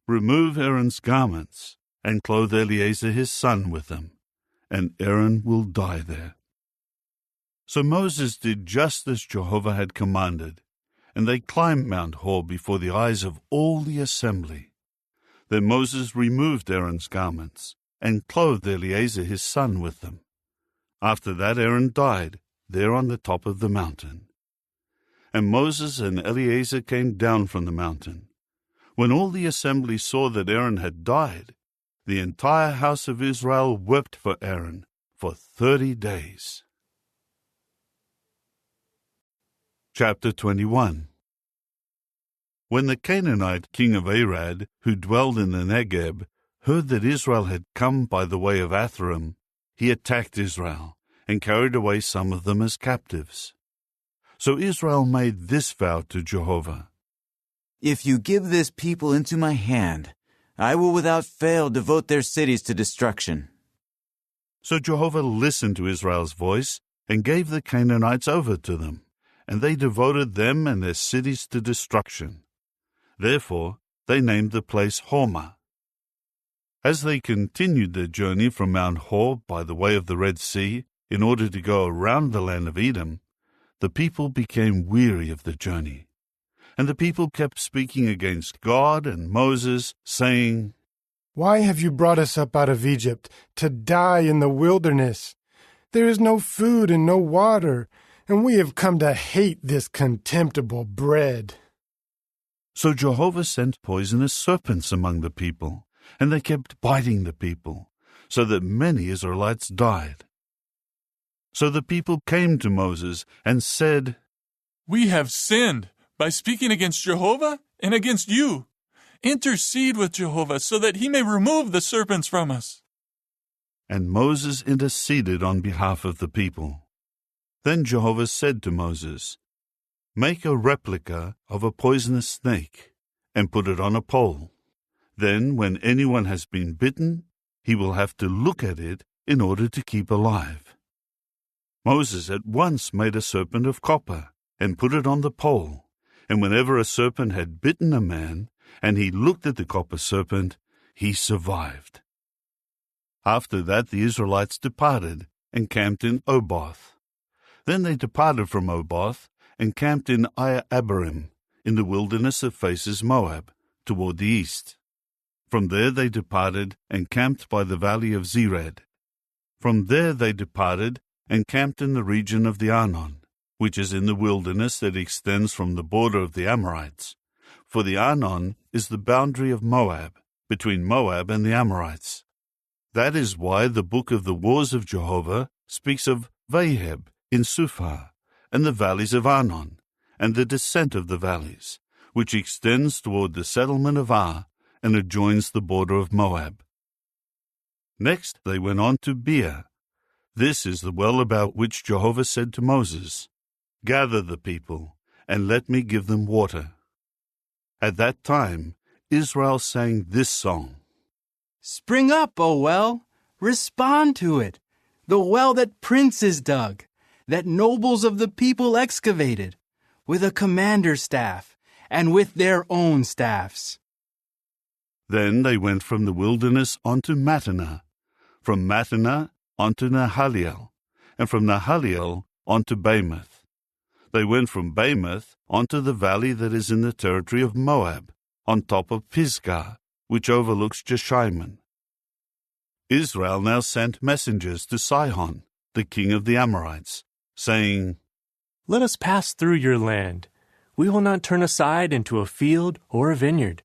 Remove Aaron's garments, and clothe Eleazar his son with them, and Aaron will die there." So Moses did just as Jehovah had commanded, and they climbed Mount Hor before the eyes of all the assembly. Then Moses removed Aaron's garments, and clothed Eleazar his son with them. After that Aaron died there on the top of the mountain. And Moses and Eleazar came down from the mountain. When all the assembly saw that Aaron had died, the entire house of Israel wept for Aaron for 30 days. Chapter 21. When the Canaanite king of Arad, who dwelled in the Negeb, heard that Israel had come by the way of Atharim, he attacked Israel and carried away some of them as captives. So Israel made this vow to Jehovah: "If you give this people into my hand, I will without fail devote their cities to destruction." So Jehovah listened to Israel's voice and gave the Canaanites over to them, and they devoted them and their cities to destruction. Therefore they named the place Hormah. As they continued their journey from Mount Hor by the way of the Red Sea, in order to go around the land of Edom, the people became weary of the journey. And the people kept speaking against God and Moses, saying, "Why have you brought us up out of Egypt to die in the wilderness? There is no food and no water, and we have come to hate this contemptible bread." So Jehovah sent poisonous serpents among the people, and they kept biting the people, so that many Israelites died. So the people came to Moses and said, "We have sinned by speaking against Jehovah and against you. Intercede with Jehovah so that he may remove the serpents from us. And Moses interceded on behalf of the people. Then Jehovah said to Moses, Make a replica of a poisonous snake and put it on a pole. Then, when anyone has been bitten, he will have to look at it in order to keep alive. Moses at once made a serpent of copper and put it on the pole, and whenever a serpent had bitten a man, and he looked at the copper serpent, he survived. After that the Israelites departed and camped in Oboth. Then they departed from Oboth and camped in Abarim, in the wilderness that faces Moab, toward the east. From there they departed and camped by the valley of Zered. From there they departed and camped in the region of the Arnon, which is in the wilderness that extends from the border of the Amorites. For the Arnon is the boundary of Moab, between Moab and the Amorites. That is why the book of the Wars of Jehovah speaks of Vaheb in Suphah, and the valleys of Arnon, and the descent of the valleys, which extends toward the settlement of Ar, and adjoins the border of Moab. Next they went on to Beer. This is the well about which Jehovah said to Moses, Gather the people, and let me give them water. At that time Israel sang this song. Spring up, O well, respond to it, the well that princes dug, that nobles of the people excavated, with a commander's staff, and with their own staffs. Then they went from the wilderness on to Mattanah, from Mattanah on to Nahaliel, and from Nahaliel on to Bamoth. They went from Bamoth on to the valley that is in the territory of Moab, on top of Pisgah, which overlooks Jeshimon. Israel now sent messengers to Sihon, the king of the Amorites, saying, Let us pass through your land. We will not turn aside into a field or a vineyard.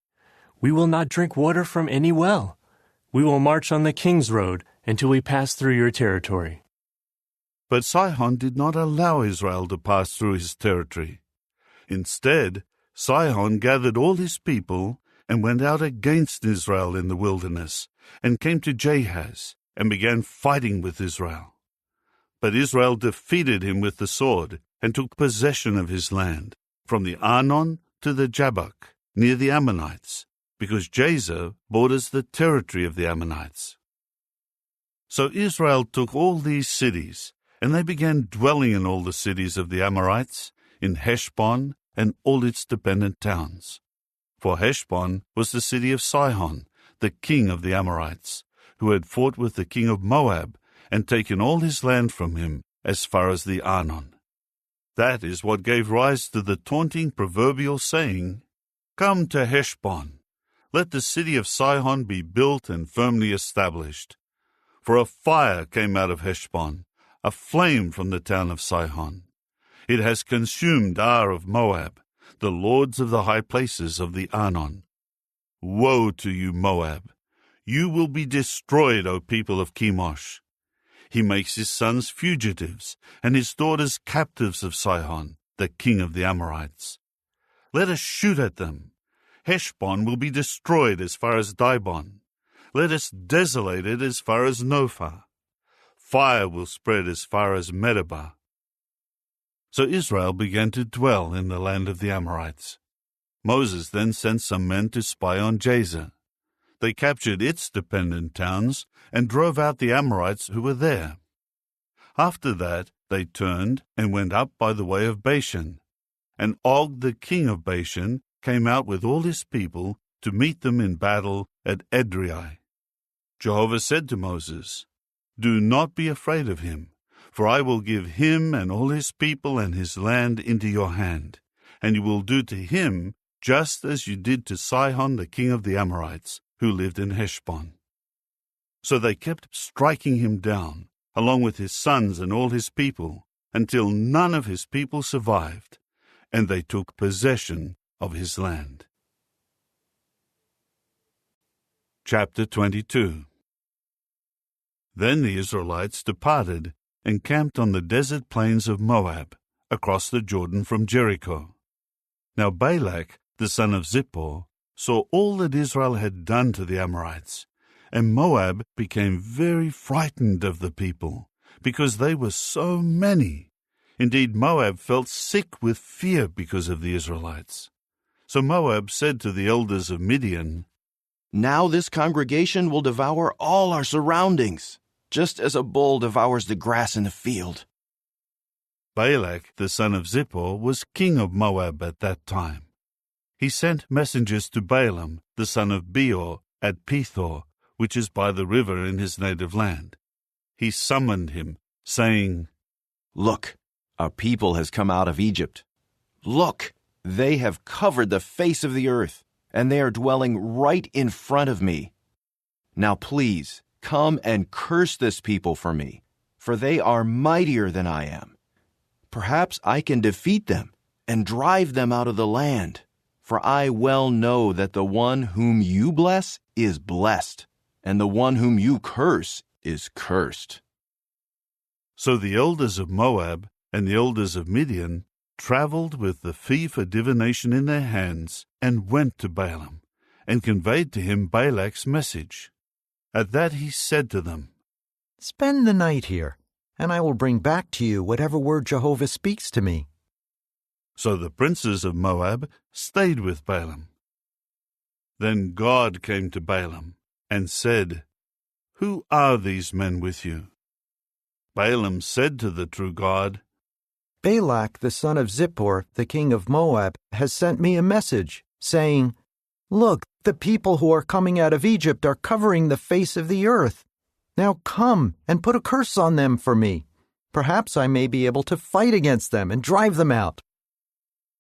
We will not drink water from any well. We will march on the king's road until we pass through your territory. But Sihon did not allow Israel to pass through his territory. Instead, Sihon gathered all his people and went out against Israel in the wilderness, and came to Jahaz, and began fighting with Israel. But Israel defeated him with the sword, and took possession of his land, from the Arnon to the Jabbok, near the Ammonites, because Jazer borders the territory of the Ammonites. So Israel took all these cities, and they began dwelling in all the cities of the Amorites, in Heshbon and all its dependent towns. For Heshbon was the city of Sihon, the king of the Amorites, who had fought with the king of Moab, and taken all his land from him as far as the Arnon. That is what gave rise to the taunting proverbial saying, Come to Heshbon. Let the city of Sihon be built and firmly established. For a fire came out of Heshbon, a flame from the town of Sihon. It has consumed Ar of Moab, the lords of the high places of the Arnon. Woe to you, Moab! You will be destroyed, O people of Chemosh. He makes his sons fugitives, and his daughters captives of Sihon, the king of the Amorites. Let us shoot at them. Heshbon will be destroyed as far as Dibon. Let us desolate it as far as Nophah. Fire will spread as far as Medeba. So Israel began to dwell in the land of the Amorites. Moses then sent some men to spy on Jazer. They captured its dependent towns and drove out the Amorites who were there. After that they turned and went up by the way of Bashan. And Og the king of Bashan came out with all his people to meet them in battle at Edrei. Jehovah said to Moses, Do not be afraid of him, for I will give him and all his people and his land into your hand, and you will do to him just as you did to Sihon the king of the Amorites, who lived in Heshbon. So they kept striking him down, along with his sons and all his people, until none of his people survived, and they took possession of his land. Chapter 22. Then the Israelites departed and camped on the desert plains of Moab, across the Jordan from Jericho. Now Balak, the son of Zippor, saw all that Israel had done to the Amorites, and Moab became very frightened of the people, because they were so many. Indeed, Moab felt sick with fear because of the Israelites. So Moab said to the elders of Midian, "Now this congregation will devour all our surroundings, just as a bull devours the grass in the field." Balak, the son of Zippor, was king of Moab at that time. He sent messengers to Balaam, the son of Beor, at Pethor, which is by the river in his native land. He summoned him, saying, "Look, our people has come out of Egypt. Look, they have covered the face of the earth, and they are dwelling right in front of me. Now please, come and curse this people for me, for they are mightier than I am. Perhaps I can defeat them and drive them out of the land, for I well know that the one whom you bless is blessed, and the one whom you curse is cursed." So the elders of Moab and the elders of Midian traveled with the fee for divination in their hands and went to Balaam and conveyed to him Balak's message. At that he said to them, "Spend the night here, and I will bring back to you whatever word Jehovah speaks to me." So the princes of Moab stayed with Balaam. Then God came to Balaam and said, "Who are these men with you?" Balaam said to the true God, "Balak, the son of Zippor, the king of Moab, has sent me a message, saying, 'Look, the people who are coming out of Egypt are covering the face of the earth. Now come and put a curse on them for me. Perhaps I may be able to fight against them and drive them out.'"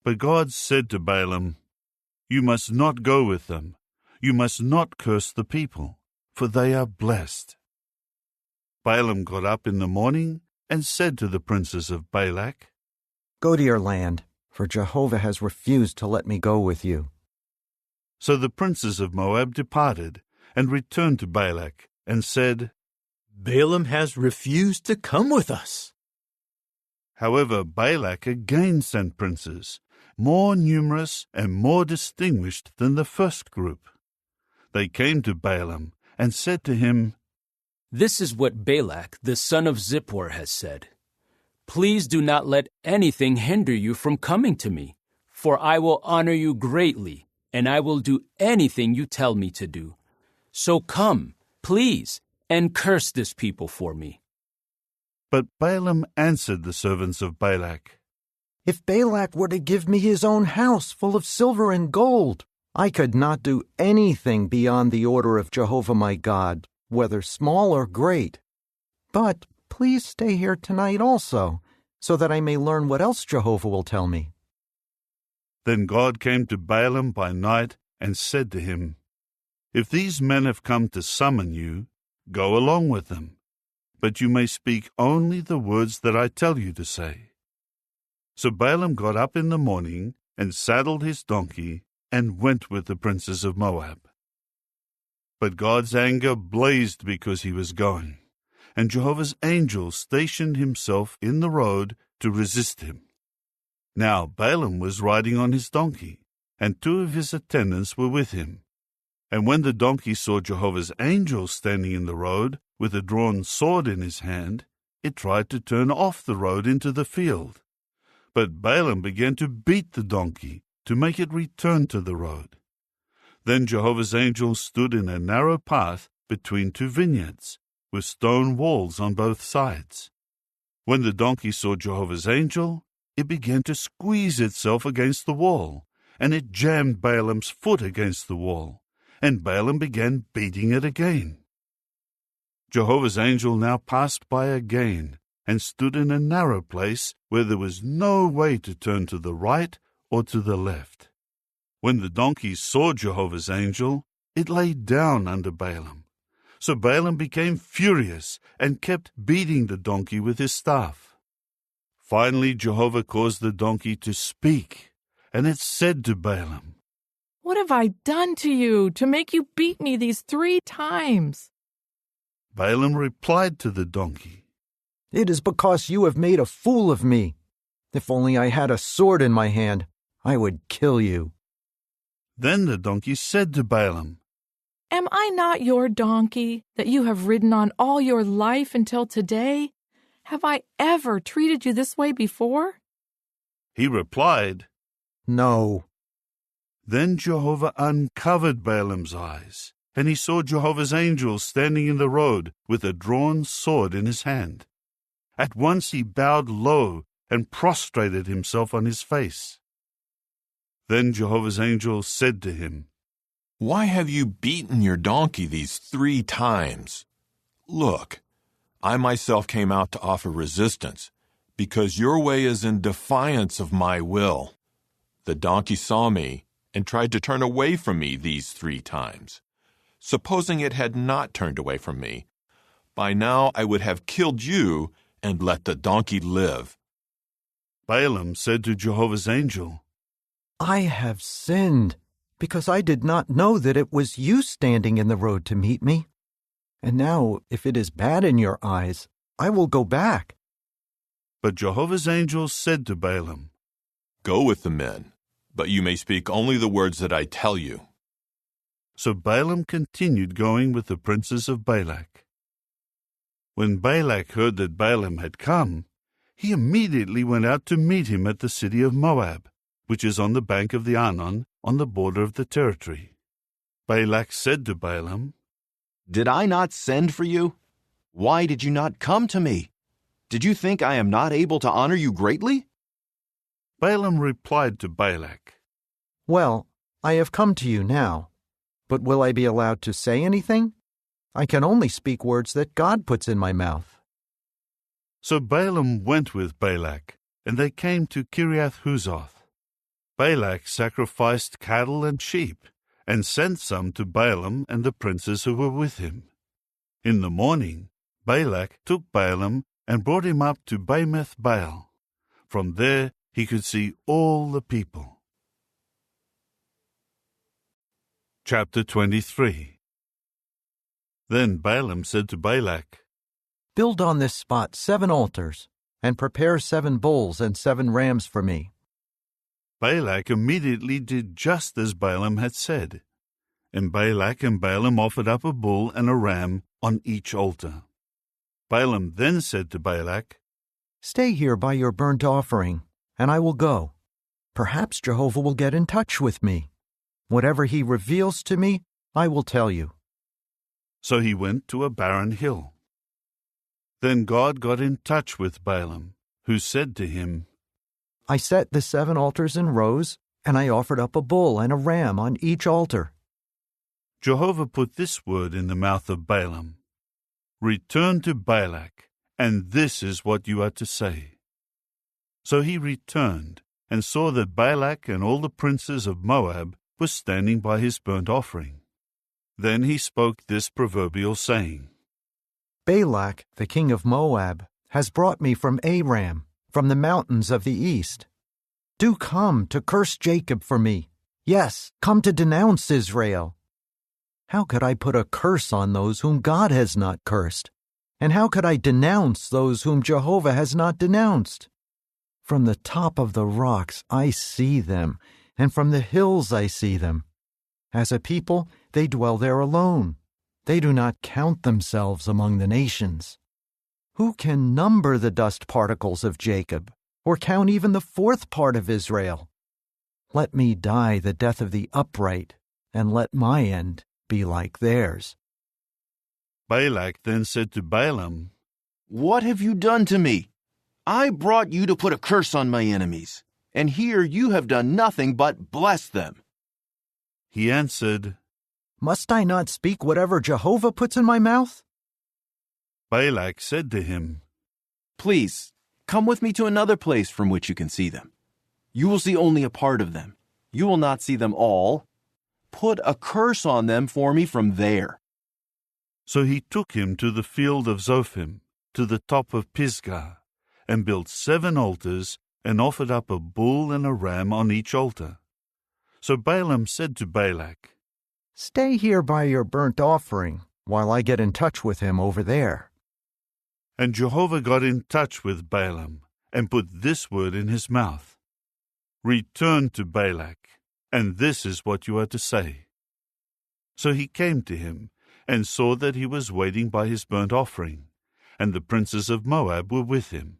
But God said to Balaam, "You must not go with them. You must not curse the people, for they are blessed." Balaam got up in the morning and said to the princes of Balak, "Go to your land, for Jehovah has refused to let me go with you." So the princes of Moab departed and returned to Balak and said, "Balaam has refused to come with us." However, Balak again sent princes, more numerous and more distinguished than the first group. They came to Balaam and said to him, "This is what Balak, the son of Zippor, has said. Please do not let anything hinder you from coming to me, for I will honor you greatly, and I will do anything you tell me to do. So come, please, and curse this people for me." But Balaam answered the servants of Balak, "If Balak were to give me his own house full of silver and gold, I could not do anything beyond the order of Jehovah my God, whether small or great. But please stay here tonight also, so that I may learn what else Jehovah will tell me." Then God came to Balaam by night and said to him, "If these men have come to summon you, go along with them, but you may speak only the words that I tell you to say." So Balaam got up in the morning and saddled his donkey and went with the princes of Moab. But God's anger blazed because he was going, and Jehovah's angel stationed himself in the road to resist him. Now Balaam was riding on his donkey, and two of his attendants were with him. And when the donkey saw Jehovah's angel standing in the road with a drawn sword in his hand, it tried to turn off the road into the field. But Balaam began to beat the donkey to make it return to the road. Then Jehovah's angel stood in a narrow path between two vineyards, with stone walls on both sides. When the donkey saw Jehovah's angel, it began to squeeze itself against the wall, and it jammed Balaam's foot against the wall, and Balaam began beating it again. Jehovah's angel now passed by again, and stood in a narrow place where there was no way to turn to the right or to the left. When the donkey saw Jehovah's angel, it lay down under Balaam. So Balaam became furious and kept beating the donkey with his staff. Finally Jehovah caused the donkey to speak, and it said to Balaam, "What have I done to you to make you beat me these 3 times?" Balaam replied to the donkey, "It is because you have made a fool of me. If only I had a sword in my hand, I would kill you." Then the donkey said to Balaam, Am I not your donkey that you have ridden on all your life until today? Have I ever treated you this way before? He replied, No. Then Jehovah uncovered Balaam's eyes, and he saw Jehovah's angel standing in the road with a drawn sword in his hand. At once he bowed low and prostrated himself on his face. Then Jehovah's angel said to him, Why have you beaten your donkey these 3 times? Look, I myself came out to offer resistance, because your way is in defiance of my will. The donkey saw me and tried to turn away from me these 3 times. Supposing it had not turned away from me, by now I would have killed you and let the donkey live. Balaam said to Jehovah's angel, I have sinned, because I did not know that it was you standing in the road to meet me. And now, if it is bad in your eyes, I will go back. But Jehovah's angel said to Balaam, Go with the men, but you may speak only the words that I tell you. So Balaam continued going with the princes of Balak. When Balak heard that Balaam had come, he immediately went out to meet him at the city of Moab, which is on the bank of the Arnon, on the border of the territory. Balak said to Balaam, Did I not send for you? Why did you not come to me? Did you think I am not able to honor you greatly? Balaam replied to Balak, Well, I have come to you now, but will I be allowed to say anything? I can only speak words that God puts in my mouth. So Balaam went with Balak, and they came to Kiriath-Huzoth. Balak sacrificed cattle and sheep, and sent some to Balaam and the princes who were with him. In the morning, Balak took Balaam and brought him up to Bamoth Baal. From there he could see all the people. Chapter 23. Then Balaam said to Balak, Build on this spot 7 altars, and prepare 7 bulls and 7 rams for me. Balak immediately did just as Balaam had said, and Balak and Balaam offered up a bull and a ram on each altar. Balaam then said to Balak, Stay here by your burnt offering, and I will go. Perhaps Jehovah will get in touch with me. Whatever he reveals to me, I will tell you. So he went to a barren hill. Then God got in touch with Balaam, who said to him, I set the 7 altars in rows, and I offered up a bull and a ram on each altar. Jehovah put this word in the mouth of Balaam, Return to Balak, and this is what you are to say. So he returned, and saw that Balak and all the princes of Moab were standing by his burnt offering. Then he spoke this proverbial saying, Balak, the king of Moab, has brought me from Aram, from the mountains of the east. Do come to curse Jacob for me. Yes, come to denounce Israel. How could I put a curse on those whom God has not cursed? And how could I denounce those whom Jehovah has not denounced? From the top of the rocks I see them, and from the hills I see them. As a people, they dwell there alone. They do not count themselves among the nations. Who can number the dust particles of Jacob, or count even the 4th part of Israel? Let me die the death of the upright, and let my end be like theirs. Balak then said to Balaam, What have you done to me? I brought you to put a curse on my enemies, and here you have done nothing but bless them. He answered, Must I not speak whatever Jehovah puts in my mouth? Balak said to him, Please, come with me to another place from which you can see them. You will see only a part of them. You will not see them all. Put a curse on them for me from there. So he took him to the field of Zophim, to the top of Pisgah, and built 7 altars, and offered up a bull and a ram on each altar. So Balaam said to Balak, Stay here by your burnt offering, while I get in touch with him over there. And Jehovah got in touch with Balaam, and put this word in his mouth, Return to Balak, and this is what you are to say." So he came to him, and saw that he was waiting by his burnt offering, and the princes of Moab were with him.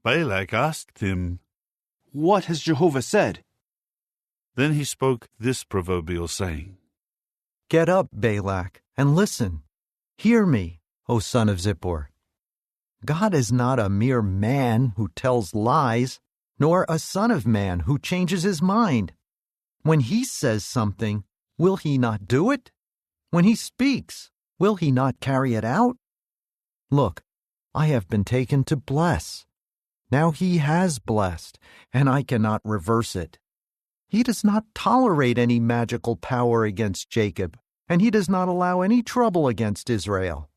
Balak asked him, "What has Jehovah said?" Then he spoke this proverbial saying, "Get up, Balak, and listen. Hear me, O son of Zippor. God is not a mere man who tells lies, nor a son of man who changes his mind. When he says something, will he not do it? When he speaks, will he not carry it out? Look, I have been taken to bless. Now he has blessed, and I cannot reverse it. He does not tolerate any magical power against Jacob, and he does not allow any trouble against Israel.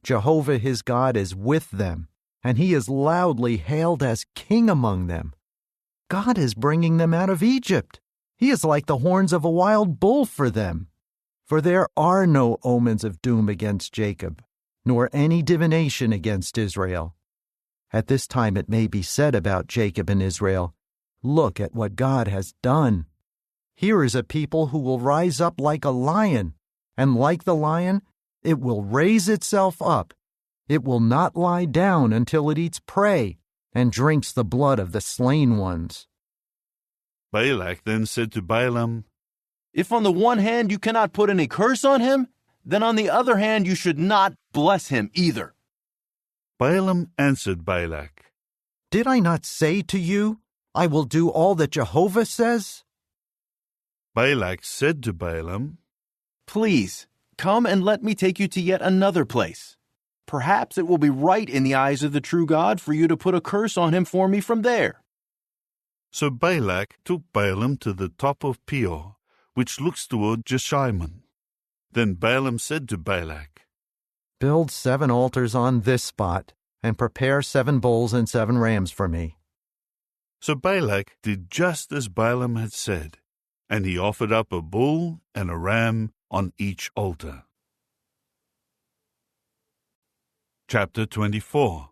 Jehovah his God is with them, and he is loudly hailed as king among them. God is bringing them out of Egypt. He is like the horns of a wild bull for them. For there are no omens of doom against Jacob, nor any divination against Israel. At this time it may be said about Jacob and Israel, look at what God has done. Here is a people who will rise up like a lion, and like the lion, it will raise itself up. It will not lie down until it eats prey and drinks the blood of the slain ones." Balak then said to Balaam, "If on the one hand you cannot put any curse on him, then on the other hand you should not bless him either." Balaam answered Balak, "Did I not say to you, I will do all that Jehovah says?" Balak said to Balaam, "Please, come and let me take you to yet another place. Perhaps it will be right in the eyes of the true God for you to put a curse on him for me from there." So Balak took Balaam to the top of Peor, which looks toward Jeshimon. Then Balaam said to Balak, "Build 7 altars on this spot, and prepare 7 bulls and 7 rams for me." So Balak did just as Balaam had said, and he offered up a bull and a ram on each altar. Chapter 24.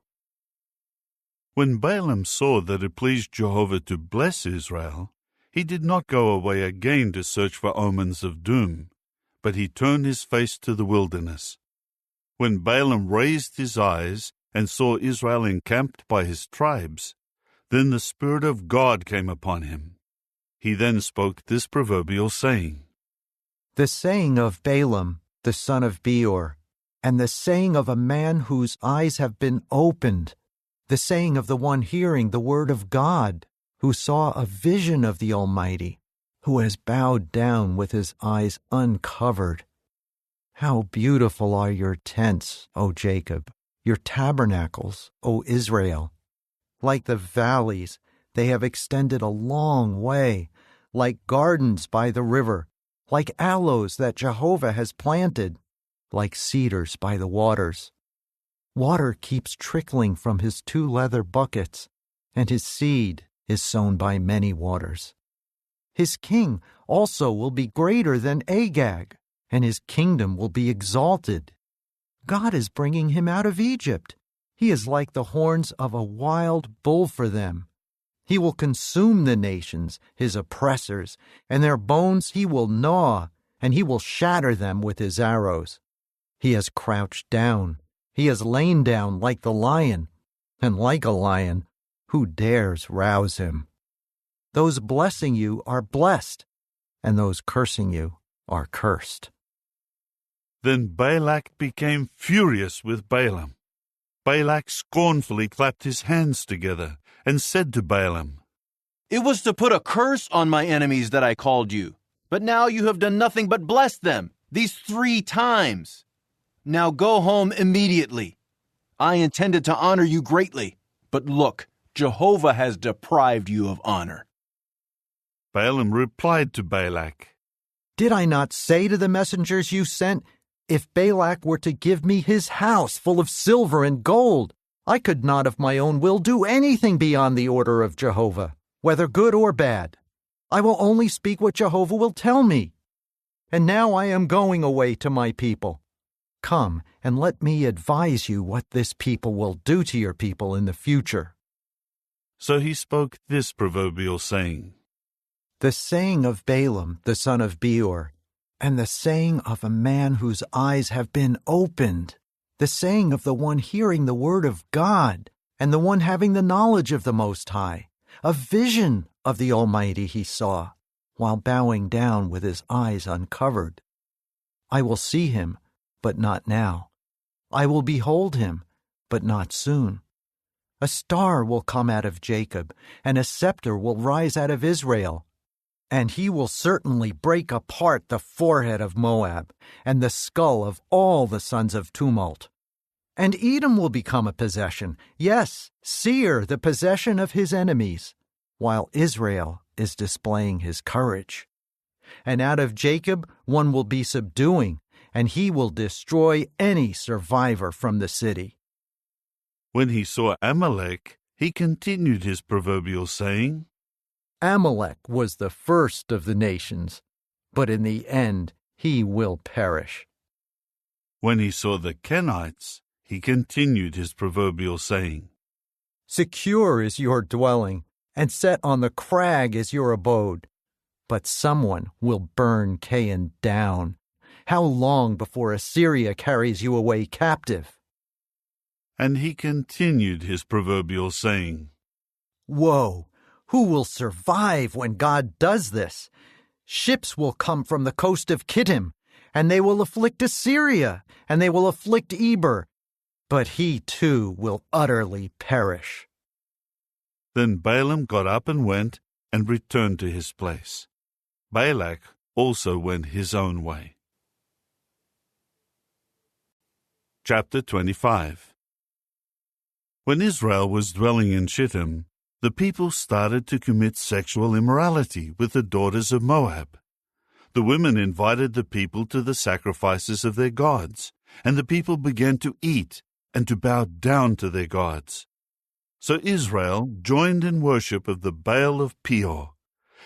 When Balaam saw that it pleased Jehovah to bless Israel, he did not go away again to search for omens of doom, but he turned his face to the wilderness. When Balaam raised his eyes and saw Israel encamped by his tribes, then the Spirit of God came upon him. He then spoke this proverbial saying, "The saying of Balaam, the son of Beor, and the saying of a man whose eyes have been opened, the saying of the one hearing the word of God, who saw a vision of the Almighty, who has bowed down with his eyes uncovered. How beautiful are your tents, O Jacob, your tabernacles, O Israel. Like the valleys, they have extended a long way, like gardens by the river, like aloes that Jehovah has planted, like cedars by the waters. Water keeps trickling from his 2 leather buckets, and his seed is sown by many waters. His king also will be greater than Agag, and his kingdom will be exalted. God is bringing him out of Egypt. He is like the horns of a wild bull for them. He will consume the nations, his oppressors, and their bones he will gnaw, and he will shatter them with his arrows. He has crouched down. He has lain down like the lion, and like a lion, who dares rouse him? Those blessing you are blessed, and those cursing you are cursed." Then Balak became furious with Balaam. Balak scornfully clapped his hands together and said to Balaam, "It was to put a curse on my enemies that I called you, but now you have done nothing but bless them these 3 times. Now go home immediately. I intended to honor you greatly, but look, Jehovah has deprived you of honor." Balaam replied to Balak, "Did I not say to the messengers you sent, if Balak were to give me his house full of silver and gold, I could not of my own will do anything beyond the order of Jehovah, whether good or bad. I will only speak what Jehovah will tell me. And now I am going away to my people. Come and let me advise you what this people will do to your people in the future." So he spoke this proverbial saying, the saying of Balaam the son of Beor, and the saying of a man whose eyes have been opened, the saying of the one hearing the word of God, and the one having the knowledge of the Most High, a vision of the Almighty he saw, while bowing down with his eyes uncovered. I will see him, but not now. I will behold him, but not soon. A star will come out of Jacob, and a scepter will rise out of Israel. And he will certainly break apart the forehead of Moab, and the skull of all the sons of tumult. And Edom will become a possession, yes, Seir the possession of his enemies, while Israel is displaying his courage. And out of Jacob one will be subduing, and he will destroy any survivor from the city. When he saw Amalek, he continued his proverbial saying, Amalek was the first of the nations, but in the end he will perish. When he saw the Kenites, he continued his proverbial saying, Secure is your dwelling, and set on the crag is your abode. But someone will burn Cain down. How long before Assyria carries you away captive? And he continued his proverbial saying, Woe! Who will survive when God does this? Ships will come from the coast of Kittim, and they will afflict Assyria, and they will afflict Eber, but he too will utterly perish. Then Balaam got up and went, and returned to his place. Balak also went his own way. Chapter 25. When Israel was dwelling in Shittim, the people started to commit sexual immorality with the daughters of Moab. The women invited the people to the sacrifices of their gods, and the people began to eat and to bow down to their gods. So Israel joined in worship of the Baal of Peor,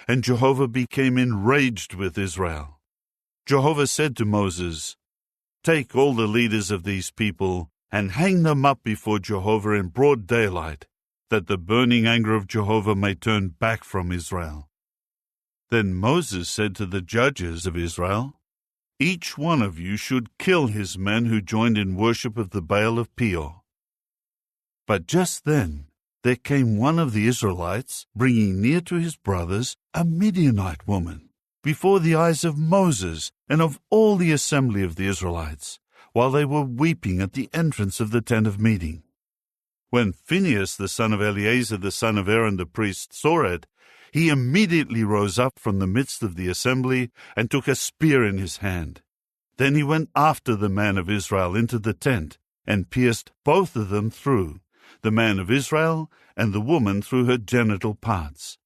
and Jehovah became enraged with Israel. Jehovah said to Moses, Take all the leaders of these people and hang them up before Jehovah in broad daylight, that the burning anger of Jehovah may turn back from Israel. Then Moses said to the judges of Israel, Each one of you should kill his men who joined in worship of the Baal of Peor. But just then there came one of the Israelites, bringing near to his brothers a Midianite woman, before the eyes of Moses and of all the assembly of the Israelites, while they were weeping at the entrance of the tent of meeting. When Phinehas the son of Eleazar the son of Aaron the priest saw it, he immediately rose up from the midst of the assembly and took a spear in his hand. Then he went after the man of Israel into the tent and pierced both of them through, the man of Israel and the woman through her genital parts.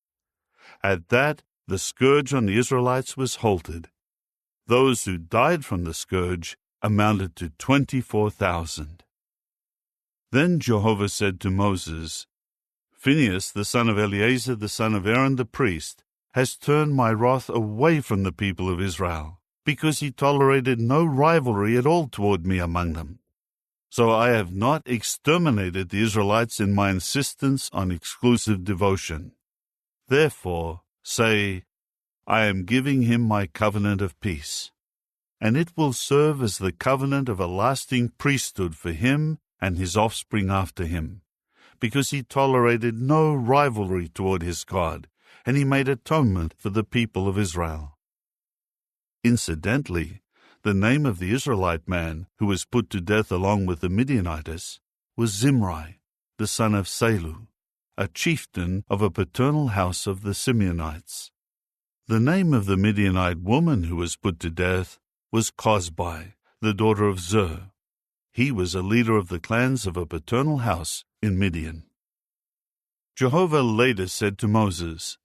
At that the scourge on the Israelites was halted. Those who died from the scourge amounted to 24,000. Then Jehovah said to Moses, Phinehas the son of Eleazar the son of Aaron the priest has turned my wrath away from the people of Israel, because he tolerated no rivalry at all toward me among them. So I have not exterminated the Israelites in my insistence on exclusive devotion. Therefore say, I am giving him my covenant of peace, and it will serve as the covenant of a lasting priesthood for him and his offspring after him, because he tolerated no rivalry toward his God, and he made atonement for the people of Israel. Incidentally, the name of the Israelite man who was put to death along with the Midianites was Zimri, the son of Salu, a chieftain of a paternal house of the Simeonites. The name of the Midianite woman who was put to death was Cozbi, the daughter of Zur. He was a leader of the clans of a paternal house in Midian. Jehovah later said to Moses,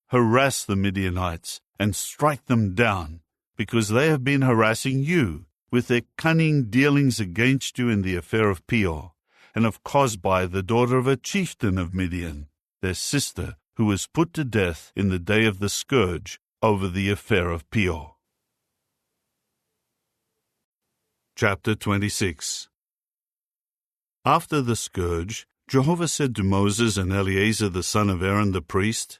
Harass the Midianites and strike them down, because they have been harassing you with their cunning dealings against you in the affair of Peor, and of Cozbi, the daughter of a chieftain of Midian, their sister, who was put to death in the day of the scourge over the affair of Peor. Chapter 26. After the scourge, Jehovah said to Moses and Eleazar the son of Aaron the priest,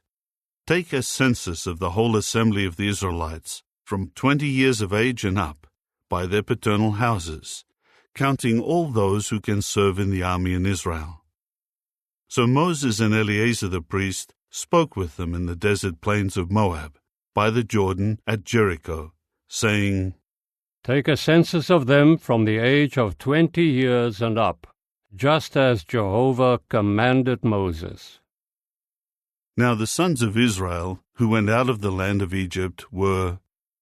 Take a census of the whole assembly of the Israelites, from 20 years of age and up, by their paternal houses, counting all those who can serve in the army in Israel. So Moses and Eleazar the priest spoke with them in the desert plains of Moab, by the Jordan at Jericho, saying, Take a census of them from the age of 20 years and up, just as Jehovah commanded Moses. Now the sons of Israel who went out of the land of Egypt were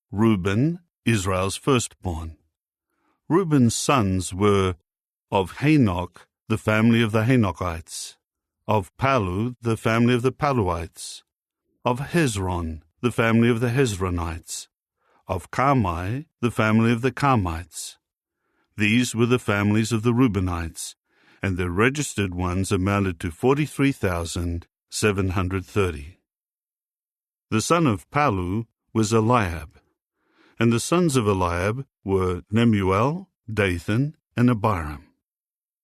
Reuben, Israel's firstborn. Reuben's sons were of Hanok, the family of the Hanokites, of Palu, the family of the Paluites, of Hezron, the family of the Hezronites, of Carmi, the family of the Carmites. These were the families of the Reubenites, and the registered ones amounted to 43,730. The son of Palu was Eliab, and the sons of Eliab were Nemuel, Dathan, and Abiram.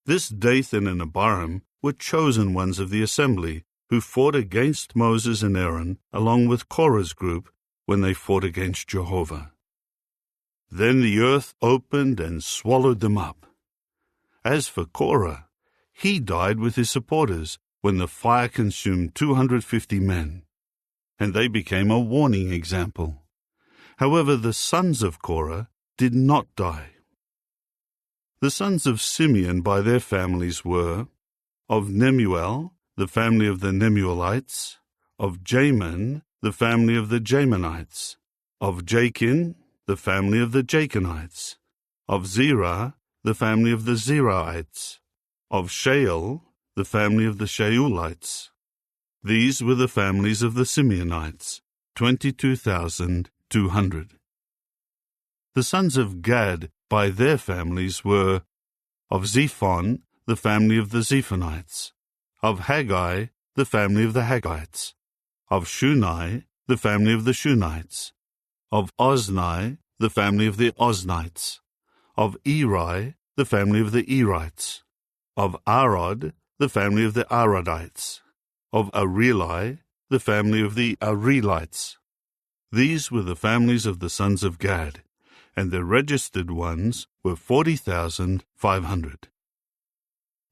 This Dathan and Abiram were chosen ones of the assembly, who fought against Moses and Aaron, along with Korah's group, when they fought against Jehovah. Then the earth opened and swallowed them up. As for Korah, he died with his supporters when the fire consumed 250 men, and they became a warning example. However, the sons of Korah did not die. The sons of Simeon by their families were of Nemuel, the family of the Nemuelites, of Jamin, the family of the Jaminites, of Jachin, the family of the Jachinites, of Zerah, the family of the Zerahites, of Shael, the family of the Shaeulites. These were the families of the Simeonites, 22,200. The sons of Gad by their families were of Zephon, the family of the Zephonites, of Haggai, the family of the Haggites, of Shunai, the family of the Shunites, of Ozni, the family of the Oznites, of Eri, the family of the Erites, of Arod, the family of the Arodites, of Areli, the family of the Arelites. These were the families of the sons of Gad, and the registered ones were 40,500.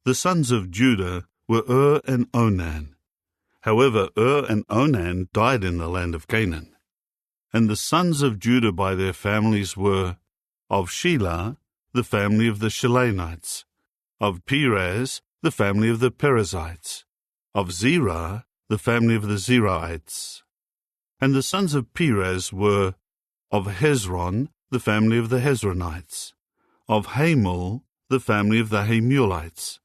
The sons of Judah were and Onan. However, and Onan died in the land of Canaan. And the sons of Judah by their families were of Shelah, the family of the Shelanites, of Perez, the family of the Perizzites, of Zerah, the family of the Zerahites. And the sons of Perez were of Hezron, the family of the Hezronites, of Hamul, the family of the Hamulites.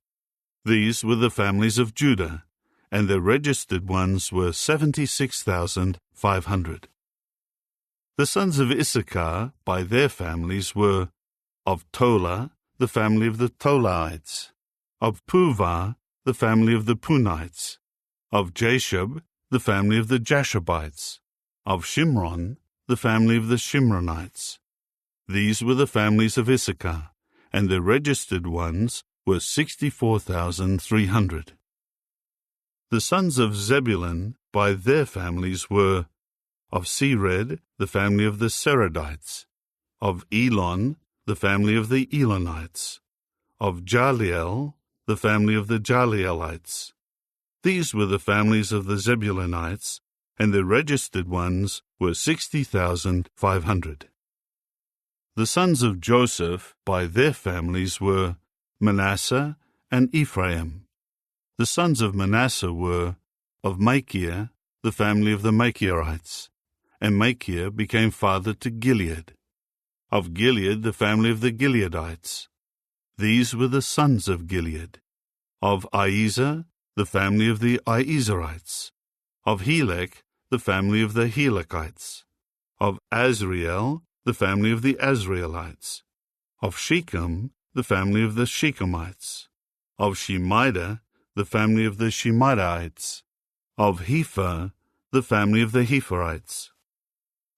These were the families of Judah, and the registered ones were 76,500. The sons of Issachar by their families were of Tola, the family of the Tolaites, of Puvah, the family of the Punites, of Jashub, the family of the Jashubites, of Shimron, the family of the Shimronites. These were the families of Issachar, and the registered ones were 64,300. The sons of Zebulun by their families were of Sered, the family of the Seredites, of Elon, the family of the Elonites, of Jaliel, the family of the Jalielites. These were the families of the Zebulunites, and the registered ones were 60,500. The sons of Joseph by their families were Manasseh and Ephraim. The sons of Manasseh were of Machir, the family of the Machirites, and Machir became father to Gilead. Of Gilead, the family of the Gileadites. These were the sons of Gilead. Of Iezer, the family of the Iezerites. Of Helek, the family of the Helekites. Of Azriel, the family of the Azraelites. Of Shechem, the family of the Shechemites. Of Shemida, the family of the Shemidaites. Of Hepher, the family of the Hepherites.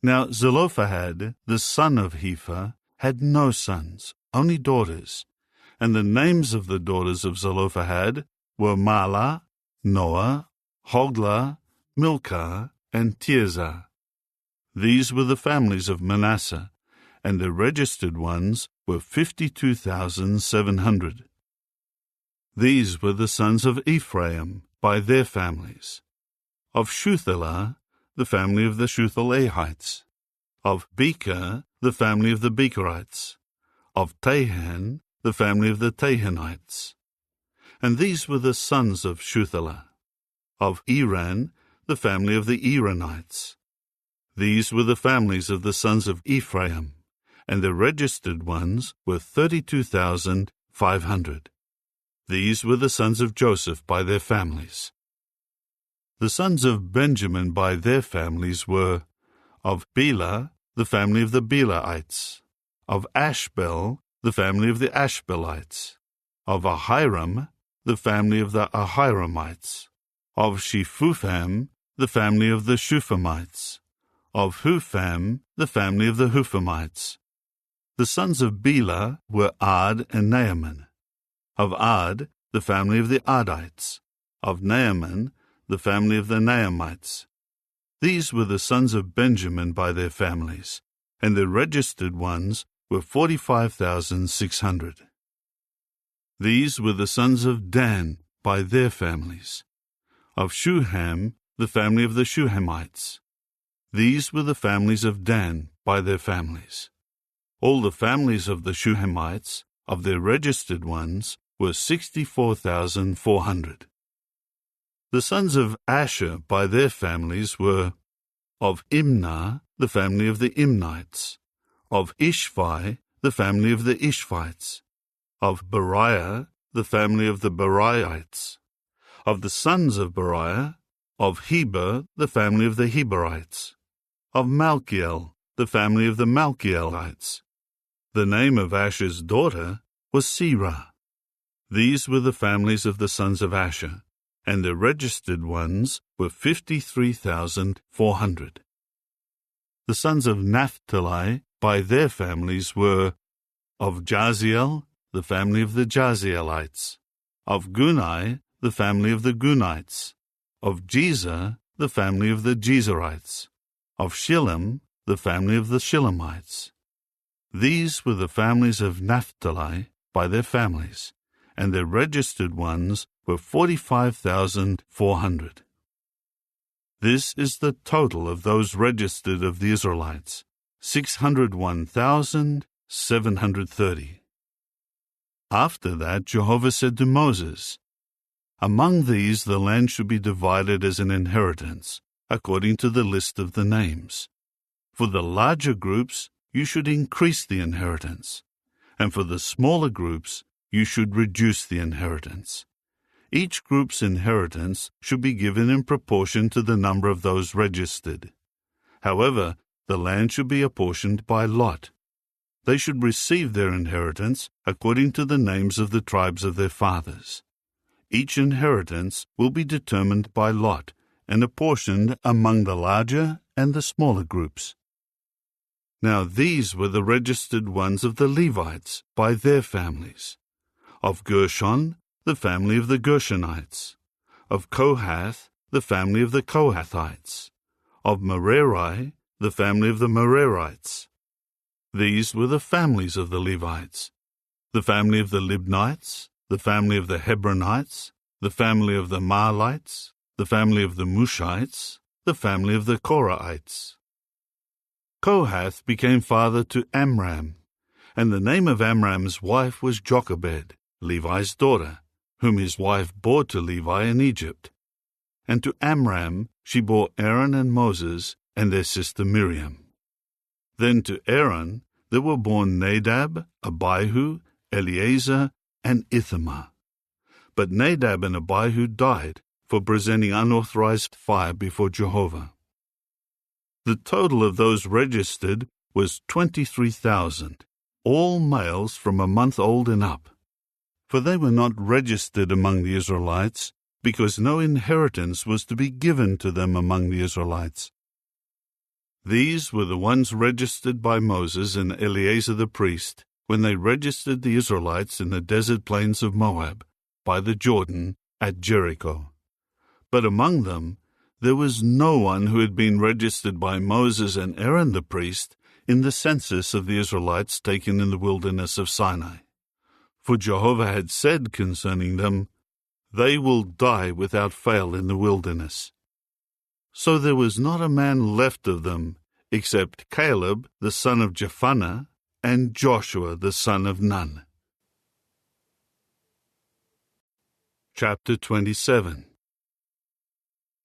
Now Zelophehad, the son of Hepher, had no sons, only daughters, and the names of the daughters of Zelophehad were Mahlah, Noah, Hoglah, Milcah, and Tirzah. These were the families of Manasseh, and the registered ones were 52,700. These were the sons of Ephraim by their families. Of Shuthelah, the family of the Shuthelahites. Of Becher, the family of the Becherites. Of Tahan, the family of the Tahanites. And these were the sons of Shuthelah. Of Eran, the family of the Eranites. These were the families of the sons of Ephraim, and the registered ones were 32,500. These were the sons of Joseph by their families. The sons of Benjamin by their families were of Bela, the family of the Belaites, of Ashbel, the family of the Ashbelites, of Ahiram, the family of the Ahiramites, of Shephupham, the family of the Shuphamites, of Hupham, the family of the Huphamites. The sons of Bela were Ard and Naaman. Of Ard, the family of the Ardites. Of Naaman, the family of the Naamites. These were the sons of Benjamin by their families, and the registered ones were 45,600. These were the sons of Dan by their families. Of Shuham, the family of the Shuhamites. These were the families of Dan by their families. All the families of the Shuhamites, of their registered ones, were 64,400. The sons of Asher by their families were of Imnah, the family of the Imnites, of Ishvi, the family of the Ishvites, of Beriah, the family of the Beriites, of the sons of Beriah, of Heber, the family of the Heberites, of Malchiel, the family of the Malchielites. The name of Asher's daughter was Serah. These were the families of the sons of Asher, and the registered ones were 53,400. The sons of Naphtali by their families were of Jaziel, the family of the Jazielites, of Gunai, the family of the Gunites, of Jezer, the family of the Jezerites, of Shillem, the family of the Shillemites. These were the families of Naphtali by their families, and their registered ones were 45,400. This is the total of those registered of the Israelites, 601,730. After that Jehovah said to Moses, "Among these the land should be divided as an inheritance, according to the list of the names. For the larger groups you should increase the inheritance, and for the smaller groups you should reduce the inheritance. Each group's inheritance should be given in proportion to the number of those registered. However, the land should be apportioned by lot. They should receive their inheritance according to the names of the tribes of their fathers. Each inheritance will be determined by lot and apportioned among the larger and the smaller groups." Now these were the registered ones of the Levites by their families. Of Gershon, the family of the Gershonites. Of Kohath, the family of the Kohathites. Of Merari, the family of the Merarites. These were the families of the Levites. The family of the Libnites, the family of the Hebronites, the family of the Mahlites, the family of the Mushites, the family of the Korahites. Kohath became father to Amram, and the name of Amram's wife was Jochebed, Levi's daughter, whom his wife bore to Levi in Egypt. And to Amram she bore Aaron and Moses and their sister Miriam. Then to Aaron there were born Nadab, Abihu, Eleazar, and Ithamar. But Nadab and Abihu died for presenting unauthorized fire before Jehovah. The total of those registered was 23,000, all males from a month old and up. For they were not registered among the Israelites, because no inheritance was to be given to them among the Israelites. These were the ones registered by Moses and Eleazar the priest when they registered the Israelites in the desert plains of Moab, by the Jordan, at Jericho. But among them There was no one who had been registered by Moses and Aaron the priest in the census of the Israelites taken in the wilderness of Sinai. For Jehovah had said concerning them, "They will die without fail in the wilderness." So there was not a man left of them, except Caleb the son of Jephunneh and Joshua the son of Nun. Chapter 27.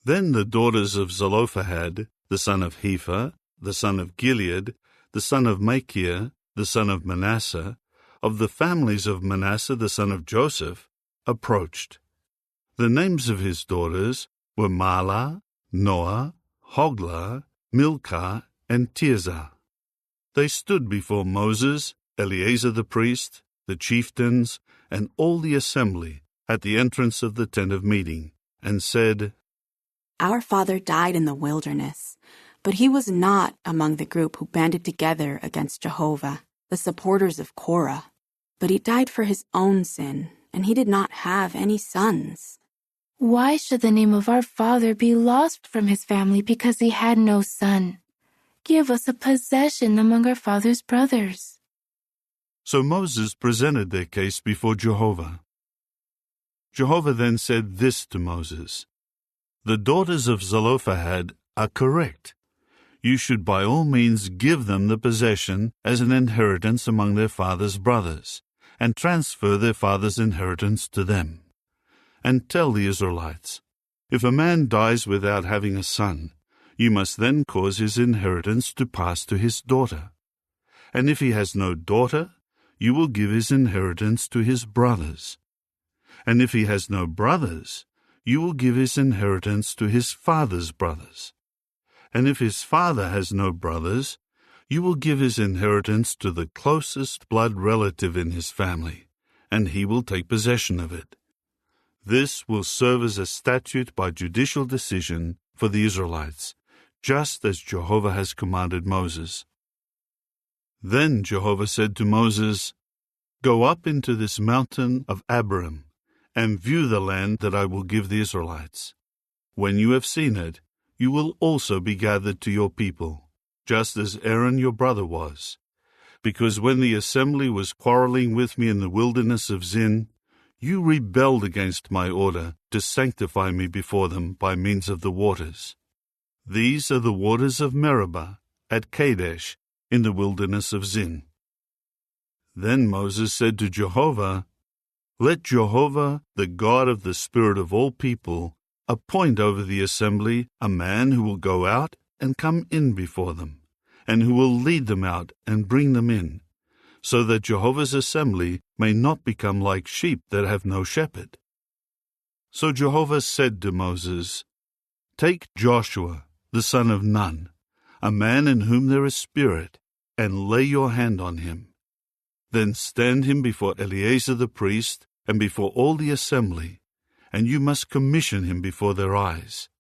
Then the daughters of Zelophehad, the son of Hepher, the son of Gilead, the son of Machir, the son of Manasseh, of the families of Manasseh the son of Joseph, approached. The names of his daughters were Mahlah, Noah, Hoglah, Milcah, and Tirzah. They stood before Moses, Eleazar the priest, the chieftains, and all the assembly at the entrance of the tent of meeting, and said, "Our father died in the wilderness, but he was not among the group who banded together against Jehovah, the supporters of Korah. But he died for his own sin, and he did not have any sons. Why should the name of our father be lost from his family because he had no son? Give us a possession among our father's brothers." So Moses presented their case before Jehovah. Jehovah then said this to Moses, "The daughters of Zelophehad are correct. You should by all means give them the possession as an inheritance among their father's brothers, and transfer their father's inheritance to them. And tell the Israelites, if a man dies without having a son, you must then cause his inheritance to pass to his daughter. And if he has no daughter, you will give his inheritance to his brothers. And if he has no brothers, you will give his inheritance to his father's brothers. And if his father has no brothers, you will give his inheritance to the closest blood relative in his family, and he will take possession of it. This will serve as a statute by judicial decision for the Israelites, just as Jehovah has commanded Moses." Then Jehovah said to Moses, "Go up into this mountain of Abarim, and view the land that I will give the Israelites. When you have seen it, you will also be gathered to your people, just as Aaron your brother was. Because when the assembly was quarreling with me in the wilderness of Zin, you rebelled against my order to sanctify me before them by means of the waters. These are the waters of Meribah at Kadesh in the wilderness of Zin." Then Moses said to Jehovah, "Let Jehovah, the God of the spirit of all people, appoint over the assembly a man who will go out and come in before them, and who will lead them out and bring them in, so that Jehovah's assembly may not become like sheep that have no shepherd." So Jehovah said to Moses, "Take Joshua, the son of Nun, a man in whom there is spirit, and lay your hand on him. Then stand him before Eleazar the priest and before all the assembly, and you must commission him before their eyes.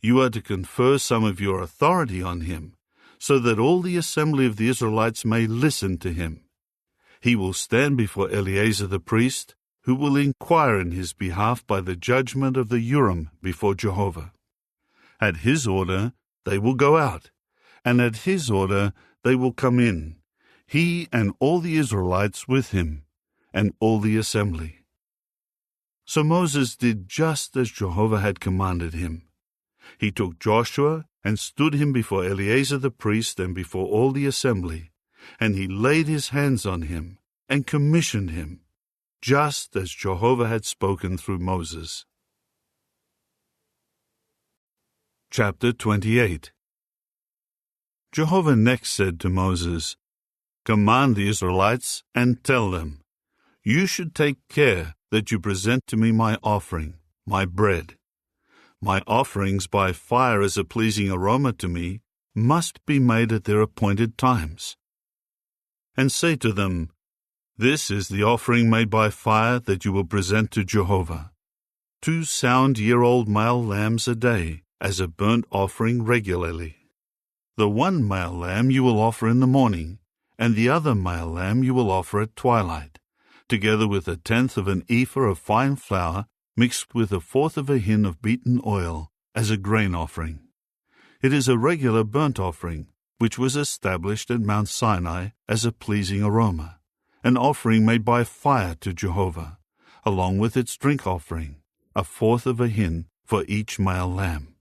You are to confer some of your authority on him, so that all the assembly of the Israelites may listen to him. He will stand before Eleazar the priest, who will inquire in his behalf by the judgment of the Urim before Jehovah. At his order they will go out, and at his order they will come in, he and all the Israelites with him, and all the assembly." So Moses did just as Jehovah had commanded him. He took Joshua and stood him before Eleazar the priest and before all the assembly, and he laid his hands on him and commissioned him, just as Jehovah had spoken through Moses. Chapter 28. Jehovah next said to Moses, "Command the Israelites and tell them, you should take care that you present to me my offering, my bread. My offerings by fire as a pleasing aroma to me must be made at their appointed times. And say to them, this is the offering made by fire that you will present to Jehovah: 2 sound-year-old male lambs a day, as a burnt offering regularly. The one male lamb you will offer in the morning, and the other male lamb you will offer at twilight, together with 1/10 of an ephah of fine flour mixed with 1/4 of a hin of beaten oil, as a grain offering. It is a regular burnt offering, which was established at Mount Sinai as a pleasing aroma, an offering made by fire to Jehovah, along with its drink offering, 1/4 of a hin for each male lamb.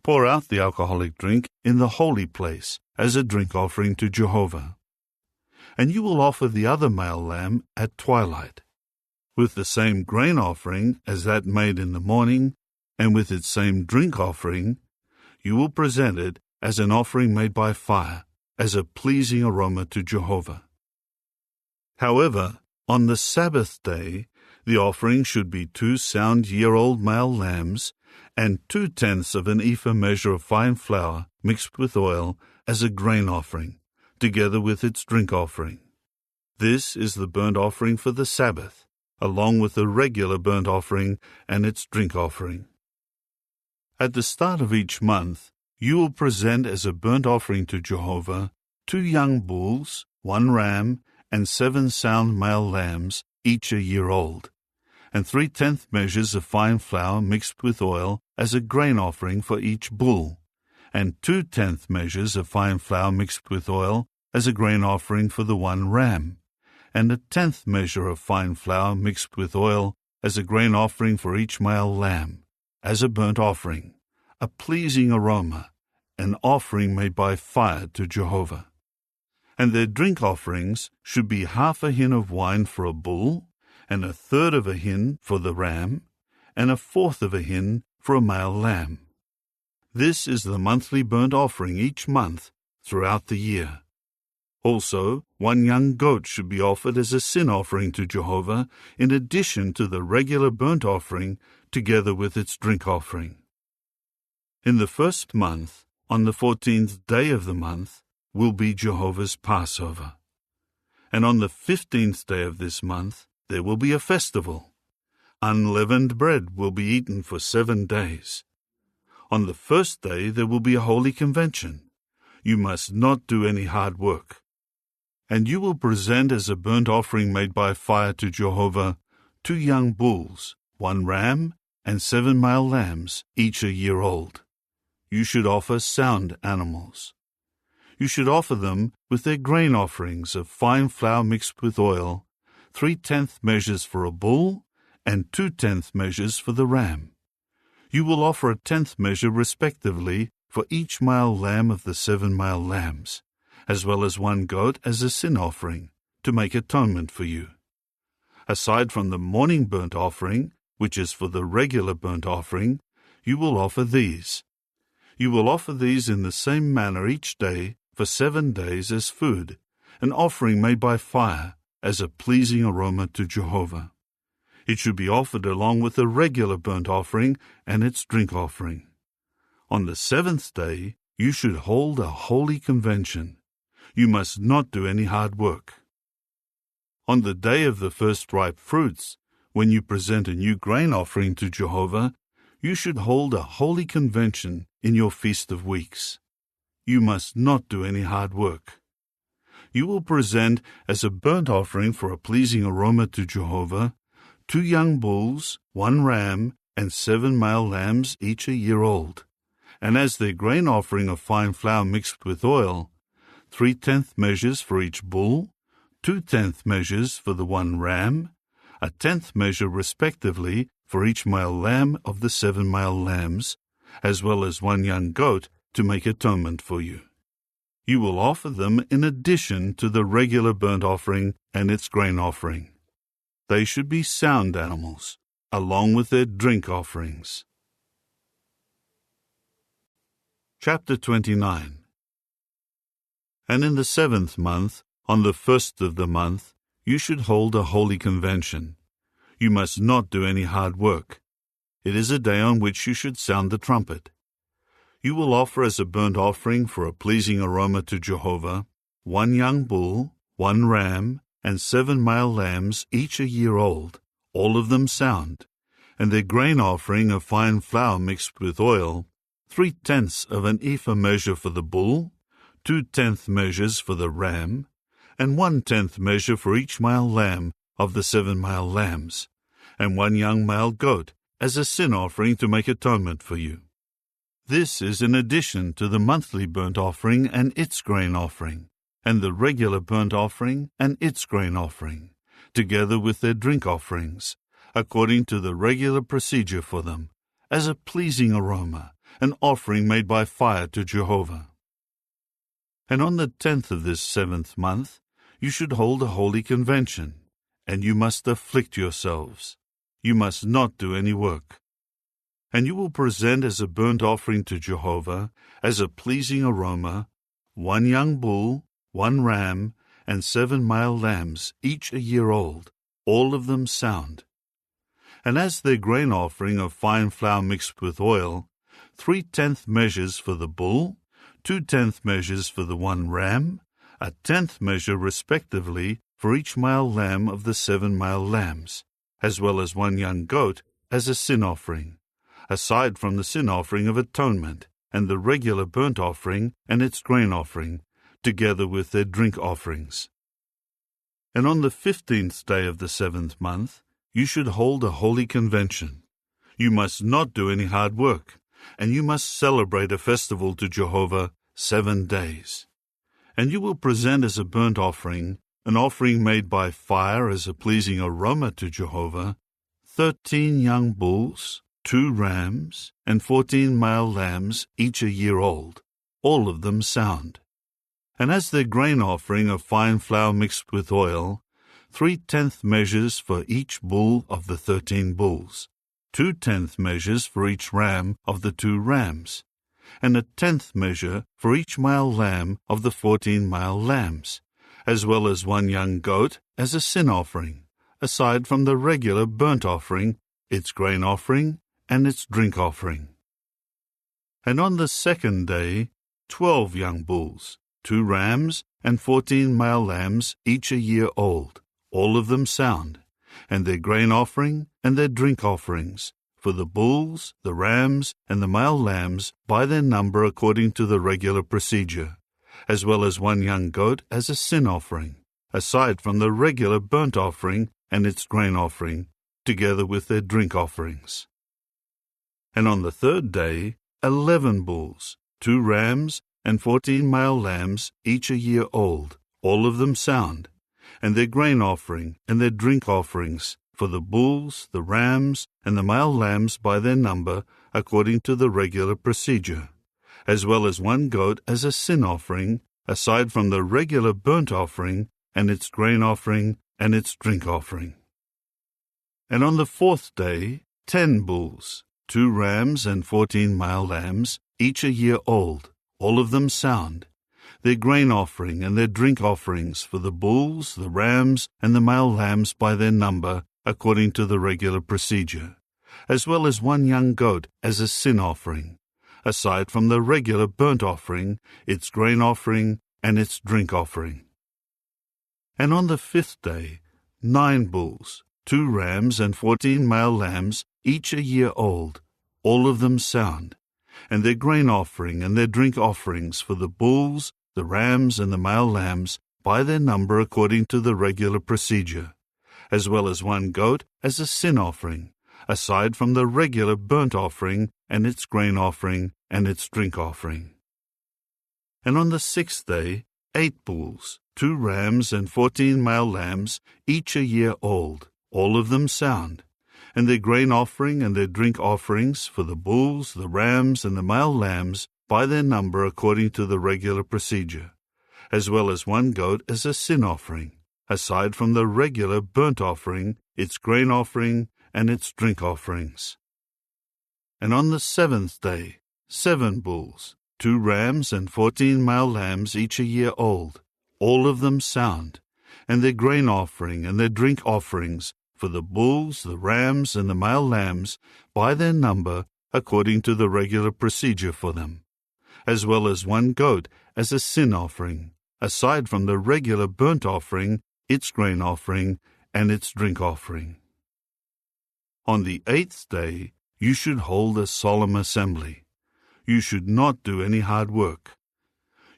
Pour out the alcoholic drink in the holy place as a drink offering to Jehovah. And you will offer the other male lamb at twilight, with the same grain offering as that made in the morning, and with its same drink offering. You will present it as an offering made by fire, as a pleasing aroma to Jehovah. However, on the Sabbath day, the offering should be 2 sound year-old male lambs and 2/10 of an ephah measure of fine flour mixed with oil as a grain offering, together with its drink offering. This is the burnt offering for the Sabbath, along with the regular burnt offering and its drink offering. At the start of each month, you will present as a burnt offering to Jehovah 2 young bulls, 1 ram, and 7 sound male lambs, each a year old, and 3/10 measures of fine flour mixed with oil as a grain offering for each bull, and 2/10 measures of fine flour mixed with oil as a grain offering for the 1 ram, and 1/10 measure of fine flour mixed with oil as a grain offering for each male lamb, as a burnt offering, a pleasing aroma, an offering made by fire to Jehovah. And their drink offerings should be 1/2 a hin of wine for a bull, and 1/3 of a hin for the ram, and 1/4 of a hin for a male lamb. This is the monthly burnt offering each month throughout the year. Also, 1 young goat should be offered as a sin offering to Jehovah, in addition to the regular burnt offering, together with its drink offering. In the first month, on the 14th day of the month, will be Jehovah's Passover. And on the 15th day of this month, there will be a festival. Unleavened bread will be eaten for 7 days. On the first day there will be a holy convention. You must not do any hard work. And you will present as a burnt offering made by fire to Jehovah 2 young bulls, 1 ram, and 7 male lambs, each a year old. You should offer sound animals. You should offer them with their grain offerings of fine flour mixed with oil, 3/10 measures for a bull, and 2/10 measures for the ram. You will offer 1/10 measure respectively for each male lamb of the 7 male lambs, as well as 1 goat as a sin offering, to make atonement for you. Aside from the morning burnt offering, which is for the regular burnt offering, you will offer these. You will offer these in the same manner each day for 7 days as food, an offering made by fire, as a pleasing aroma to Jehovah. It should be offered along with the regular burnt offering and its drink offering. On the 7th day, you should hold a holy convention. You must not do any hard work. On the day of the first ripe fruits, when you present a new grain offering to Jehovah, you should hold a holy convention in your Feast of Weeks. You must not do any hard work. You will present as a burnt offering for a pleasing aroma to Jehovah 2 young bulls, 1 ram, and 7 male lambs, each a year old, and as their grain offering of fine flour mixed with oil, 3/10 measures for each bull, 2/10 measures for the 1 ram, 1/10 measure respectively for each male lamb of the 7 male lambs, as well as 1 young goat to make atonement for you. You will offer them in addition to the regular burnt offering and its grain offering. They should be sound animals, along with their drink offerings. Chapter 29. And in the 7th month, on the 1st of the month, you should hold a holy convention. You must not do any hard work. It is a day on which you should sound the trumpet. You will offer as a burnt offering for a pleasing aroma to Jehovah 1 young bull, 1 ram, and 7 male lambs, each a year old, all of them sound, and their grain offering of fine flour mixed with oil, 3/10 of an ephah measure for the bull, 2/10 measures for the ram, and 1/10 measure for each male lamb of the 7 male lambs, and 1 young male goat as a sin offering to make atonement for you. This is in addition to the monthly burnt offering and its grain offering, and the regular burnt offering and its grain offering, together with their drink offerings, according to the regular procedure for them, as a pleasing aroma, an offering made by fire to Jehovah. And on the 10th of this 7th month, you should hold a holy convention, and you must afflict yourselves. You must not do any work. And you will present as a burnt offering to Jehovah, as a pleasing aroma, 1 young bull, 1 ram, and 7 male lambs, each a year old, all of them sound. And as their grain offering of fine flour mixed with oil, 3/10 measures for the bull, 2/10 measures for the 1 ram, a 10th measure respectively for each male lamb of the 7 male lambs, as well as 1 young goat as a sin offering, aside from the sin offering of atonement, and the regular burnt offering and its grain offering, together with their drink offerings. And on the 15th day of the 7th month, you should hold a holy convention. You must not do any hard work, and you must celebrate a festival to Jehovah 7 days. And you will present as a burnt offering, an offering made by fire as a pleasing aroma to Jehovah, 13 young bulls, 2 rams, and 14 male lambs, each a year old, all of them sound. And as their grain offering of fine flour mixed with oil, 3/10 measures for each bull of the 13 bulls, 2/10 measures for each ram of the 2 rams, and a 10th measure for each male lamb of the 14 male lambs, as well as 1 young goat as a sin offering, aside from the regular burnt offering, its grain offering, and its drink offering. And on the 2nd day, 12 young bulls, 2 rams, and 14 male lambs, each a year old, all of them sound, and their grain offering and their drink offerings, for the bulls, the rams, and the male lambs by their number according to the regular procedure, as well as 1 young goat as a sin offering, aside from the regular burnt offering and its grain offering, together with their drink offerings. And on the 3rd day, 11 bulls, 2 rams, and 14 male lambs, each a year old, all of them sound, and their grain offering and their drink offerings, for the bulls, the rams, and the male lambs by their number, according to the regular procedure, as well as 1 goat as a sin offering, aside from the regular burnt offering and its grain offering and its drink offering. And on the 4th day, 10 bulls, 2 rams, and 14 male lambs, each a year old, all of them sound, their grain offering and their drink offerings for the bulls, the rams, and the male lambs by their number, according to the regular procedure, as well as 1 young goat as a sin offering, aside from the regular burnt offering, its grain offering, and its drink offering. And on the 5th day, 9 bulls, 2 rams, and 14 male lambs, each a year old, all of them sound, and their grain offering and their drink offerings for the bulls, the rams, and the male lambs by their number according to the regular procedure, as well as 1 goat as a sin offering, aside from the regular burnt offering and its grain offering and its drink offering. And on the 6th day, 8 bulls, 2 rams, and 14 male lambs, each a year old, all of them sound, and their grain offering and their drink offerings for the bulls, the rams, and the male lambs by their number according to the regular procedure, as well as 1 goat as a sin offering, aside from the regular burnt offering, its grain offering, and its drink offerings. And on the 7th day, 7 bulls, 2 rams, and 14 male lambs, each a year old, all of them sound, and their grain offering and their drink offerings for the bulls, the rams, and the male lambs by their number according to the regular procedure for them, as well as 1 goat as a sin offering, aside from the regular burnt offering, its grain offering, and its drink offering. On the 8th day, you should hold a solemn assembly. You should not do any hard work.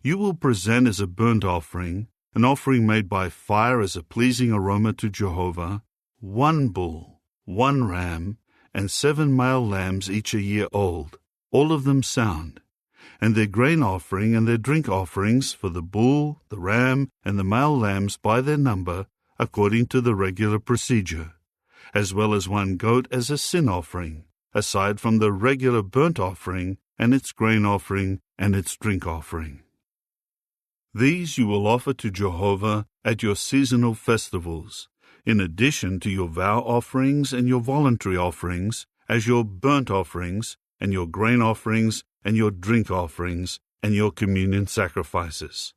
You will present as a burnt offering, an offering made by fire as a pleasing aroma to Jehovah, 1 bull, 1 ram, and 7 male lambs each a year old, all of them sound, and their grain offering and their drink offerings for the bull, the ram, and the male lambs by their number, according to the regular procedure, as well as one goat as a sin offering, aside from the regular burnt offering and its grain offering and its drink offering. These you will offer to Jehovah at your seasonal festivals, in addition to your vow offerings and your voluntary offerings, as your burnt offerings and your grain offerings and your drink offerings and your communion sacrifices.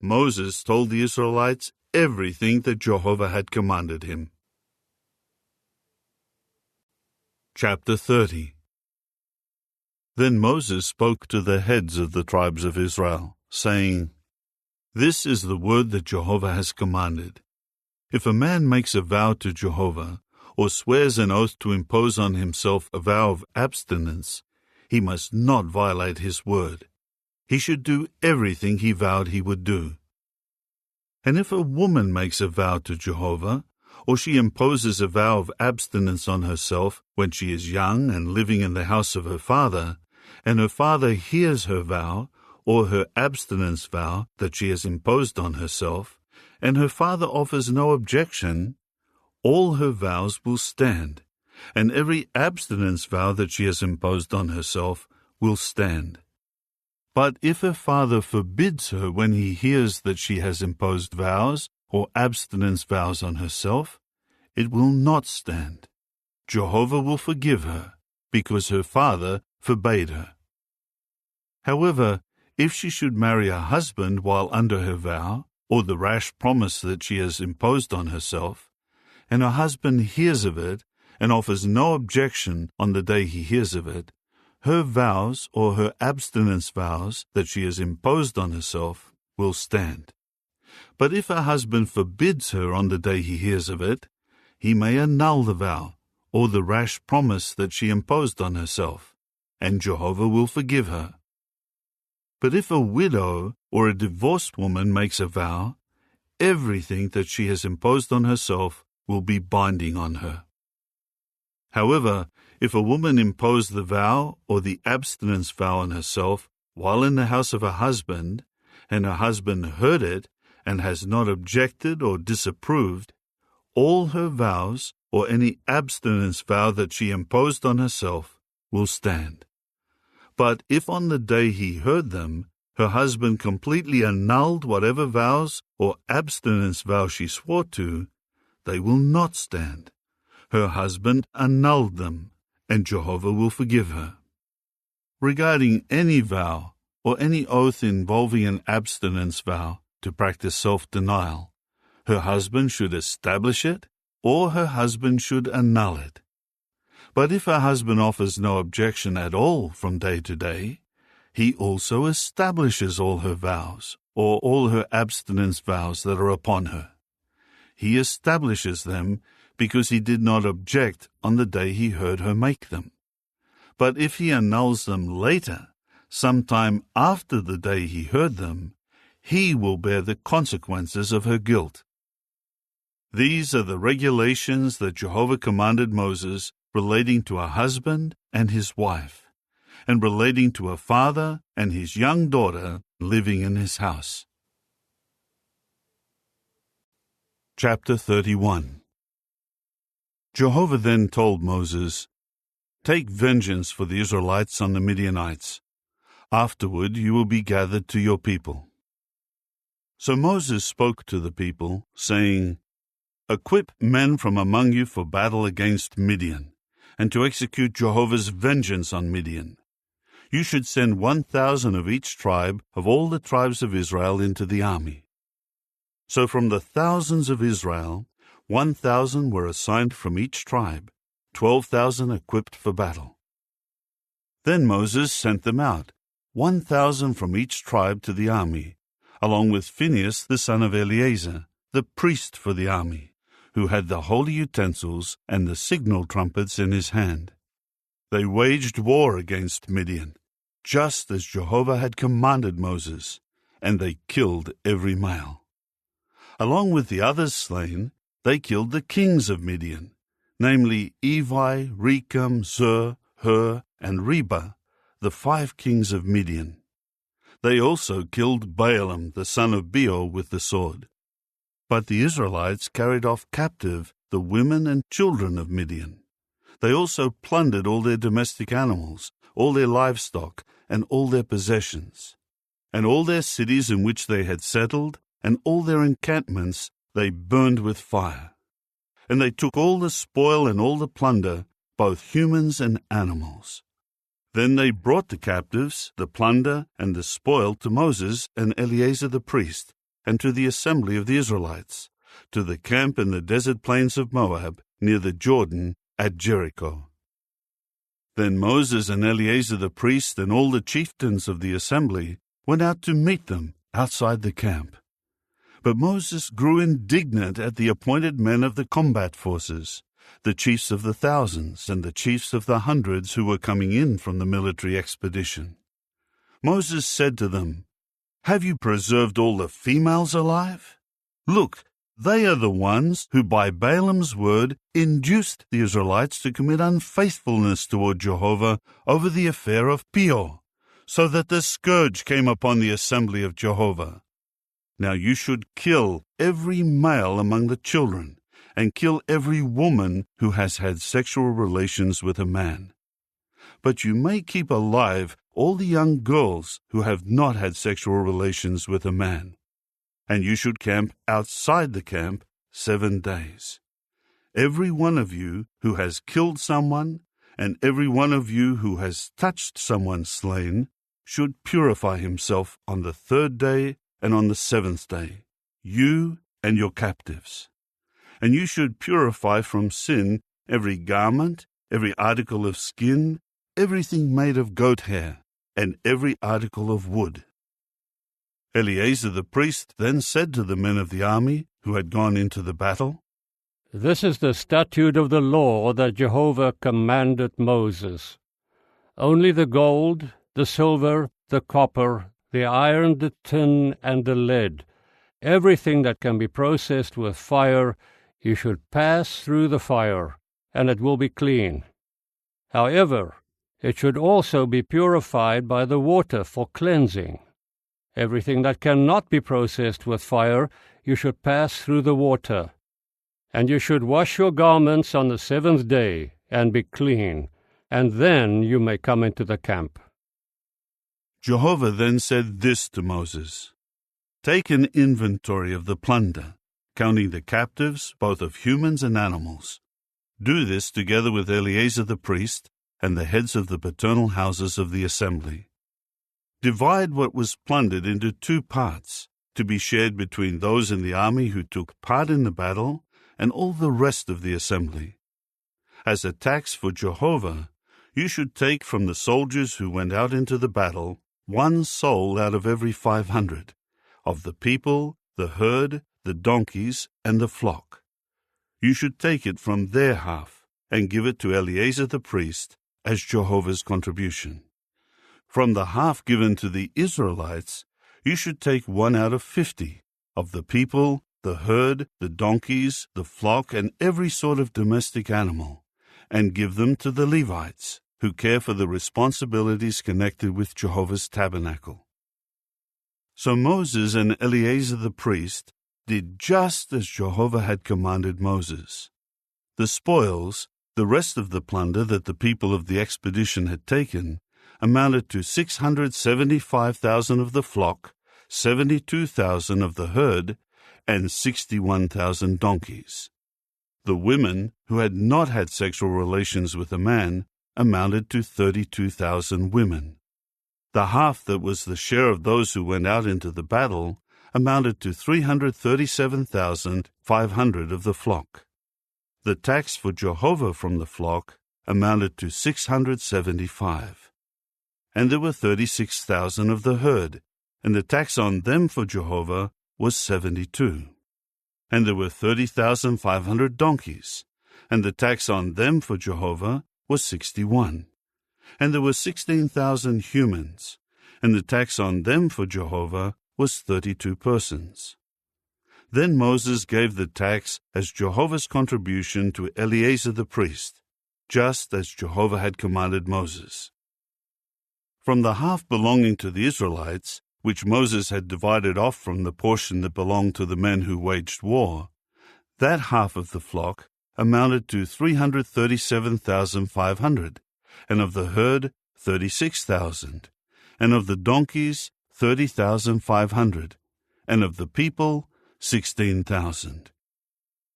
Moses told the Israelites everything that Jehovah had commanded him. Chapter 30. Then Moses spoke to the heads of the tribes of Israel, saying, This is the word that Jehovah has commanded. If a man makes a vow to Jehovah, or swears an oath to impose on himself a vow of abstinence, he must not violate his word. He should do everything he vowed he would do. And if a woman makes a vow to Jehovah, or she imposes a vow of abstinence on herself when she is young and living in the house of her father, and her father hears her vow, or her abstinence vow that she has imposed on herself, and her father offers no objection, all her vows will stand, and every abstinence vow that she has imposed on herself will stand. But if her father forbids her when he hears that she has imposed vows or abstinence vows on herself, it will not stand. Jehovah will forgive her, because her father forbade her. However, if she should marry a husband while under her vow, or the rash promise that she has imposed on herself, and her husband hears of it and offers no objection on the day he hears of it, her vows or her abstinence vows that she has imposed on herself will stand. But if her husband forbids her on the day he hears of it, he may annul the vow or the rash promise that she imposed on herself, and Jehovah will forgive her. But if a widow or a divorced woman makes a vow, everything that she has imposed on herself will be binding on her. However, if a woman impose the vow or the abstinence vow on herself while in the house of her husband, and her husband heard it and has not objected or disapproved, all her vows or any abstinence vow that she imposed on herself will stand. But if on the day he heard them, her husband completely annulled whatever vows or abstinence vow she swore to, they will not stand. Her husband annulled them, and Jehovah will forgive her. Regarding any vow or any oath involving an abstinence vow to practice self-denial, her husband should establish it, or her husband should annul it. But if her husband offers no objection at all from day to day, he also establishes all her vows, or all her abstinence vows that are upon her. He establishes them because he did not object on the day he heard her make them. But if he annuls them later, sometime after the day he heard them, he will bear the consequences of her guilt. These are the regulations that Jehovah commanded Moses relating to a husband and his wife, and relating to a father and his young daughter living in his house. Chapter 31. Jehovah then told Moses, Take vengeance for the Israelites on the Midianites. Afterward you will be gathered to your people. So Moses spoke to the people, saying, Equip men from among you for battle against Midian, and to execute Jehovah's vengeance on Midian. You should send 1,000 of each tribe of all the tribes of Israel into the army. So from the thousands of Israel, 1,000 were assigned from each tribe, 12,000 equipped for battle. Then Moses sent them out, 1,000 from each tribe to the army, along with Phinehas the son of Eleazar, the priest for the army, who had the holy utensils and the signal trumpets in his hand. They waged war against Midian, just as Jehovah had commanded Moses, and they killed every male. Along with the others slain, they killed the kings of Midian, namely Evi, Rekam, Zur, Hur, and Reba, the 5 kings of Midian. They also killed Balaam the son of Beor with the sword. But the Israelites carried off captive the women and children of Midian. They also plundered all their domestic animals, all their livestock, and all their possessions. And all their cities in which they had settled, and all their encampments they burned with fire. And they took all the spoil and all the plunder, both humans and animals. Then they brought the captives, the plunder, and the spoil to Moses and Eleazar the priest, and to the assembly of the Israelites, to the camp in the desert plains of Moab, near the Jordan, at Jericho. Then Moses and Eleazar the priest and all the chieftains of the assembly went out to meet them outside the camp. But Moses grew indignant at the appointed men of the combat forces, the chiefs of the thousands and the chiefs of the hundreds who were coming in from the military expedition. Moses said to them, "Have you preserved all the females alive? Look, they are the ones who by Balaam's word induced the Israelites to commit unfaithfulness toward Jehovah over the affair of Peor, so that the scourge came upon the assembly of Jehovah. Now you should kill every male among the children, and kill every woman who has had sexual relations with a man. But you may keep alive all the young girls who have not had sexual relations with a man. And you should camp outside the camp 7 days. Every one of you who has killed someone, and every one of you who has touched someone slain, should purify himself on the 3rd day and on the 7th day, you and your captives. And you should purify from sin every garment, every article of skin, everything made of goat hair, and every article of wood." Eleazar the priest then said to the men of the army who had gone into the battle, "This is the statute of the law that Jehovah commanded Moses. Only the gold, the silver, the copper, the iron, the tin, and the lead, everything that can be processed with fire, you should pass through the fire, and it will be clean. However, it should also be purified by the water for cleansing. Everything that cannot be processed with fire, you should pass through the water. And you should wash your garments on the 7th day, and be clean, and then you may come into the camp." Jehovah then said this to Moses, "Take an inventory of the plunder, counting the captives, both of humans and animals. Do this together with Eleazar the priest and the heads of the paternal houses of the assembly. Divide what was plundered into 2 parts, to be shared between those in the army who took part in the battle and all the rest of the assembly. As a tax for Jehovah, you should take from the soldiers who went out into the battle 1 soul out of every 500, of the people, the herd, the donkeys, and the flock. You should take it from their half and give it to Eleazar the priest as Jehovah's contribution. From the half given to the Israelites, you should take 1 out of 50, of the people, the herd, the donkeys, the flock, and every sort of domestic animal, and give them to the Levites, who care for the responsibilities connected with Jehovah's tabernacle." So Moses and Eleazar the priest did just as Jehovah had commanded Moses. The spoils, the rest of the plunder that the people of the expedition had taken, amounted to 675,000 of the flock, 72,000 of the herd, and 61,000 donkeys. The women who had not had sexual relations with a man amounted to 32,000 women. The half that was the share of those who went out into the battle amounted to 337,500 of the flock. The tax for Jehovah from the flock amounted to 675. And there were 36,000 of the herd, and the tax on them for Jehovah was 72. And there were 30,500 donkeys, and the tax on them for Jehovah was 61. And there were 16,000 humans, and the tax on them for Jehovah was 32 persons. Then Moses gave the tax as Jehovah's contribution to Eleazar the priest, just as Jehovah had commanded Moses. From the half belonging to the Israelites, which Moses had divided off from the portion that belonged to the men who waged war, that half of the flock amounted to 337,500, and of the herd 36,000, and of the donkeys 30,500, and of the people 16,000.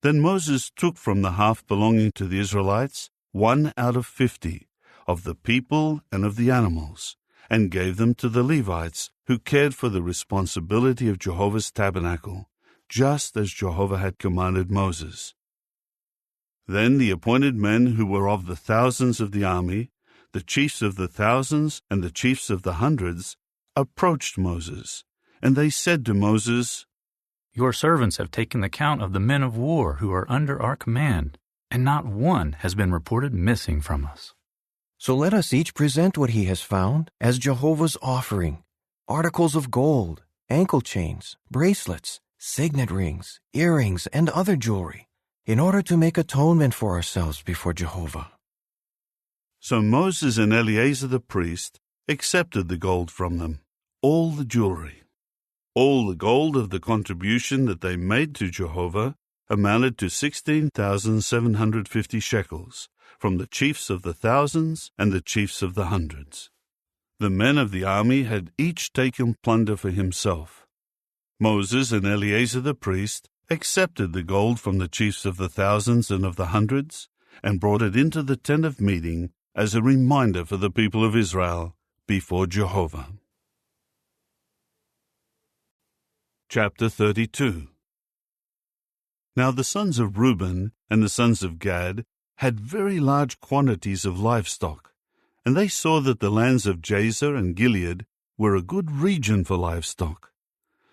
Then Moses took from the half belonging to the Israelites 1 out of 50, of the people and of the animals, and gave them to the Levites, who cared for the responsibility of Jehovah's tabernacle, just as Jehovah had commanded Moses. Then the appointed men who were of the thousands of the army, the chiefs of the thousands and the chiefs of the hundreds, approached Moses, and they said to Moses, "Your servants have taken the count of the men of war who are under our command, and not one has been reported missing from us. So let us each present what he has found as Jehovah's offering: articles of gold, ankle chains, bracelets, signet rings, earrings, and other jewelry, in order to make atonement for ourselves before Jehovah." So Moses and Eleazar the priest accepted the gold from them, all the jewelry. All the gold of the contribution that they made to Jehovah amounted to 16,750 shekels, from the chiefs of the thousands and the chiefs of the hundreds. The men of the army had each taken plunder for himself. Moses and Eleazar the priest accepted the gold from the chiefs of the thousands and of the hundreds, and brought it into the tent of meeting as a reminder for the people of Israel before Jehovah. Chapter 32. Now the sons of Reuben and the sons of Gad had very large quantities of livestock, and they saw that the lands of Jazer and Gilead were a good region for livestock.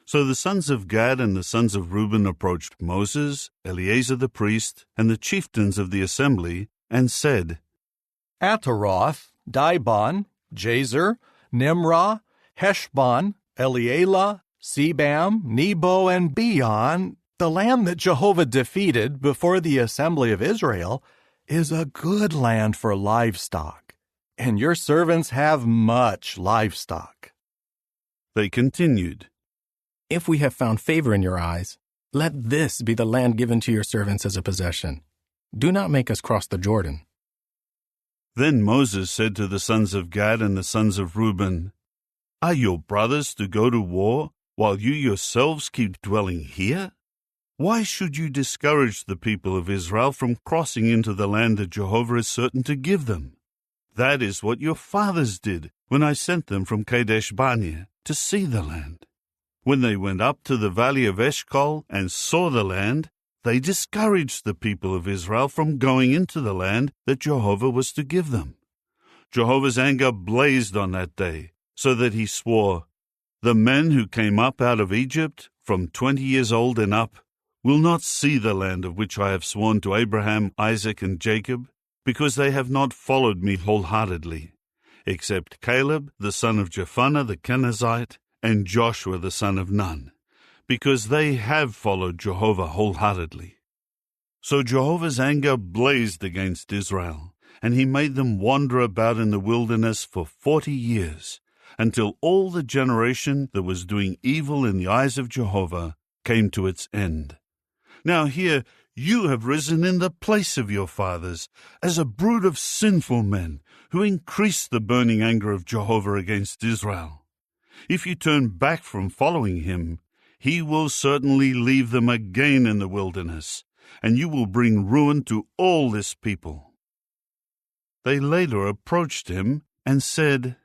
So the sons of Gad and the sons of Reuben approached Moses, Eleazar the priest, and the chieftains of the assembly, and said, Ataroth, Dibon, Jazer, Nimrah, Heshbon, Elealeh, Sebam, Nebo, and Beon, the land that Jehovah defeated before the assembly of Israel, is a good land for livestock, and your servants have much livestock. They continued, If we have found favor in your eyes, let this be the land given to your servants as a possession. Do not make us cross the Jordan. Then Moses said to the sons of Gad and the sons of Reuben, Are your brothers to go to war while you yourselves keep dwelling here? Why should you discourage the people of Israel from crossing into the land that Jehovah is certain to give them? That is what your fathers did when I sent them from Kadesh Barnea to see the land. When they went up to the valley of Eshcol and saw the land, they discouraged the people of Israel from going into the land that Jehovah was to give them. Jehovah's anger blazed on that day, so that he swore, The men who came up out of Egypt, from 20 years old and up, will not see the land of which I have sworn to Abraham, Isaac, and Jacob, because they have not followed me wholeheartedly, except Caleb the son of Jephunneh the Kenizzite, and Joshua the son of Nun, because they have followed Jehovah wholeheartedly. So Jehovah's anger blazed against Israel, and he made them wander about in the wilderness for 40 years, until all the generation that was doing evil in the eyes of Jehovah came to its end. Now here you have risen in the place of your fathers, as a brood of sinful men, who increased the burning anger of Jehovah against Israel. If you turn back from following him, he will certainly leave them again in the wilderness, and you will bring ruin to all this people. They later approached him and said,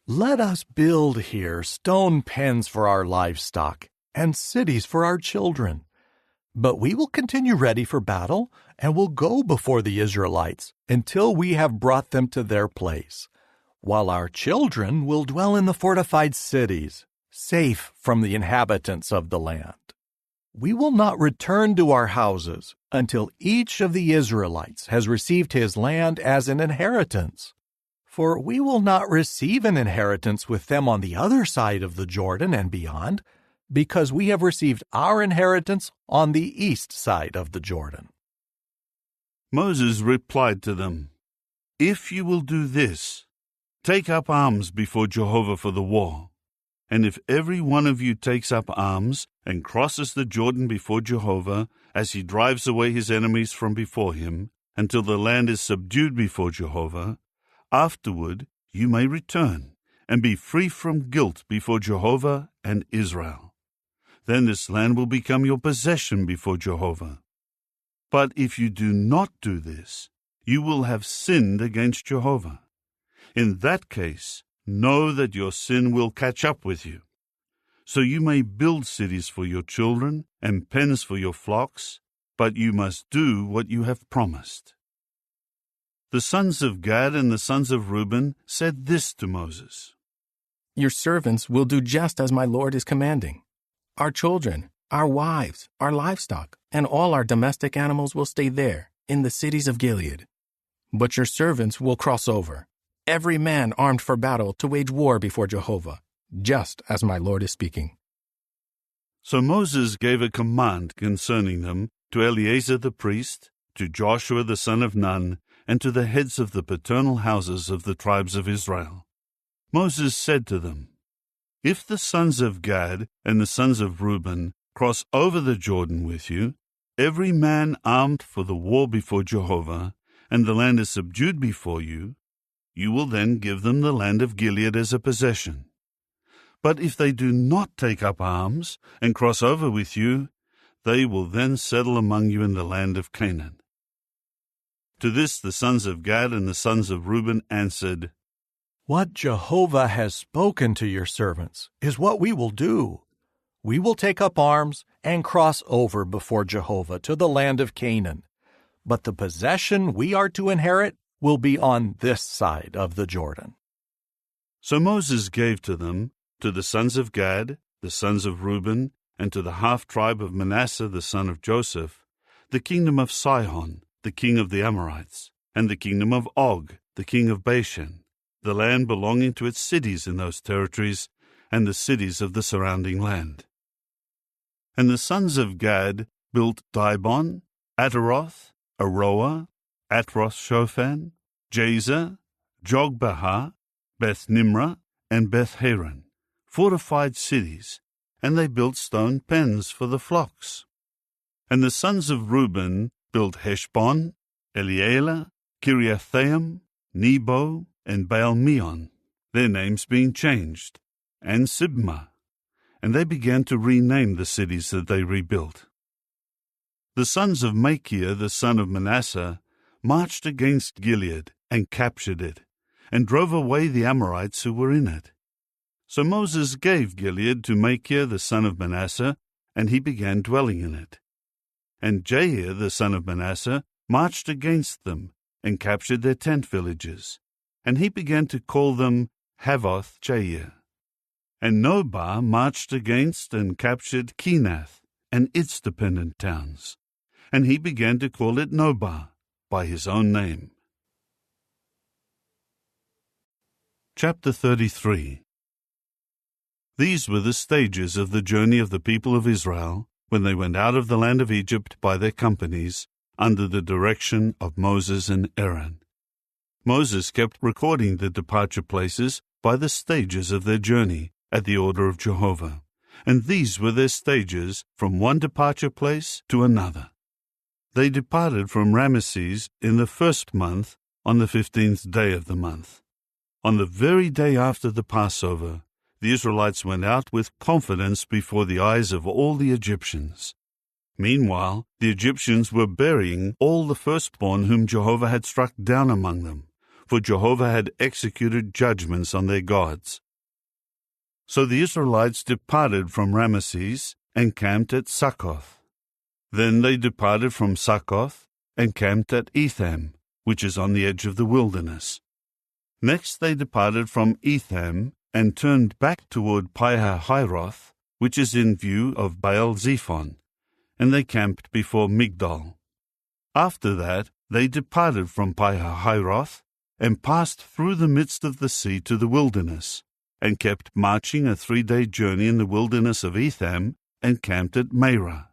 Let us build here stone pens for our livestock and cities for our children. But we will continue ready for battle and will go before the Israelites until we have brought them to their place, while our children will dwell in the fortified cities, safe from the inhabitants of the land. We will not return to our houses until each of the Israelites has received his land as an inheritance. For we will not receive an inheritance with them on the other side of the Jordan and beyond, because we have received our inheritance on the east side of the Jordan. Moses replied to them, If you will do this, Take up arms before Jehovah for the war. And if every one of you takes up arms and crosses the Jordan before Jehovah, as he drives away his enemies from before him, until the land is subdued before Jehovah, afterward you may return and be free from guilt before Jehovah and Israel. Then this land will become your possession before Jehovah. But if you do not do this, you will have sinned against Jehovah. In that case, know that your sin will catch up with you. So you may build cities for your children and pens for your flocks, but you must do what you have promised. The sons of Gad and the sons of Reuben said this to Moses: Your servants will do just as my Lord is commanding. Our children, our wives, our livestock, and all our domestic animals will stay there, in the cities of Gilead. But your servants will cross over, every man armed for battle to wage war before Jehovah, just as my Lord is speaking. So Moses gave a command concerning them to Eleazar the priest, to Joshua the son of Nun, and to the heads of the paternal houses of the tribes of Israel. Moses said to them, If the sons of Gad and the sons of Reuben cross over the Jordan with you, every man armed for the war before Jehovah, and the land is subdued before you, you will then give them the land of Gilead as a possession. But if they do not take up arms and cross over with you, they will then settle among you in the land of Canaan. To this the sons of Gad and the sons of Reuben answered, What Jehovah has spoken to your servants is what we will do. We will take up arms and cross over before Jehovah to the land of Canaan. But the possession we are to inherit will be on this side of the Jordan. So Moses gave to them, to the sons of Gad, the sons of Reuben, and to the half-tribe of Manasseh the son of Joseph, the kingdom of Sihon, the king of the Amorites, and the kingdom of Og, the king of Bashan, the land belonging to its cities in those territories, and the cities of the surrounding land. And the sons of Gad built Dibon, Ataroth, Aroah, Atroth-Shophan, Jazer, Jogbehah, Beth-Nimrah, and Beth-Haran, fortified cities, and they built stone pens for the flocks. And the sons of Reuben built Heshbon, Elealeh, Kiriathaim, Nebo, and Baal-Meon, their names being changed, and Sibmah, and they began to rename the cities that they rebuilt. The sons of Machir, the son of Manasseh, marched against Gilead and captured it, and drove away the Amorites who were in it. So Moses gave Gilead to Machir, the son of Manasseh, and he began dwelling in it. And Jair, the son of Manasseh, marched against them, and captured their tent villages, and he began to call them Havoth-Jair. And Nobah marched against and captured Kenath and its dependent towns, and he began to call it Nobah by his own name. Chapter 33. These were the stages of the journey of the people of Israel when they went out of the land of Egypt by their companies, under the direction of Moses and Aaron. Moses kept recording the departure places by the stages of their journey, at the order of Jehovah, and these were their stages from one departure place to another. They departed from Ramesses in the 1st month, on the 15th day of the month. On the very day after the Passover, the Israelites went out with confidence before the eyes of all the Egyptians. Meanwhile, the Egyptians were burying all the firstborn whom Jehovah had struck down among them, for Jehovah had executed judgments on their gods. So the Israelites departed from Ramesses and camped at Succoth. Then they departed from Succoth and camped at Etham, which is on the edge of the wilderness. Next they departed from Etham and turned back toward Pi-hahiroth, which is in view of Baal-zephon, and they camped before Migdol. After that they departed from Pi-hahiroth and passed through the midst of the sea to the wilderness, and kept marching a 3-day journey in the wilderness of Etham, and camped at Meirah.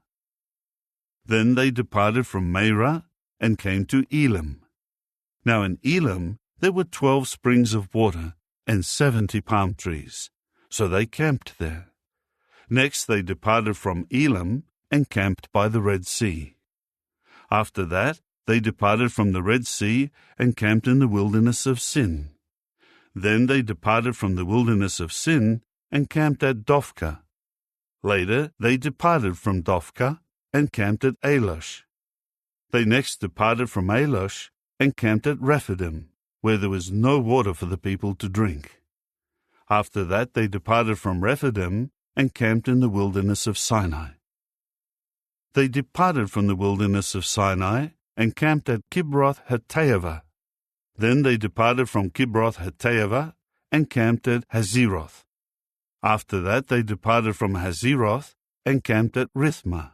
Then they departed from Meirah, and came to Elim. Now in Elim there were 12 springs of water, and 70 palm trees. So they camped there. Next they departed from Elim and camped by the Red Sea. After that they departed from the Red Sea and camped in the wilderness of Sin. Then they departed from the wilderness of Sin and camped at Dophkah. Later they departed from Dophkah and camped at Alosh. They next departed from Alosh and camped at Rephidim, where there was no water for the people to drink. After that they departed from Rephidim and camped in the wilderness of Sinai. They departed from the wilderness of Sinai and camped at Kibroth-Hattaavah. Then they departed from Kibroth-Hattaavah and camped at Hazeroth. After that they departed from Hazeroth and camped at Rithmah.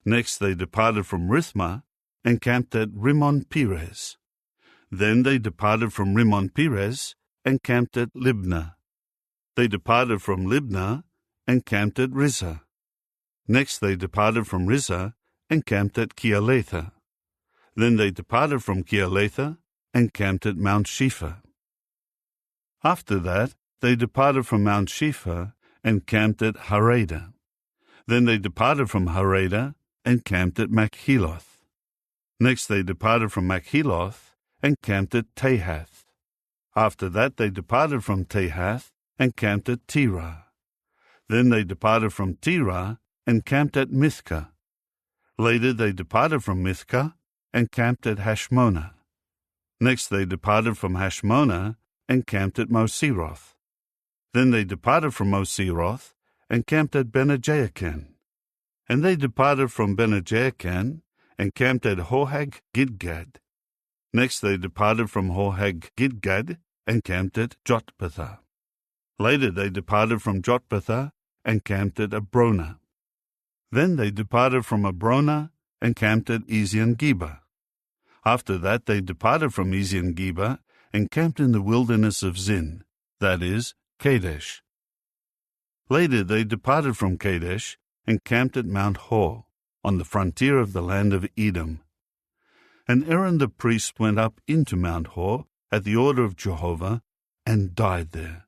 Next they departed from Rithmah and camped at Rimmon-Perez. Then they departed from Rimmon-Perez and camped at Libnah. They departed from Libnah and camped at Rizah. Next they departed from Rizah and camped at Keelatha. Then they departed from Keelatha and camped at Mount Shepha. After that they departed from Mount Shepha and camped at Harada. Then they departed from Harada and camped at Makheloth. Next they departed from Makheloth and camped at Tahath. After that they departed from Tahath and camped at Terah. Then they departed from Terah and camped at Mithkah. Later they departed from Mithkah and camped at Hashmonah. Next they departed from Hashmonah and camped at Moseroth. Then they departed from Moseroth and camped at Bene-Jaakan. And they departed from Bene-Jaakan and camped at Horhag-Gidgad. Next they departed from Horhag-Gidgad and camped at Jotbathah. Later they departed from Jotbathah and camped at Abrona. Then they departed from Abrona and camped at Ezion-Geber. After that they departed from Ezion-Geber and camped in the wilderness of Zin, that is, Kadesh. Later they departed from Kadesh and camped at Mount Hor, on the frontier of the land of Edom. And Aaron the priest went up into Mount Hor at the order of Jehovah and died there,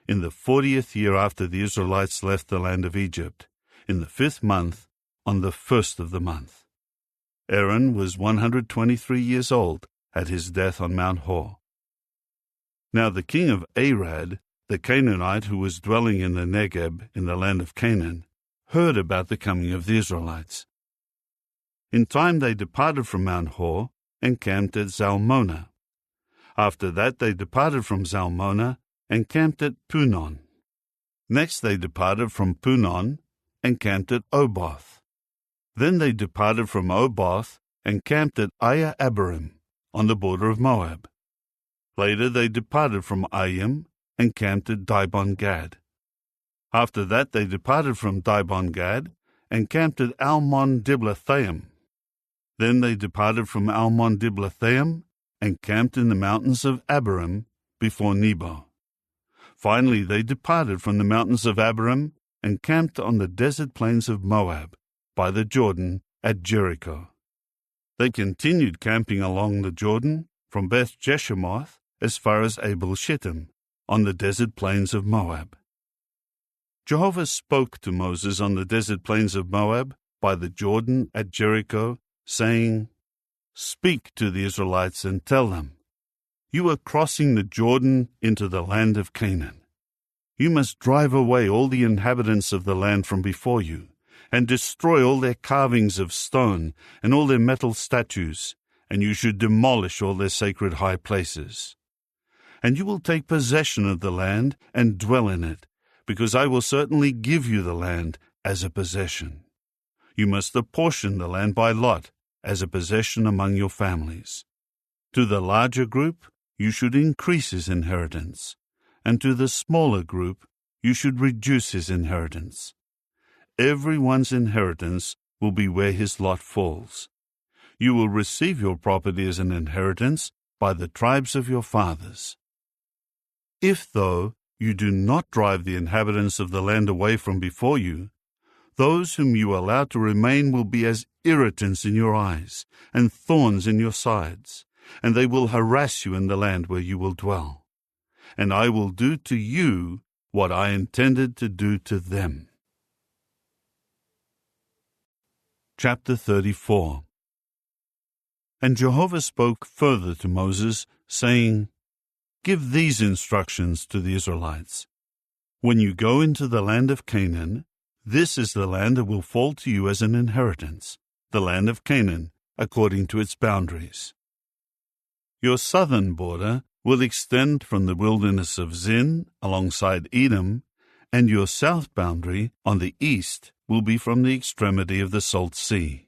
in the 40th year after the Israelites left the land of Egypt, in the 5th month, on the 1st of the month. Aaron was 123 years old at his death on Mount Hor. Now the king of Arad, the Canaanite who was dwelling in the Negeb in the land of Canaan, heard about the coming of the Israelites. In time they departed from Mount Hor and camped at Zalmonah. After that they departed from Zalmonah and camped at Punon. Next they departed from Punon and camped at Oboth. Then they departed from Oboth and camped at Aya-Abarim, on the border of Moab. Later they departed from Ayim and camped at Dibon-Gad. After that they departed from Dibon-Gad and camped at Almon-Diblathaim. Then they departed from Almon-Diblathaim and camped in the mountains of Abarim before Nebo. Finally they departed from the mountains of Abarim and camped on the desert plains of Moab, by the Jordan, at Jericho. They continued camping along the Jordan from Beth Jeshemoth as far as Abel-Shittim, on the desert plains of Moab. Jehovah spoke to Moses on the desert plains of Moab by the Jordan at Jericho, saying, "Speak to the Israelites and tell them, you are crossing the Jordan into the land of Canaan. You must drive away all the inhabitants of the land from before you, and destroy all their carvings of stone and all their metal statues, and you should demolish all their sacred high places. And you will take possession of the land and dwell in it, because I will certainly give you the land as a possession. You must apportion the land by lot as a possession among your families. To the larger group you should increase his inheritance, and to the smaller group you should reduce his inheritance. Everyone's inheritance will be where his lot falls. You will receive your property as an inheritance by the tribes of your fathers. If, though, you do not drive the inhabitants of the land away from before you, those whom you allow to remain will be as irritants in your eyes and thorns in your sides, and they will harass you in the land where you will dwell. and I will do to you what I intended to do to them. Chapter 34. And Jehovah spoke further to Moses, saying, Give these instructions to the Israelites. When you go into the land of Canaan, this is the land that will fall to you as an inheritance, the land of Canaan, according to its boundaries. Your southern border will extend from the wilderness of Zin alongside Edom, and your south boundary on the east will be from the extremity of the Salt Sea.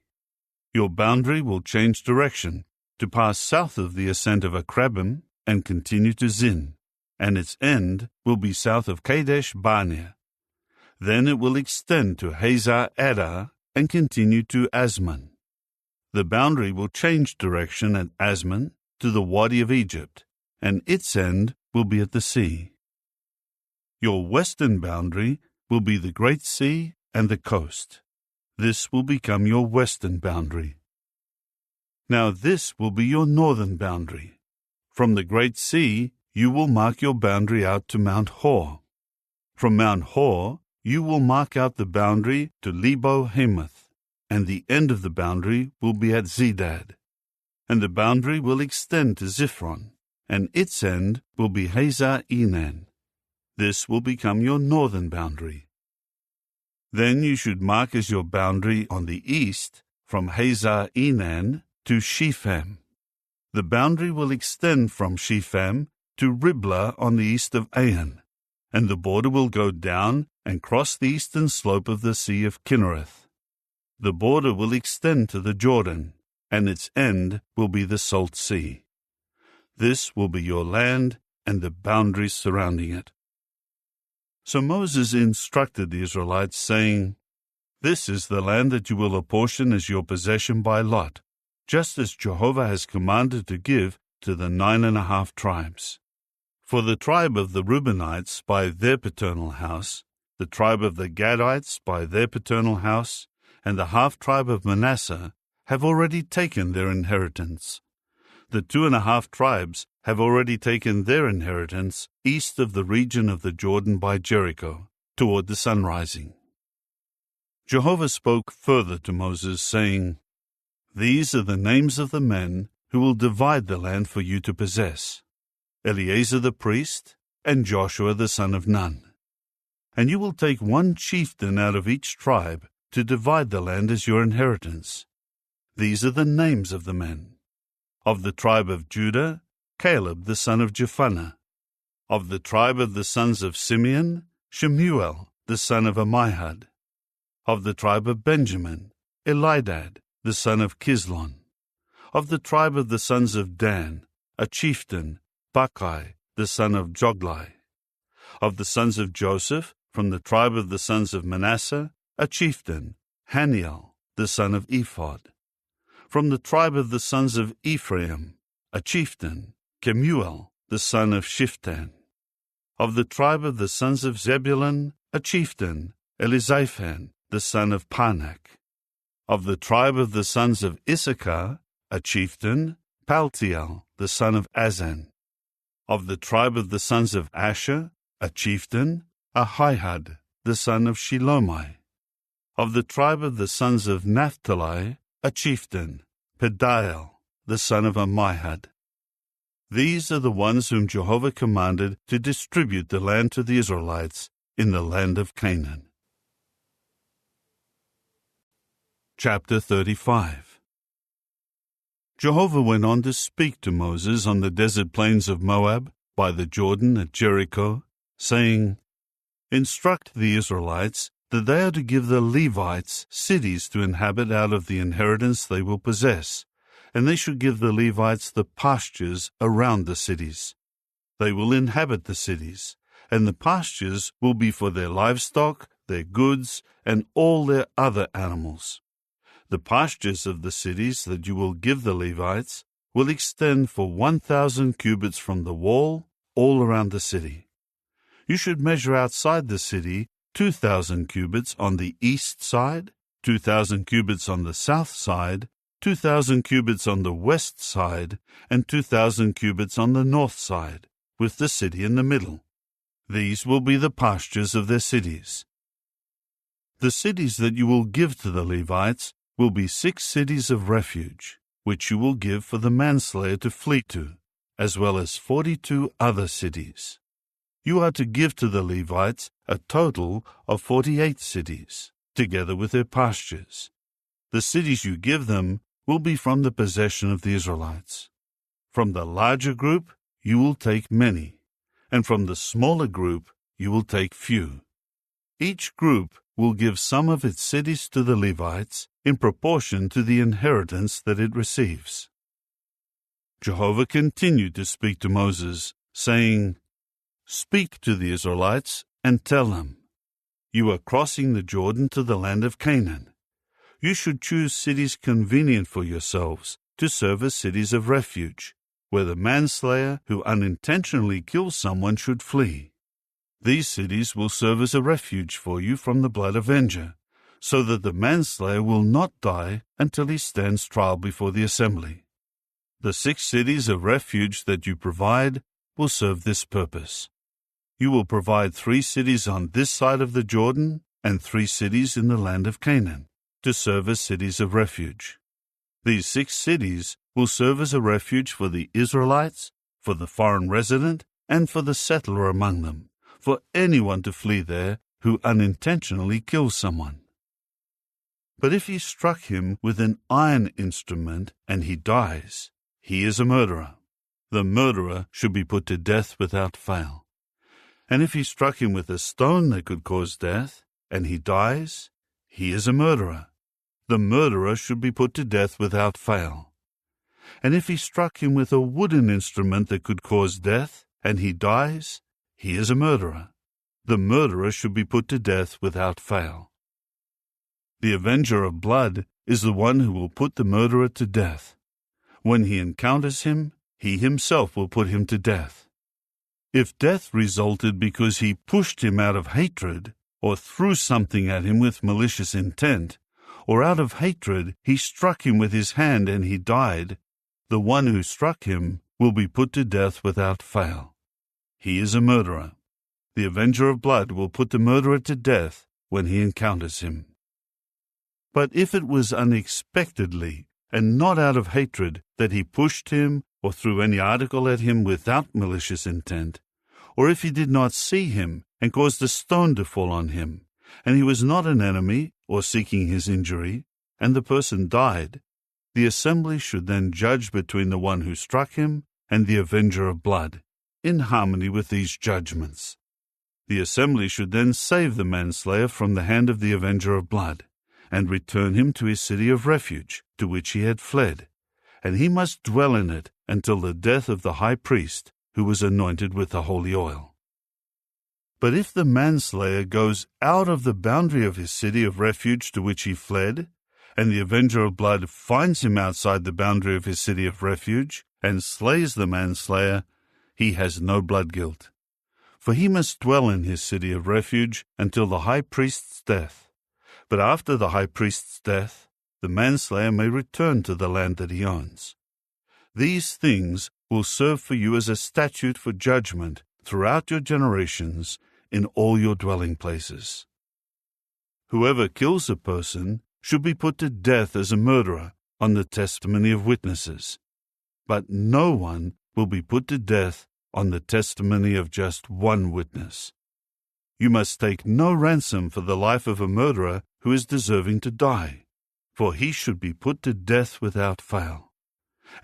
Your boundary will change direction to pass south of the ascent of Akrabim and continue to Zin, and its end will be south of Kadesh Barnea. Then it will extend to Hazar Adar and continue to Asman. The boundary will change direction at Asman to the Wadi of Egypt, and its end will be at the sea. Your western boundary will be the Great Sea and the coast. This will become your western boundary. Now this will be your northern boundary. From the Great Sea you will mark your boundary out to Mount Hor. From Mount Hor you will mark out the boundary to Lebo Hamath, and the end of the boundary will be at Zedad. And the boundary will extend to Ziphron, and its end will be Hazar Enan. This will become your northern boundary. Then you should mark as your boundary on the east from Hazar Enan to Shepham. The boundary will extend from Shepham to Riblah on the east of Ain, and the border will go down and cross the eastern slope of the Sea of Kinnereth. The border will extend to the Jordan, and its end will be the Salt Sea. This will be your land and the boundaries surrounding it. So Moses instructed the Israelites, saying, This is the land that you will apportion as your possession by lot, just as Jehovah has commanded to give to the 9½ tribes. For the tribe of the Reubenites by their paternal house, the tribe of the Gadites by their paternal house, and the half-tribe of Manasseh have already taken their inheritance. The 2½ tribes have already taken their inheritance east of the region of the Jordan by Jericho, toward the sunrising. Jehovah spoke further to Moses, saying, These are the names of the men who will divide the land for you to possess: Eleazar the priest, and Joshua the son of Nun. And you will take one chieftain out of each tribe to divide the land as your inheritance. These are the names of the men. Of the tribe of Judah, Caleb the son of Jephunneh. Of the tribe of the sons of Simeon, Shemuel the son of Ammihud. Of the tribe of Benjamin, Elidad the son of Kislon. Of the tribe of the sons of Dan, a chieftain, Bacchai the son of Joglai. Of the sons of Joseph, from the tribe of the sons of Manasseh, a chieftain, Haniel the son of Ephod. From the tribe of the sons of Ephraim, a chieftain, Kemuel the son of Shiftan. Of the tribe of the sons of Zebulun, a chieftain, Elizaphan the son of Panak. Of the tribe of the sons of Issachar, a chieftain, Paltiel the son of Azan. Of the tribe of the sons of Asher, a chieftain, Ahihud the son of Shilomai. Of the tribe of the sons of Naphtali, a chieftain, Pediel the son of Ammihud. These are the ones whom Jehovah commanded to distribute the land to the Israelites in the land of Canaan. Chapter 35. Jehovah went on to speak to Moses on the desert plains of Moab, by the Jordan at Jericho, saying, Instruct the Israelites that they are to give the Levites cities to inhabit out of the inheritance they will possess, and they should give the Levites the pastures around the cities. They will inhabit the cities, and the pastures will be for their livestock, their goods, and all their other animals. The pastures of the cities that you will give the Levites will extend for 1,000 cubits from the wall all around the city. You should measure outside the city 2,000 cubits on the east side, 2,000 cubits on the south side, 2,000 cubits on the west side, and 2,000 cubits on the north side, with the city in the middle. These will be the pastures of their cities. The cities that you will give to the Levites will be 6 cities of refuge, which you will give for the manslayer to flee to, as well as 42 other cities. You are to give to the Levites a total of 48 cities, together with their pastures. The cities you give them will be from the possession of the Israelites. From the larger group you will take many, and from the smaller group you will take few. Each group will give some of its cities to the Levites in proportion to the inheritance that it receives. Jehovah continued to speak to Moses, saying, "Speak to the Israelites and tell them, you are crossing the Jordan to the land of Canaan. You should choose cities convenient for yourselves to serve as cities of refuge, where the manslayer who unintentionally kills someone should flee. These cities will serve as a refuge for you from the blood avenger, so that the manslayer will not die until he stands trial before the assembly. The 6 cities of refuge that you provide will serve this purpose. You will provide 3 cities on this side of the Jordan and 3 cities in the land of Canaan, to serve as cities of refuge. These 6 cities will serve as a refuge for the Israelites, for the foreign resident, and for the settler among them, for anyone to flee there who unintentionally kills someone. But if he struck him with an iron instrument and he dies, he is a murderer. The murderer should be put to death without fail. And if he struck him with a stone that could cause death, and he dies, he is a murderer. The murderer should be put to death without fail. And if he struck him with a wooden instrument that could cause death, and he dies, he is a murderer. The murderer should be put to death without fail. The avenger of blood is the one who will put the murderer to death. When he encounters him, he himself will put him to death. If death resulted because he pushed him out of hatred, or threw something at him with malicious intent, or out of hatred he struck him with his hand and he died, the one who struck him will be put to death without fail. He is a murderer. The avenger of blood will put the murderer to death when he encounters him. But if it was unexpectedly, and not out of hatred, that he pushed him or threw any article at him without malicious intent, or if he did not see him and caused a stone to fall on him, and he was not an enemy or seeking his injury, and the person died, the assembly should then judge between the one who struck him and the avenger of blood, in harmony with these judgments. The assembly should then save the manslayer from the hand of the avenger of blood, and return him to his city of refuge, to which he had fled, and he must dwell in it until the death of the high priest, who was anointed with the holy oil. But if the manslayer goes out of the boundary of his city of refuge to which he fled, and the avenger of blood finds him outside the boundary of his city of refuge, and slays the manslayer, he has no blood guilt. For he must dwell in his city of refuge until the high priest's death. But after the high priest's death, the manslayer may return to the land that he owns. These things will serve for you as a statute for judgment throughout your generations in all your dwelling places. Whoever kills a person should be put to death as a murderer on the testimony of witnesses, but no one will be put to death on the testimony of just one witness. You must take no ransom for the life of a murderer who is deserving to die, for he should be put to death without fail.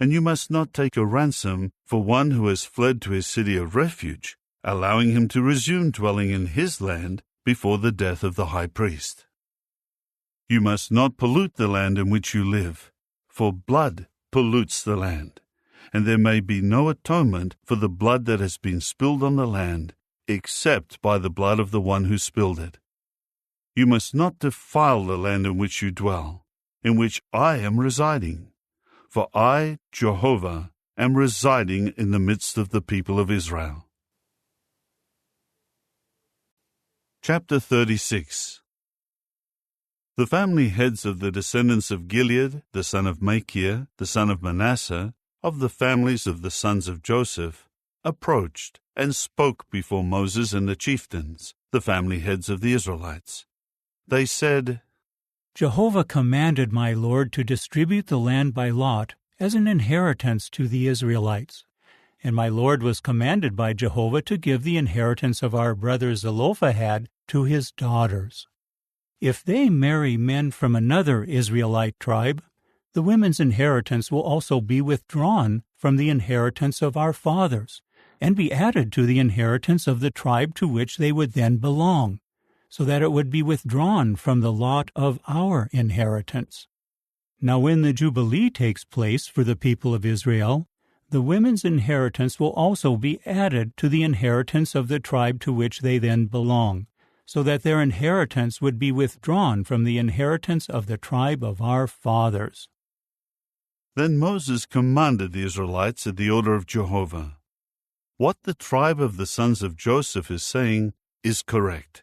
And you must not take a ransom for one who has fled to his city of refuge, allowing him to resume dwelling in his land before the death of the high priest. You must not pollute the land in which you live, for blood pollutes the land, and there may be no atonement for the blood that has been spilled on the land, except by the blood of the one who spilled it. You must not defile the land in which you dwell, in which I am residing, for I, Jehovah, am residing in the midst of the people of Israel. Chapter 36. The family heads of the descendants of Gilead, the son of Machir, the son of Manasseh, of the families of the sons of Joseph, approached and spoke before Moses and the chieftains, the family heads of the Israelites. They said, Jehovah commanded my Lord to distribute the land by lot as an inheritance to the Israelites. And my Lord was commanded by Jehovah to give the inheritance of our brother Zelophehad to his daughters. If they marry men from another Israelite tribe, the women's inheritance will also be withdrawn from the inheritance of our fathers, and be added to the inheritance of the tribe to which they would then belong, so that it would be withdrawn from the lot of our inheritance. Now when the Jubilee takes place for the people of Israel, the women's inheritance will also be added to the inheritance of the tribe to which they then belong, so that their inheritance would be withdrawn from the inheritance of the tribe of our fathers. Then Moses commanded the Israelites at the order of Jehovah. What the tribe of the sons of Joseph is saying is correct.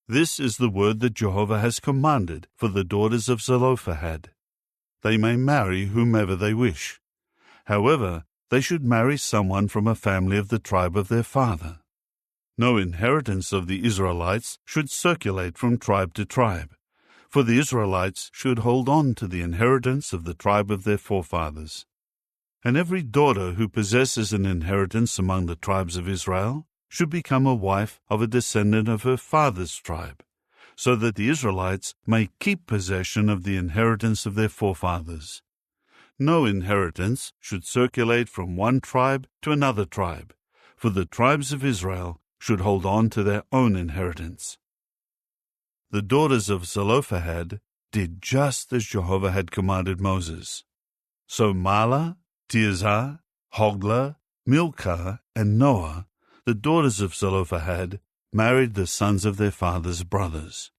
This is the word that Jehovah has commanded for the daughters of Zelophehad. They may marry whomever they wish. However, they should marry someone from a family of the tribe of their father. No inheritance of the Israelites should circulate from tribe to tribe, for the Israelites should hold on to the inheritance of the tribe of their forefathers. And every daughter who possesses an inheritance among the tribes of Israel should become a wife of a descendant of her father's tribe, so that the Israelites may keep possession of the inheritance of their forefathers. No inheritance should circulate from one tribe to another tribe, for the tribes of Israel should hold on to their own inheritance. The daughters of Zelophehad did just as Jehovah had commanded Moses. So Mahlah, Tirzah, Hoglah, Milcah, and Noah, the daughters of Zelophehad, married the sons of their father's brothers.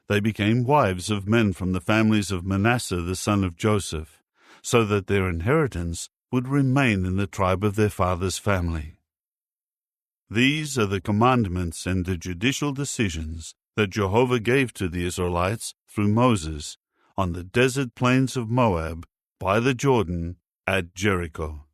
They became wives of men from the families of Manasseh the son of Joseph, so that their inheritance would remain in the tribe of their father's family. These are the commandments and the judicial decisions that Jehovah gave to the Israelites through Moses on the desert plains of Moab by the Jordan at Jericho.